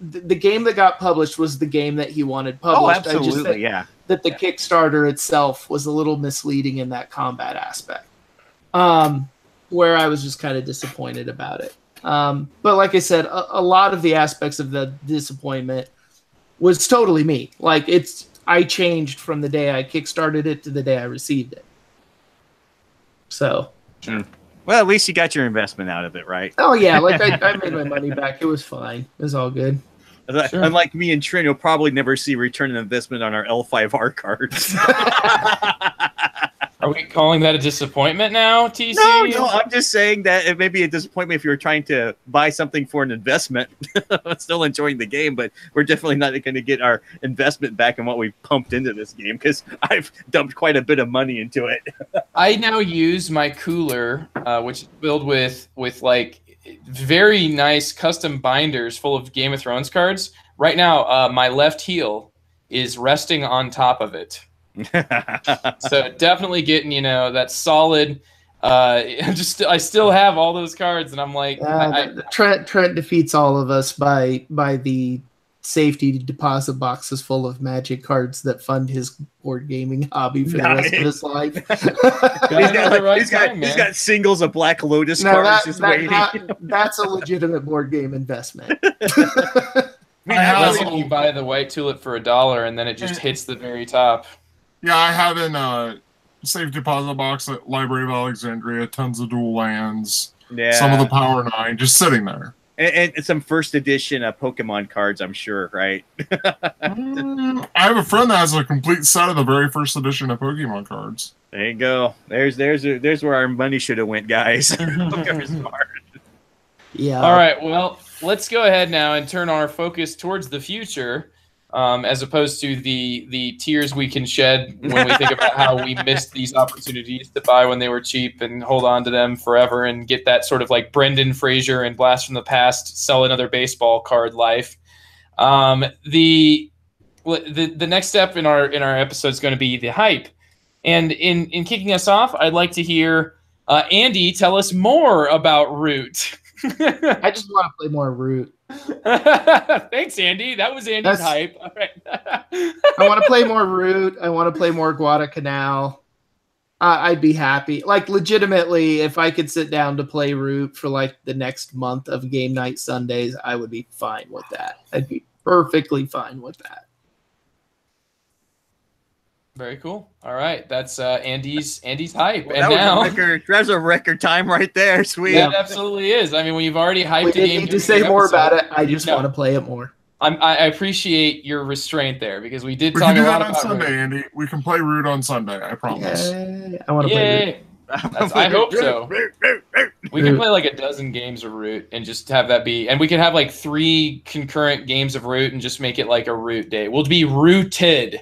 the game that got published was the game that he wanted published. Oh, absolutely, that the Kickstarter itself was a little misleading in that combat aspect, where I was just kind of disappointed about it. But like I said, a lot of the aspects of the disappointment was totally me. Like, I changed from the day I Kickstarted it to the day I received it. So. Sure. Well, at least you got your investment out of it, right? Oh, yeah. Like, I made my money back. It was fine. It was all good. Sure. Unlike me and Trent, you'll probably never see return on investment on our L5R cards. Are we calling that a disappointment now, TC? No, I'm just saying that it may be a disappointment if you're trying to buy something for an investment. I'm still enjoying the game, but we're definitely not going to get our investment back in what we pumped into this game because I've dumped quite a bit of money into it. I now use my cooler, which is filled with like very nice custom binders full of Game of Thrones cards. Right now, my left heel is resting on top of it. So definitely getting, that solid. I still have all those cards, and I'm like, Trent defeats all of us by the safety deposit boxes full of Magic cards that fund his board gaming hobby for the rest of his life. He's got singles of Black Lotus cards just waiting. That's a legitimate board game investment. You buy the white tulip for $1, and then it just hits the very top. Yeah, I have in safe deposit box at Library of Alexandria, tons of dual lands, some of the Power 9, just sitting there. And some first edition Pokemon cards, I'm sure, right? I have a friend that has a complete set of the very first edition of Pokemon cards. There you go. There's where our money should have went, guys. Yeah. All right, well, let's go ahead now and turn our focus towards the future. As opposed to the tears we can shed when we think about how we missed these opportunities to buy when they were cheap and hold on to them forever and get that sort of like Brendan Fraser and Blast from the Past, sell another baseball card life. The next step in our episode is going to be the hype. And in kicking us off, I'd like to hear Andy tell us more about Root. I just want to play more Root. Thanks, Andy. That was Andy's hype. All right. I want to play more Root. I want to play more Guadalcanal. I'd be happy. Like, legitimately, if I could sit down to play Root for like the next month of game night Sundays, I would be fine with that. I'd be perfectly fine with that. Very cool. All right, that's Andy's hype. Well, and now that's a record time right there. Sweet. That absolutely is. I mean, when you've already hyped we a game, need to say more about it. I just want to play it more. I appreciate your restraint there because we did talk a lot about on Sunday, Root. Andy. We can play Root on Sunday. I promise. Yay. I want to play Root. I hope so. We can play like a dozen games of Root and just have that be, and we could have like 3 concurrent games of Root and just make it like a Root day. We'll be rooted.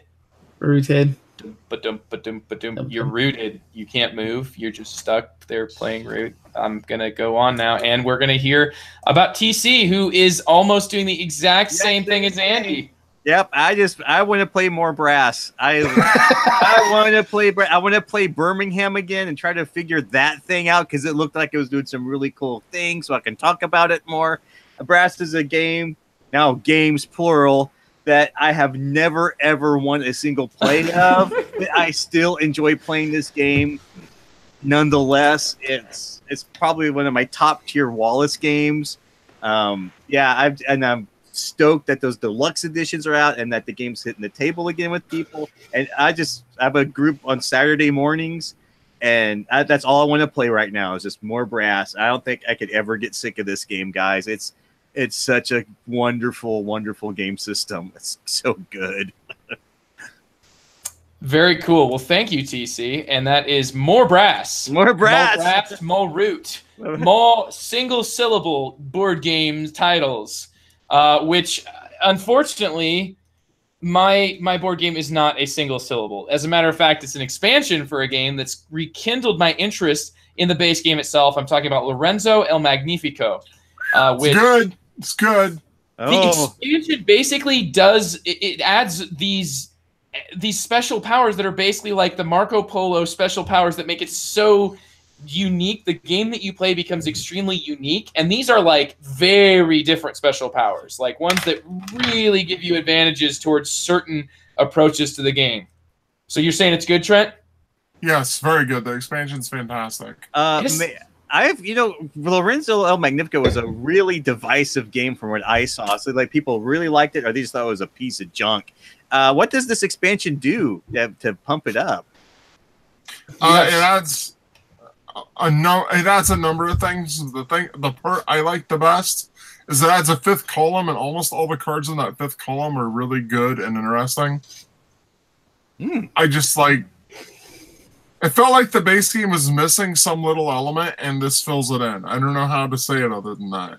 Rooted. You're rooted. You can't move. You're just stuck there playing Root. I'm gonna go on now, and we're gonna hear about TC, who is almost doing the exact same thing as Andy. Yep, I want to play more brass. I want to play Birmingham again and try to figure that thing out because it looked like it was doing some really cool things. So I can talk about it more. Brass is a game, now games plural, that I have never ever won a single play of. I still enjoy playing this game. Nonetheless, it's probably one of my top tier Wallace games. I'm stoked that those deluxe editions are out and that the game's hitting the table again with people. And I have a group on Saturday mornings, and that's all I want to play right now is just more brass. I don't think I could ever get sick of this game, guys. It's such a wonderful, wonderful game system. It's so good. Very cool. Well, thank you, TC. And that is more brass. More brass. More brass, more Root. More single-syllable board game titles. Which, unfortunately, my board game is not a single syllable. As a matter of fact, it's an expansion for a game that's rekindled my interest in the base game itself. I'm talking about Lorenzo El Magnifico. It's good. The expansion basically does it adds these special powers that are basically like the Marco Polo special powers that make it so unique. The game that you play becomes extremely unique, and these are like very different special powers, like ones that really give you advantages towards certain approaches to the game. So you're saying it's good, Trent? Yes, very good. The expansion's fantastic. Lorenzo El Magnifico was a really divisive game from what I saw. So like people really liked it, or they just thought it was a piece of junk. What does this expansion do to pump it up? It adds a number of things. The part I like the best is it adds a 5th column, and almost all the cards in that 5th column are really good and interesting. I just like It felt like the base game was missing some little element, and this fills it in. I don't know how to say it other than that.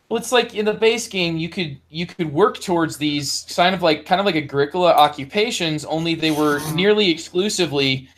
Well, it's like in the base game, you could work towards these kind of like Agricola occupations, only they were nearly exclusively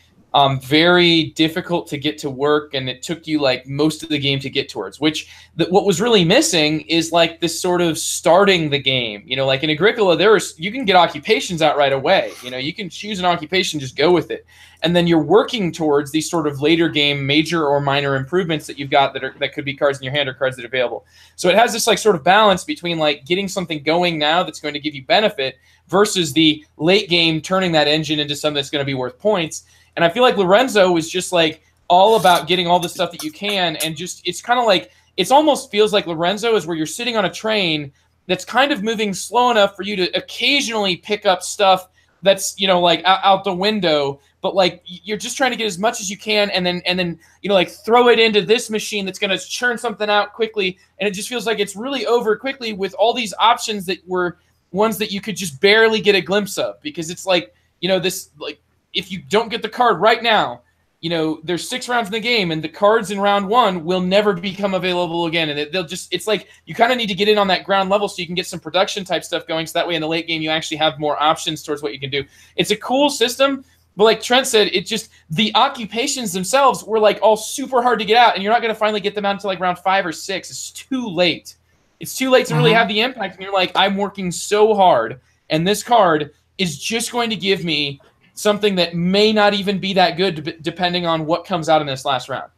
very difficult to get to work, and it took you like most of the game to get towards. Which what was really missing is like this sort of starting the game. You know, like in Agricola, you can get occupations out right away. You know, you can choose an occupation, just go with it, and then you're working towards these sort of later game major or minor improvements that you've got that could be cards in your hand or cards that are available. So it has this like sort of balance between like getting something going now that's going to give you benefit versus the late game turning that engine into something that's going to be worth points. And I feel like Lorenzo is just like all about getting all the stuff that you can, and just it's kind of like it almost feels like Lorenzo is where you're sitting on a train that's kind of moving slow enough for you to occasionally pick up stuff that's, you know, like out the window, but like you're just trying to get as much as you can, and then you know, like throw it into this machine that's going to churn something out quickly, and it just feels like it's really over quickly with all these options that were ones that you could just barely get a glimpse of, because it's like, you know, this like if you don't get the card right now, you know, there's 6 rounds in the game, and the cards in round 1 will never become available again. And they'll just, it's like you kind of need to get in on that ground level so you can get some production type stuff going. So that way in the late game, you actually have more options towards what you can do. It's a cool system, but like Trent said, it just, the occupations themselves were like all super hard to get out, and you're not going to finally get them out until like round 5 or 6. It's too late. It's too late to really have the impact. And you're like, I'm working so hard, and this card is just going to give me something that may not even be that good depending on what comes out in this last round.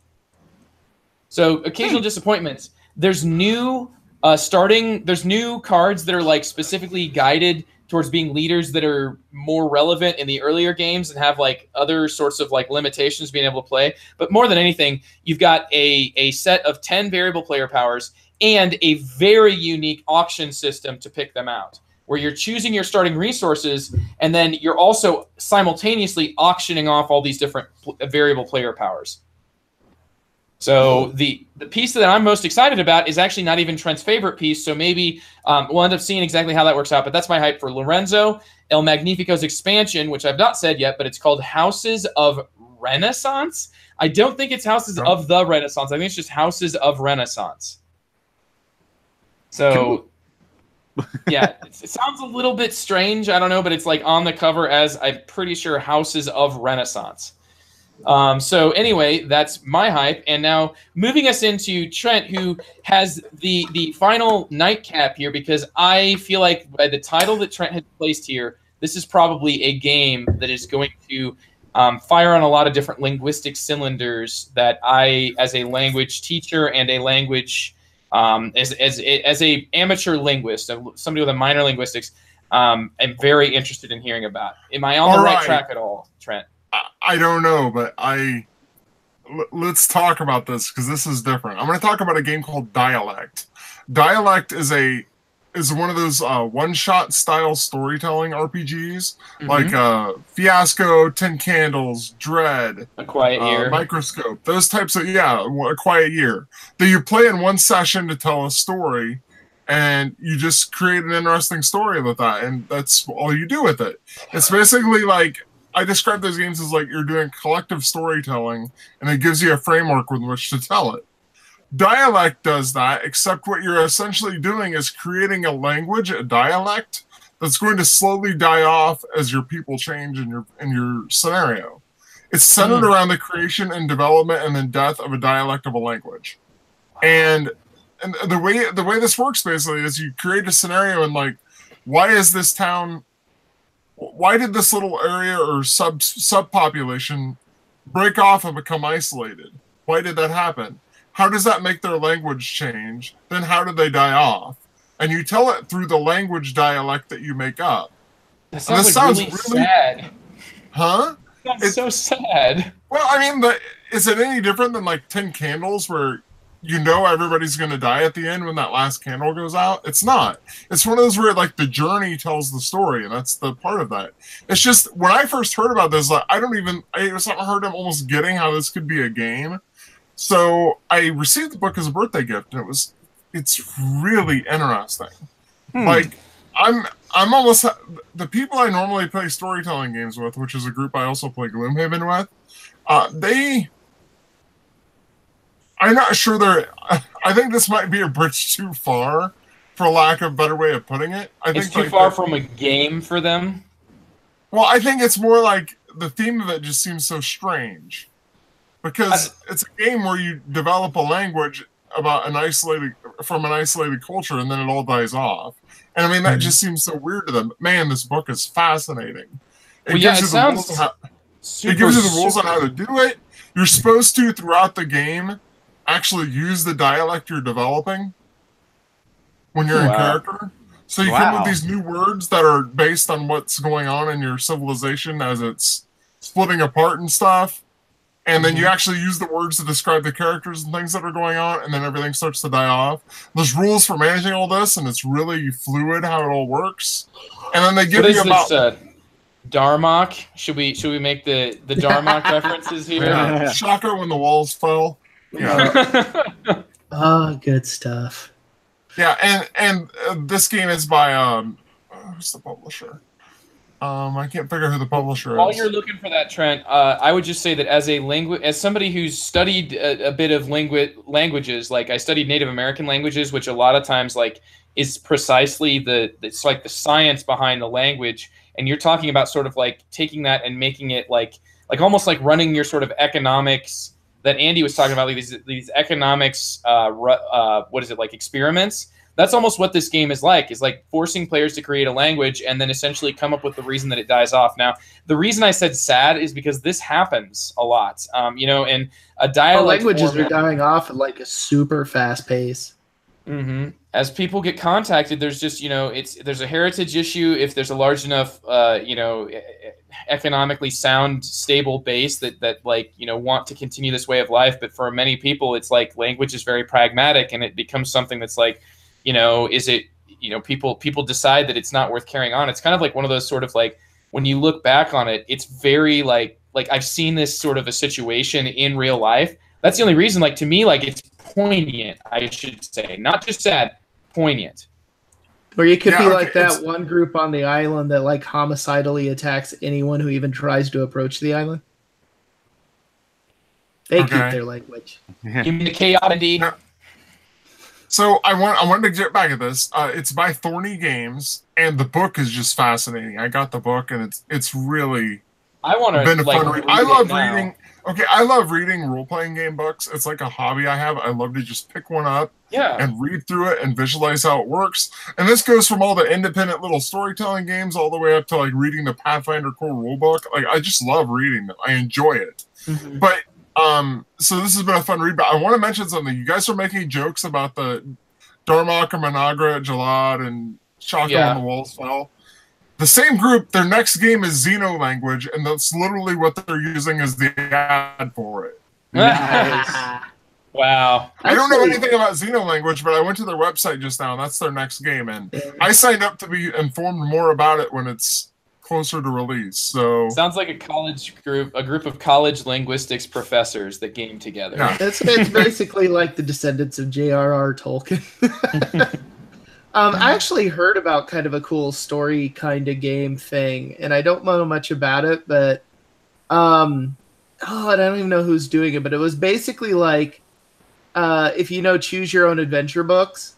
So occasional disappointments. There's new there's new cards that are like specifically guided towards being leaders that are more relevant in the earlier games and have like other sorts of like limitations being able to play. But more than anything, you've got a set of 10 variable player powers and a very unique auction system to pick them out, where you're choosing your starting resources, and then you're also simultaneously auctioning off all these different variable player powers. So the piece that I'm most excited about is actually not even Trent's favorite piece, so maybe we'll end up seeing exactly how that works out, but that's my hype for Lorenzo. El Magnifico's expansion, which I've not said yet, but it's called Houses of Renaissance. I don't think it's Houses of the Renaissance. I think it's just Houses of Renaissance. So... yeah, it sounds a little bit strange. I don't know, but it's like on the cover as, I'm pretty sure, Houses of Renaissance. So anyway, that's my hype. And now moving us into Trent, who has the final nightcap here, because I feel like by the title that Trent had placed here, this is probably a game that is going to fire on a lot of different linguistic cylinders that I, as a language teacher and a language as a amateur linguist, somebody with a minor linguistics, I'm very interested in hearing about. Am I on the right track at all, Trent? I don't know, but let's talk about this, because this is different. I'm going to talk about a game called Dialect. Dialect is one of those one-shot style storytelling RPGs, like Fiasco, 10 Candles, Dread, A Quiet Year, Microscope, those types of, A Quiet Year, that you play in one session to tell a story, and you just create an interesting story with that, and that's all you do with it. It's basically like, I describe those games as like you're doing collective storytelling, and it gives you a framework with which to tell it. Dialect does that, except what you're essentially doing is creating a language, a dialect, that's going to slowly die off as your people change in your scenario. It's centered around the creation and development and then death of a dialect of a language. And the way this works basically is you create a scenario, and like, why did this little area or subpopulation break off and become isolated? Why did that happen? How does that make their language change? Then how did they die off? And you tell it through the language dialect that you make up. That sounds really sad. Huh? That's so sad. Well, I mean, is it any different than like 10 Candles, where you know everybody's going to die at the end when that last candle goes out? It's not. It's one of those where like the journey tells the story, and that's the part of that. It's just, when I first heard about this, like, I heard him almost getting how this could be a game. So I received the book as a birthday gift, and it's really interesting. Like, I'm almost, the people I normally play storytelling games with, which is a group I also play Gloomhaven with, I'm not sure they're. I think this might be a bridge too far, for lack of a better way of putting it. I think it's too far from a game for them. Well, I think it's more like the theme of it just seems so strange, because it's a game where you develop a language about an isolated culture, and then it all dies off. And I mean, that just seems so weird to them. Man, this book is fascinating. It gives you the rules on how to do it. You're supposed to, throughout the game, actually use the dialect you're developing when you're in character. So you come up with these new words that are based on what's going on in your civilization as it's splitting apart and stuff. And then you actually use the words to describe the characters and things that are going on, and then everything starts to die off. There's rules for managing all this, and it's really fluid how it all works. And then they give you about... Darmok? Should we make the Darmok references here? Yeah. Shocker when the walls fell. Yeah. Oh, good stuff. Yeah, and this game is by who's the publisher? I can't figure out who the publisher is. While you're looking for that, Trent, I would just say that as somebody who's studied a bit of languages, like I studied Native American languages, which a lot of times like is precisely it's like the science behind the language, and you're talking about sort of like taking that and making it like almost like running your sort of economics that Andy was talking about, like these economics, what is it, like experiments? That's almost what this game is like forcing players to create a language and then essentially come up with the reason that it dies off. Now, the reason I said sad is because this happens a lot, and a dialect languages are dying off at like a super fast pace. Mm-hmm. As people get contacted, there's just, there's a heritage issue. If there's a large enough, economically sound, stable base that want to continue this way of life. But for many people, it's like language is very pragmatic, and it becomes something that's like, is it, people decide that it's not worth carrying on. It's kind of like one of those sort of like, when you look back on it, it's very like I've seen this sort of a situation in real life. That's the only reason, to me, it's poignant, I should say. Not just sad, poignant. Or you could be like that one group on the island that homicidally attacks anyone who even tries to approach the island. They keep their language. Give me the chaotic. No. So I wanted to get back at this. It's by Thorny Games, and the book is just fascinating. I got the book, and it's really been a fun read. I love reading. Okay, I love reading role-playing game books. It's like a hobby I have. I love to just pick one up and read through it and visualize how it works. And this goes from all the independent little storytelling games all the way up to reading the Pathfinder core rulebook. I just love reading them. I enjoy it. Mm-hmm. But so this has been a fun read. But I want to mention something. You guys are making jokes about the Darmok or Managra, Jalad, and Shaka on the Walls Fell. The same group, their next game is Xeno language, and that's literally what they're using as the ad for it. Nice. Wow. I don't know anything about Xeno language, but I went to their website just now, and that's their next game. And I signed up to be informed more about it when it's closer to release. So sounds like a group of college linguistics professors that game together. Yeah. It's basically like the descendants of J.R.R. Tolkien. I actually heard about kind of a cool story kind of game thing, and I don't know much about it, but and I don't even know who's doing it, but it was basically like if choose your own adventure books.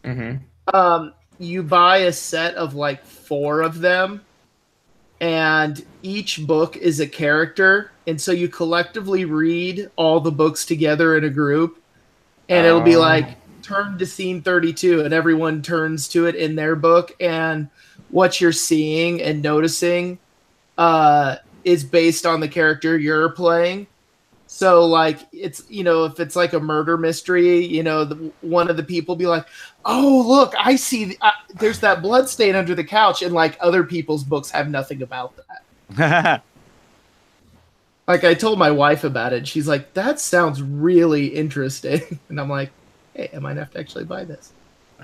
Mm-hmm. You buy a set of 4 of them, and each book is a character, and so you collectively read all the books together in a group, and it'll be turn to scene 32, and everyone turns to it in their book, and what you're seeing and noticing is based on the character you're playing. So it's if it's a murder mystery, one of the people be like, oh look, I see there's that blood stain under the couch, and other people's books have nothing about that. I told my wife about it, she's like, that sounds really interesting. And I'm like, hey, I might have to actually buy this.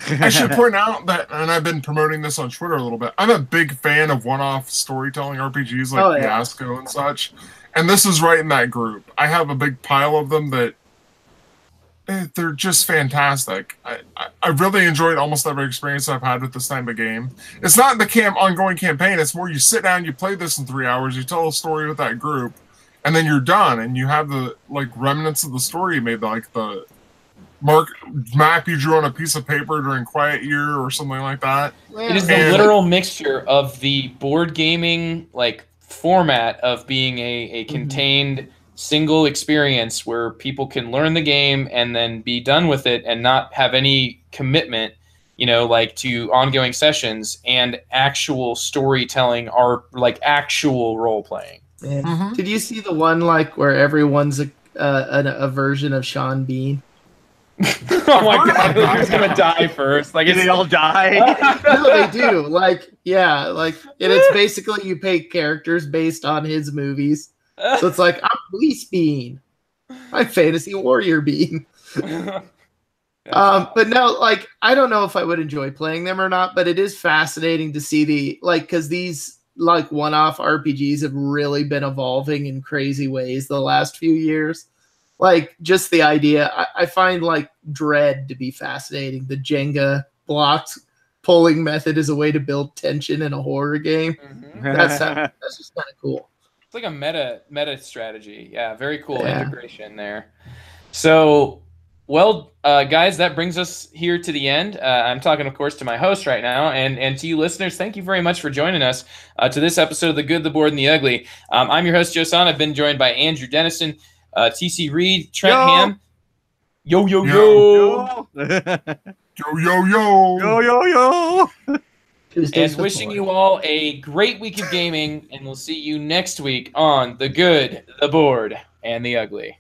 I should point out that, and I've been promoting this on Twitter a little bit, I'm a big fan of one-off storytelling RPGs like Fiasco and such, and this is right in that group. I have a big pile of them that they're just fantastic. I really enjoyed almost every experience I've had with this type of game. It's not the ongoing campaign, it's more you sit down, you play this in 3 hours, you tell a story with that group, and then you're done, and you have the like remnants of the story you made, like the map you drew on a piece of paper during quiet year or something like that. It is the literal mixture of the board gaming like format of being a contained single experience where people can learn the game and then be done with it and not have any commitment, you know, like to ongoing sessions and actual storytelling or like actual role playing. Did you see the one like where everyone's a version of Sean Bean? Oh my god, who's gonna die first? Like, they all die? No, they do. Like, yeah, like, and it's basically you pick characters based on his movies. So it's like, I'm Police Bean, I'm Fantasy Warrior Bean. But no, like, I don't know if I would enjoy playing them or not, but it is fascinating to see because these like one-off RPGs have really been evolving in crazy ways the last few years. Like, just the idea, I find like Dread to be fascinating. The Jenga blocked pulling method is a way to build tension in a horror game. That's just kind of cool. It's like a meta strategy. Yeah, very cool integration there. So, well, guys, that brings us here to the end. I'm talking, of course, to my host right now, and to you listeners, thank you very much for joining us to this episode of The Good, the Board, and the Ugly. I'm your host, Joe Son. I've been joined by Andrew Dennison, TC Reed, Trent Ham. Yo, yo, yo. Yo, yo, yo. Yo, yo, yo. And wishing you all a great week of gaming, and we'll see you next week on The Good, the Board, and the Ugly.